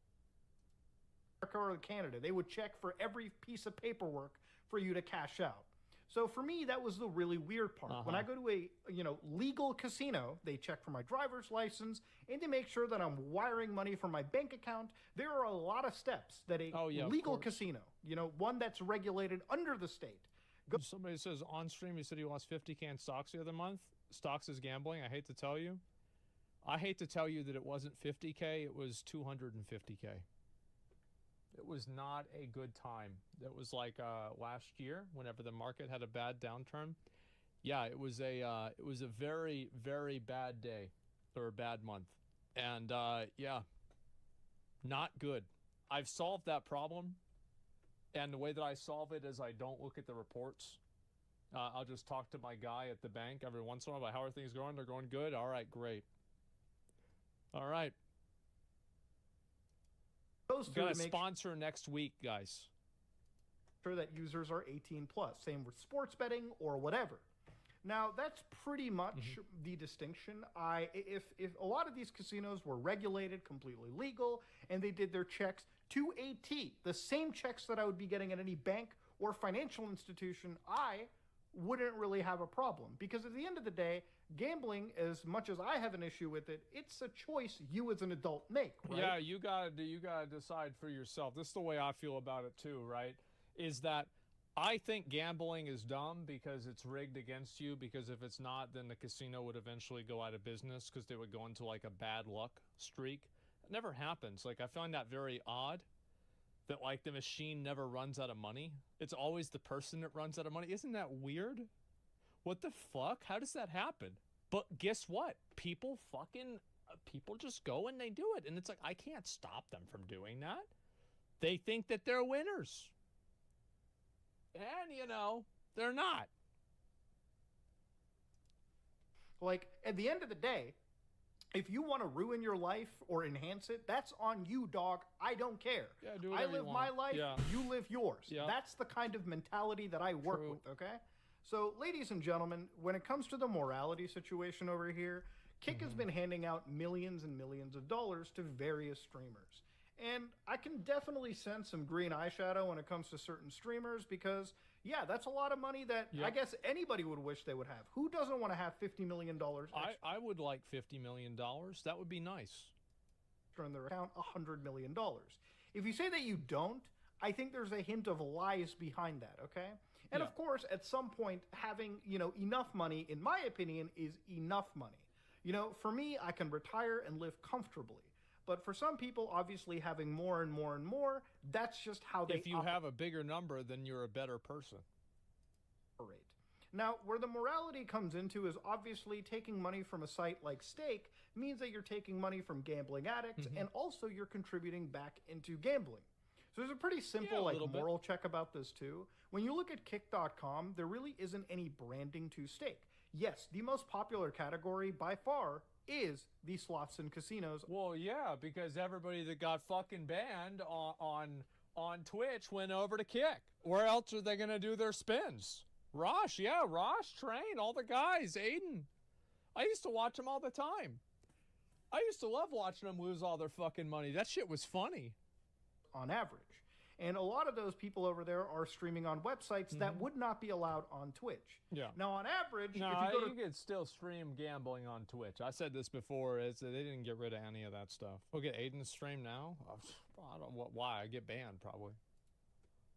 Or Canada, they would check for every piece of paperwork for you to cash out. So for me, that was the really weird part. When I go to a legal casino, they check for my driver's license and they make sure that I'm wiring money from my bank account. There are a lot of steps that a legal casino, one that's regulated under the state. Somebody says on stream, he said he lost 50K in stocks the other month. Stocks is gambling. I hate to tell you. I hate to tell you that it wasn't 50K. It was 250K. It was not a good time. It was like last year, whenever the market had a bad downturn. Yeah, it was a very, very bad day or a bad month, and yeah, not good. I've solved that problem, and the way that I solve it is I don't look at the reports. I'll just talk to my guy at the bank every once in a while about how are things going. They're going good. All right, great. All right. Got a sponsor next week, guys. Sure that users are 18 plus. Same with sports betting or whatever. Now that's pretty much the distinction. If a lot of these casinos were regulated, completely legal, and they did their checks to a T, the same checks that I would be getting at any bank or financial institution, I wouldn't really have a problem. Because at the end of the day, gambling, as much as I have an issue with it, it's a choice you as an adult make, right? Yeah, you gotta decide for yourself. This is the way I feel about it too, right? Is that I think gambling is dumb because it's rigged against you, because if it's not, then the casino would eventually go out of business because they would go into like a bad luck streak. It never happens. Like, I find that very odd that like the machine never runs out of money. It's always the person that runs out of money. Isn't that weird? What the fuck? How does that happen? But guess what? People just go and they do it. And it's like, I can't stop them from doing that. They think that they're winners. And, they're not. Like, at the end of the day, if you want to ruin your life or enhance it, that's on you, dog. I don't care. Yeah, do whatever I live you my want. life, Yeah. you live yours. Yeah. That's the kind of mentality that I work with, okay? So, ladies and gentlemen, when it comes to the morality situation over here, Kick has been handing out millions and millions of dollars to various streamers. And I can definitely sense some green eyeshadow when it comes to certain streamers because, yeah, that's a lot of money that I guess anybody would wish they would have. Who doesn't want to have $50 million extra? I would like $50 million. That would be nice. In their account, $100 million. If you say that you don't, I think there's a hint of lies behind that, okay? And of course, at some point, having, enough money, in my opinion, is enough money. For me, I can retire and live comfortably. But for some people, obviously, having more and more and more, that's just how they If you have a bigger number, then you're a better person. operate. Now, where the morality comes into is obviously taking money from a site like Stake means that you're taking money from gambling addicts and also you're contributing back into gambling. So there's a pretty simple moral check about this too. When you look at kick.com, there really isn't any branding to Stake. Yes, the most popular category by far is the slots and casinos. Well, yeah, because everybody that got fucking banned on Twitch went over to Kick. Where else are they going to do their spins? Rosh, Train, all the guys, Aiden. I used to watch them all the time. I used to love watching them lose all their fucking money. That shit was funny. On average. And a lot of those people over there are streaming on websites that would not be allowed on Twitch. Yeah. Now, on average, No, if you go you could still stream gambling on Twitch. I said this before, is that they didn't get rid of any of that stuff. Look at Aiden's stream now. I don't know why. I get banned, probably.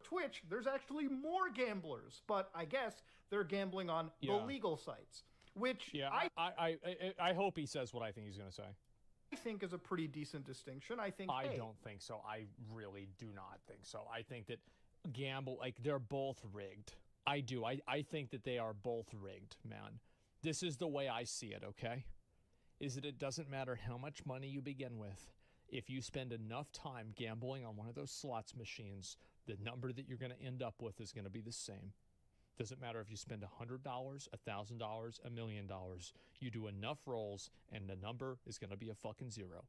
Twitch, there's actually more gamblers, but I guess they're gambling on the legal sites, which I hope he says what I think he's going to say. I think is a pretty decent distinction. I don't think so. I really do not think so. I think that they're both rigged. I do. I think that they are both rigged, man. This is the way I see it, okay? Is that it doesn't matter how much money you begin with. if you spend enough time gambling on one of those slots machines, the number that you're going to end up with is going to be the same. Doesn't matter if you spend $100, $1,000, $1 million. You do enough rolls, and the number is going to be a fucking zero.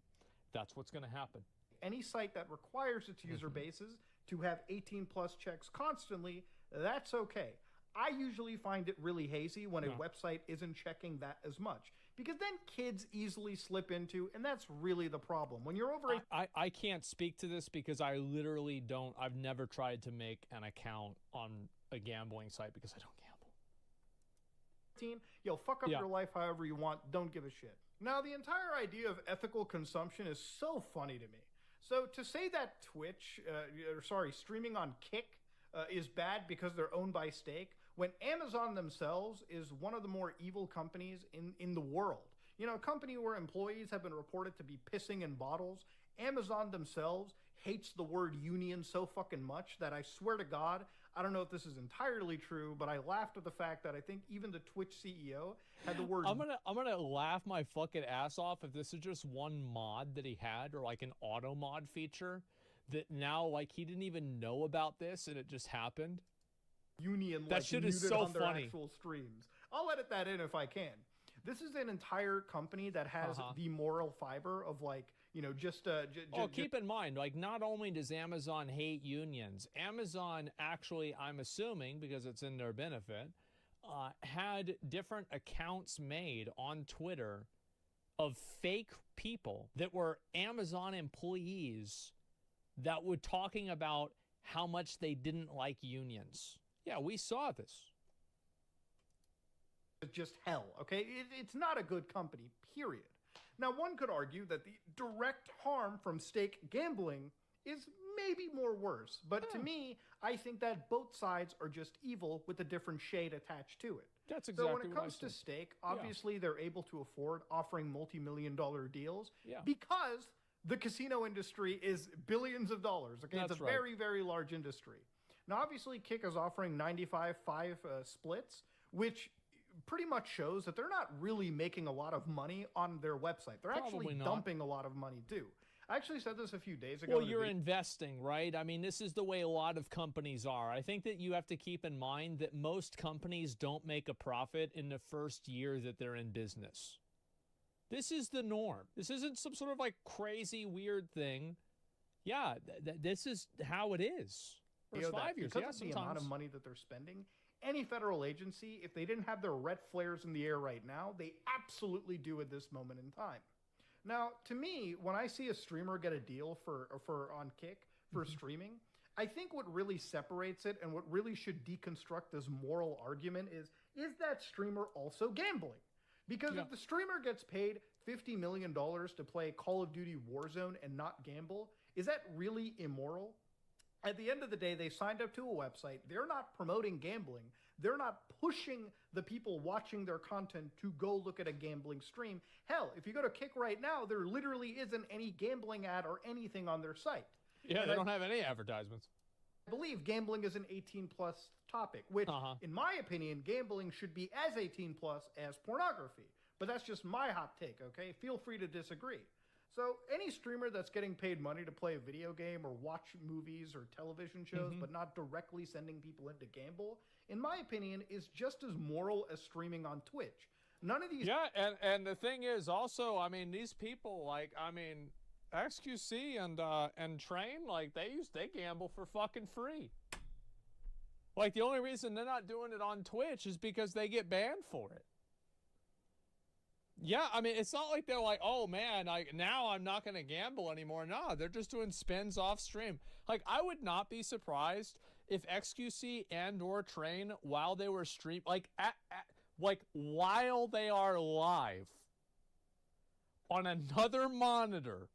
That's what's going to happen. Any site that requires its user bases to have 18 plus checks constantly, that's okay. I usually find it really hazy when a website isn't checking that as much, because then kids easily slip into, and that's really the problem. When you're over I can't speak to this because I literally don't. I've never tried to make an account on a gambling site because I don't gamble. 18, you'll fuck up your life however you want. Don't give a shit. Now, the entire idea of ethical consumption is so funny to me. So to say that streaming on Kick is bad because they're owned by Stake, when Amazon themselves is one of the more evil companies in the world. You know, a company where employees have been reported to be pissing in bottles. Amazon themselves hates the word union so fucking much that I swear to God, I don't know if this is entirely true, but I laughed at the fact that I think even the Twitch CEO had the word. I'm gonna laugh my fucking ass off if this is just one mod that he had, or like an auto mod feature that now like he didn't even know about this and it just happened. Union that like, shit is so on their funny. Actual streams. I'll edit that in if I can. This is an entire company that has the moral fiber of like, you know, keep in mind, like, not only does Amazon hate unions, Amazon actually, I'm assuming because it's in their benefit, had different accounts made on Twitter of fake people that were Amazon employees that were talking about how much they didn't like unions. Yeah, we saw this. Just hell, okay? It's not a good company, period. Now, one could argue that the direct harm from stake gambling is maybe more worse, but to me, I think that both sides are just evil with a different shade attached to it. That's exactly So when it comes to stake, obviously they're able to afford offering multi-million-dollar deals because the casino industry is billions of dollars, okay? It's a very, very large industry. Now, obviously, Kick is offering 95-5 splits, which pretty much shows that they're not really making a lot of money on their website. They're actually dumping a lot of money, too. I actually said this a few days ago. Well, you're investing, right? I mean, this is the way a lot of companies are. I think that you have to keep in mind that most companies don't make a profit in the first year that they're in business. This is the norm. This isn't some sort of like crazy weird thing. Yeah, this is how it is. First 5 years, because of the amount of money that they're spending, any federal agency, if they didn't have their red flares in the air right now, they absolutely do at this moment in time. Now, to me, when I see a streamer get a deal for on Kick for streaming, I think what really separates it and what really should deconstruct this moral argument is that streamer also gambling? Because if the streamer gets paid $50 million to play Call of Duty Warzone and not gamble, is that really immoral? At the end of the day, they signed up to a website. They're not promoting gambling. They're not pushing the people watching their content to go look at a gambling stream. Hell, if you go to Kick right now, there literally isn't any gambling ad or anything on their site. Yeah, they don't have any advertisements. I believe gambling is an 18-plus topic, which, in my opinion, gambling should be as 18-plus as pornography. But that's just my hot take, okay? Feel free to disagree. So any streamer that's getting paid money to play a video game or watch movies or television shows, but not directly sending people in to gamble, in my opinion, is just as moral as streaming on Twitch. None of these... Yeah, and the thing is also, I mean, these people, like, I mean, XQC and Train, like, they gamble for fucking free. Like, the only reason they're not doing it on Twitch is because they get banned for it. Yeah, I mean, it's not like they're like, oh man, now I'm not going to gamble anymore. No, they're just doing spins off stream. Like, I would not be surprised if XQC and or Train, while they were like while they are live on another monitor,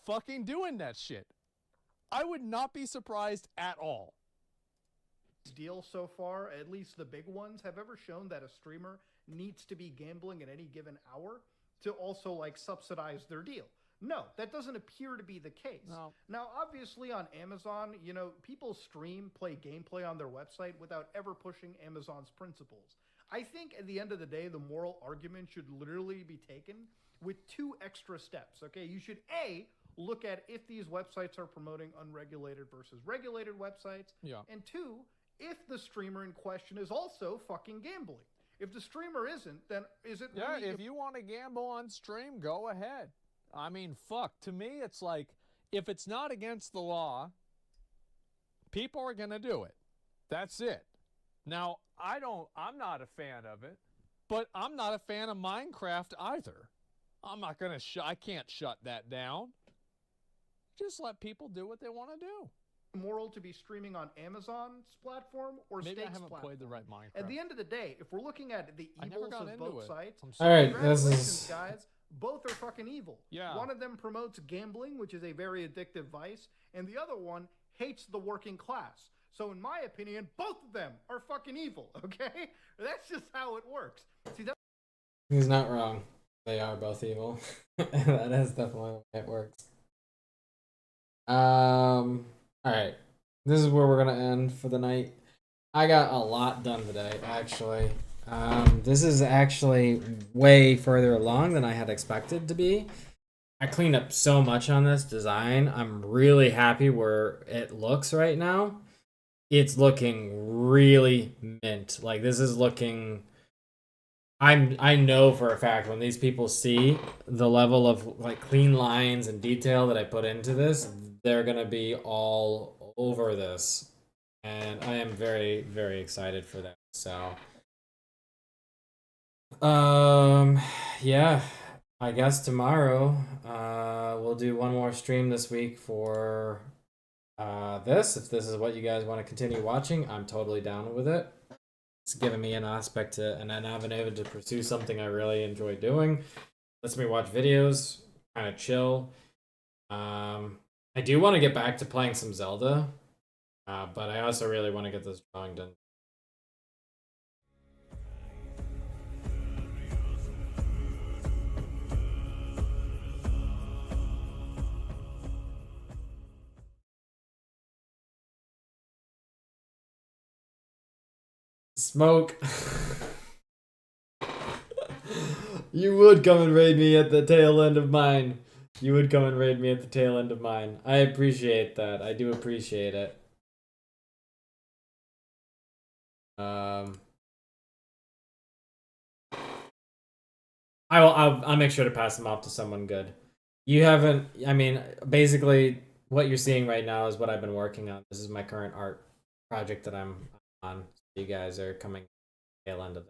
fucking doing that shit. I would not be surprised at all. Deals so far, at least the big ones, have ever shown that a streamer needs to be gambling at any given hour to also like subsidize their deal. No, that doesn't appear to be the case. No. Now, obviously on Amazon, you know, people play gameplay on their website without ever pushing Amazon's principles. I think at the end of the day, the moral argument should literally be taken with 2 extra steps. Okay, you should A, look at if these websites are promoting unregulated versus regulated websites. Yeah. And 2, if the streamer in question is also fucking gambling. If the streamer isn't, then is it Yeah, really if you want to gamble on stream, go ahead. I mean, fuck. To me, it's like, if it's not against the law, people are going to do it. That's it. Now, I'm not a fan of it, but I'm not a fan of Minecraft either. I'm not going to I can't shut that down. Just let people do what they want to do. moral to be streaming on Amazon's platform or Maybe I Stake's haven't platform? played the right Minecraft. At the end of the day, if we're looking at the I never evils got of into both it. sites, I'm All sorry. right, this congratulations, is guys. Both are fucking evil. Yeah. One of them promotes gambling, which is a very addictive vice, and the other one hates the working class. So in my opinion, both of them are fucking evil, okay? That's just how it works. See, that he's not wrong. They are both evil. That is definitely the way it works. All right. This is where we're gonna end for the night. I got a lot done today, actually. This is actually way further along than I had expected to be. I cleaned up so much on this design. I'm really happy where it looks right now. It's looking really mint. Like, this is looking... I know for a fact when these people see the level of like clean lines and detail that I put into this, they're gonna be all over this, and I am very, very excited for that. So, yeah, I guess tomorrow, we'll do one more stream this week for this. If this is what you guys want to continue watching, I'm totally down with it. It's given me an aspect to and an avenue to pursue something I really enjoy doing. Lets me watch videos, kind of chill. I do want to get back to playing some Zelda, but I also really want to get this drawing done. Smoke. You would come and raid me at the tail end of mine. You would come and raid me at the tail end of mine. I appreciate that. I do appreciate it. I'll make sure to pass them off to someone good. You haven't. I mean, basically, what you're seeing right now is what I've been working on. This is my current art project that I'm on. You guys are coming tail end of it.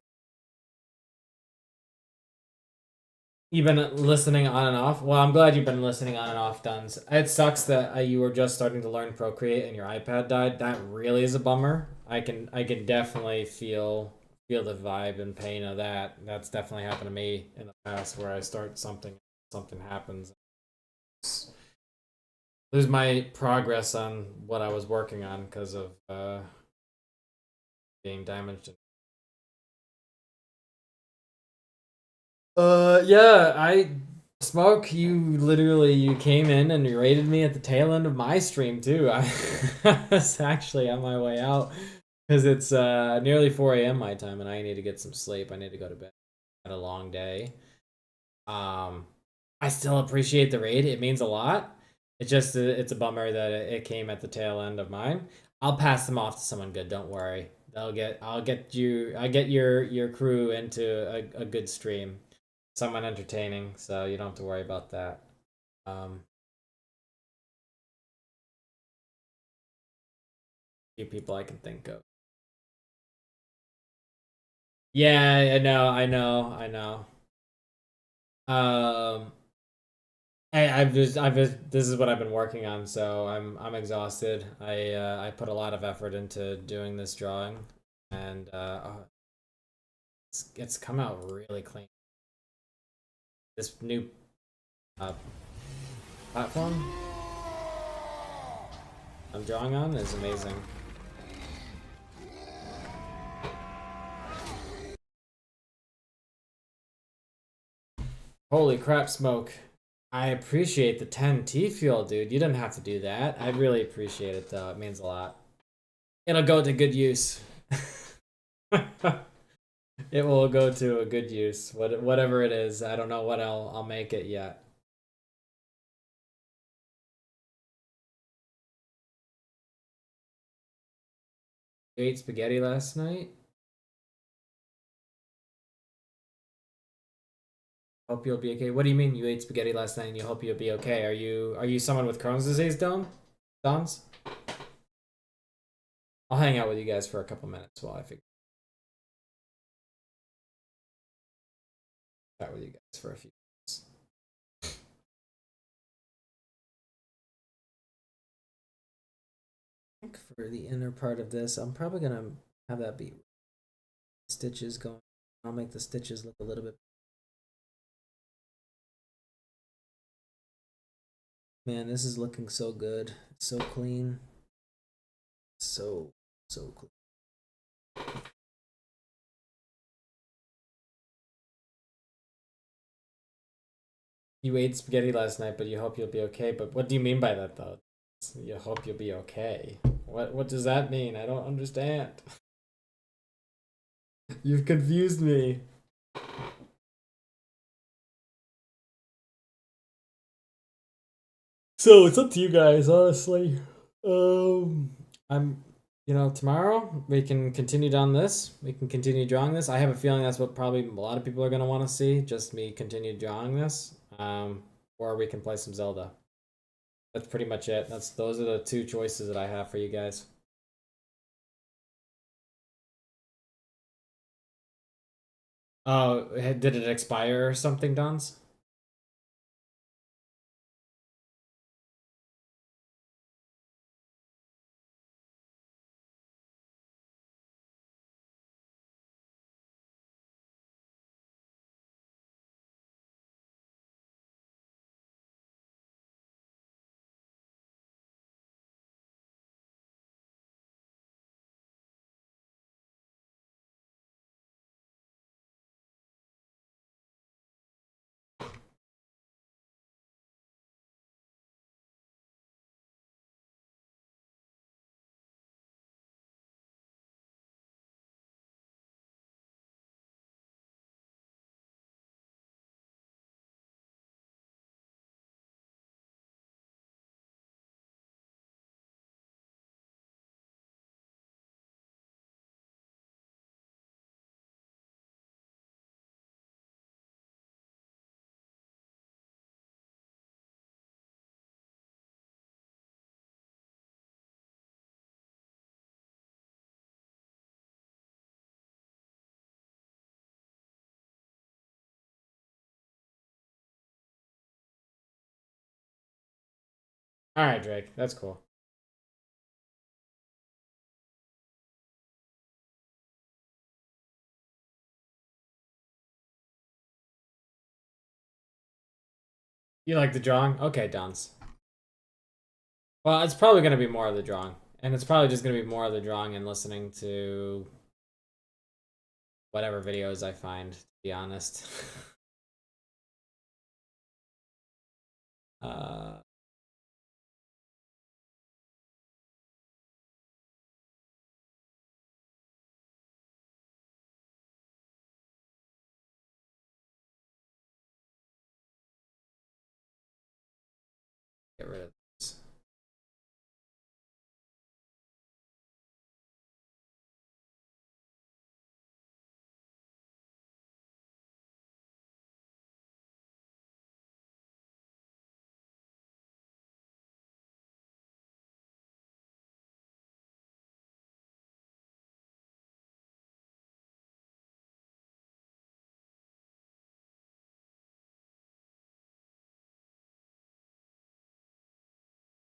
You've been listening on and off? Well, I'm glad you've been listening on and off, Duns. It sucks that you were just starting to learn Procreate and your iPad died. That really is a bummer. I can definitely feel the vibe and pain of that. That's definitely happened to me in the past, where I start something happens. Lose my progress on what I was working on because of being damaged. Yeah, Smoke, you came in and you raided me at the tail end of my stream too. I was actually on my way out because it's nearly 4 a.m. my time and I need to get some sleep. I need to go to bed. Had a long day. I still appreciate the raid. It means a lot. It's a bummer that it came at the tail end of mine. I'll pass them off to someone good. Don't worry. I'll get your crew into a good stream. Someone entertaining, so you don't have to worry about that. Few people I can think of. Yeah, I know. I've just this is what I've been working on, so I'm exhausted. I put a lot of effort into doing this drawing, and it's come out really clean. This new platform I'm drawing on is amazing. Holy crap, Smoke. I appreciate the 10 T fuel, dude. You didn't have to do that. I really appreciate it, though. It means a lot. It'll go to good use. It will go to a good use. Whatever it is, I don't know what I'll make it yet. You ate spaghetti last night? Hope you'll be okay. What do you mean you ate spaghetti last night and you hope you'll be okay? Are you someone with Crohn's disease, Dons? I'll hang out with you guys for a couple minutes while I figure out with you guys for a few minutes. I think for the inner part of this, I'm probably gonna have that be stitches going. I'll make the stitches look a little bit. Man, this is looking so good. It's so clean. So clean. You ate spaghetti last night, but you hope you'll be okay. But what do you mean by that, though? You hope you'll be okay. What does that mean? I don't understand. You've confused me. So it's up to you guys, honestly. I'm, tomorrow we can continue down this. We can continue drawing this. I have a feeling that's what probably a lot of people are gonna want to see. Just me continue drawing this. Or we can play some Zelda. That's pretty much it. Those are the two choices that I have for you guys. Oh, did it expire or something, Dons? All right, Drake. That's cool. You like the drawing? Okay, Dons. Well, it's probably going to be more of the drawing. And it's probably just going to be more of the drawing and listening to whatever videos I find, to be honest. uh, get rid of this.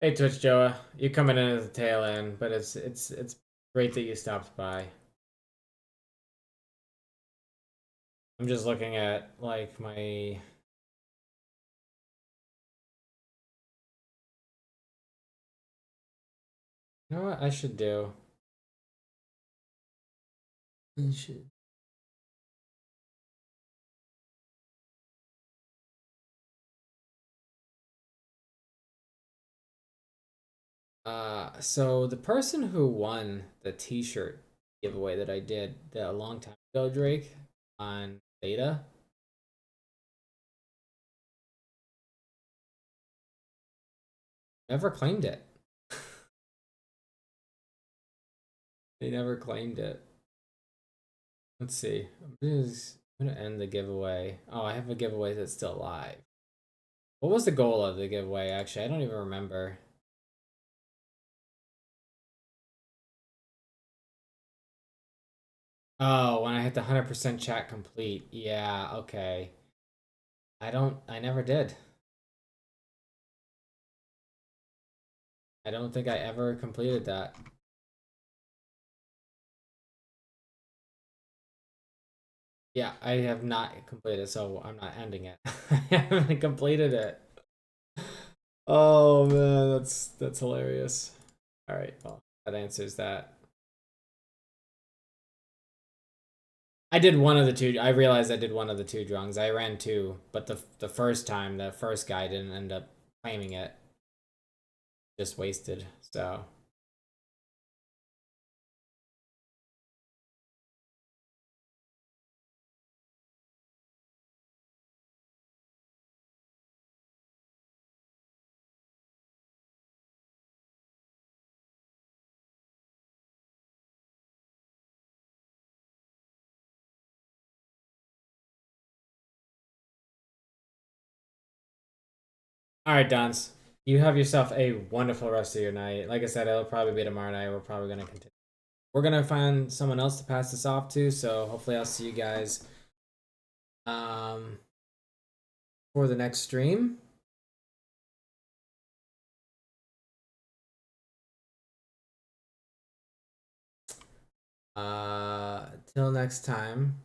Hey, Twitch Joa. You're coming in at the tail end, but it's great that you stopped by. I'm just looking at like my You know what I should do? I should. So the person who won the T-shirt giveaway that I did a long time Go Drake on Theta. Never claimed it. They never claimed it. Let's see. I'm gonna end the giveaway. Oh, I have a giveaway that's still live. What was the goal of the giveaway, actually? I don't even remember. Oh, when I hit the 100% chat complete. Yeah, okay. I never did. I don't think I ever completed that. Yeah, I have not completed, so I'm not ending it. I haven't completed it. Oh man, that's hilarious. All right, well, that answers that. I did one of the two. I realized I did one of the two drungs. I ran two, but the first time, the first guy didn't end up claiming it. Just wasted. So. All right, Dons. You have yourself a wonderful rest of your night. Like I said, it'll probably be tomorrow night. We're probably gonna continue. We're gonna find someone else to pass this off to. So hopefully, I'll see you guys for the next stream. Till next time.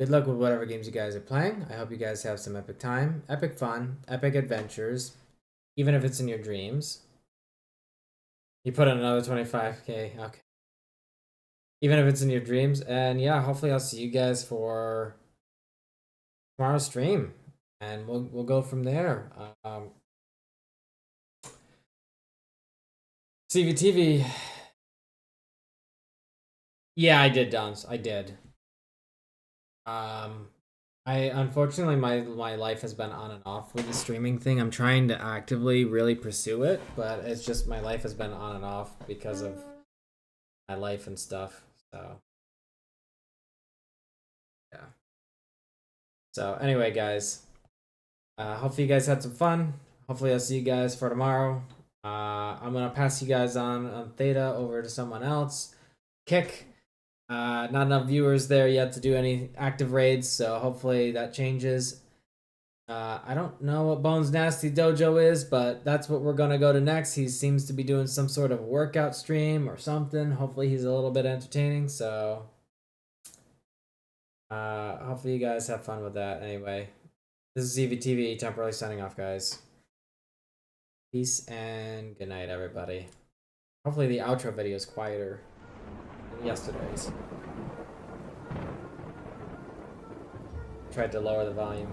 Good luck with whatever games you guys are playing. I hope you guys have some epic time, epic fun, epic adventures, even if it's in your dreams. You put in another 25k. Okay. Even if it's in your dreams. And yeah, hopefully I'll see you guys for tomorrow's stream. And we'll go from there. CVTV. Yeah, I did, Dons. I did. I unfortunately my life has been on and off with the streaming thing. I'm trying to actively really pursue it, but it's just my life has been on and off because of my life and stuff. So yeah. So anyway, guys, hopefully you guys had some fun. Hopefully I'll see you guys for tomorrow. I'm gonna pass you guys on Theta over to someone else. Kick. Not enough viewers there yet to do any active raids, so hopefully that changes. I don't know what Bones Nasty Dojo is, but that's what we're gonna go to next. He seems to be doing some sort of workout stream or something. Hopefully he's a little bit entertaining, so hopefully you guys have fun with that. Anyway, this is EVTV, temporarily signing off, guys. Peace and good night, everybody. Hopefully the outro video is quieter than yesterday's. Tried to lower the volume.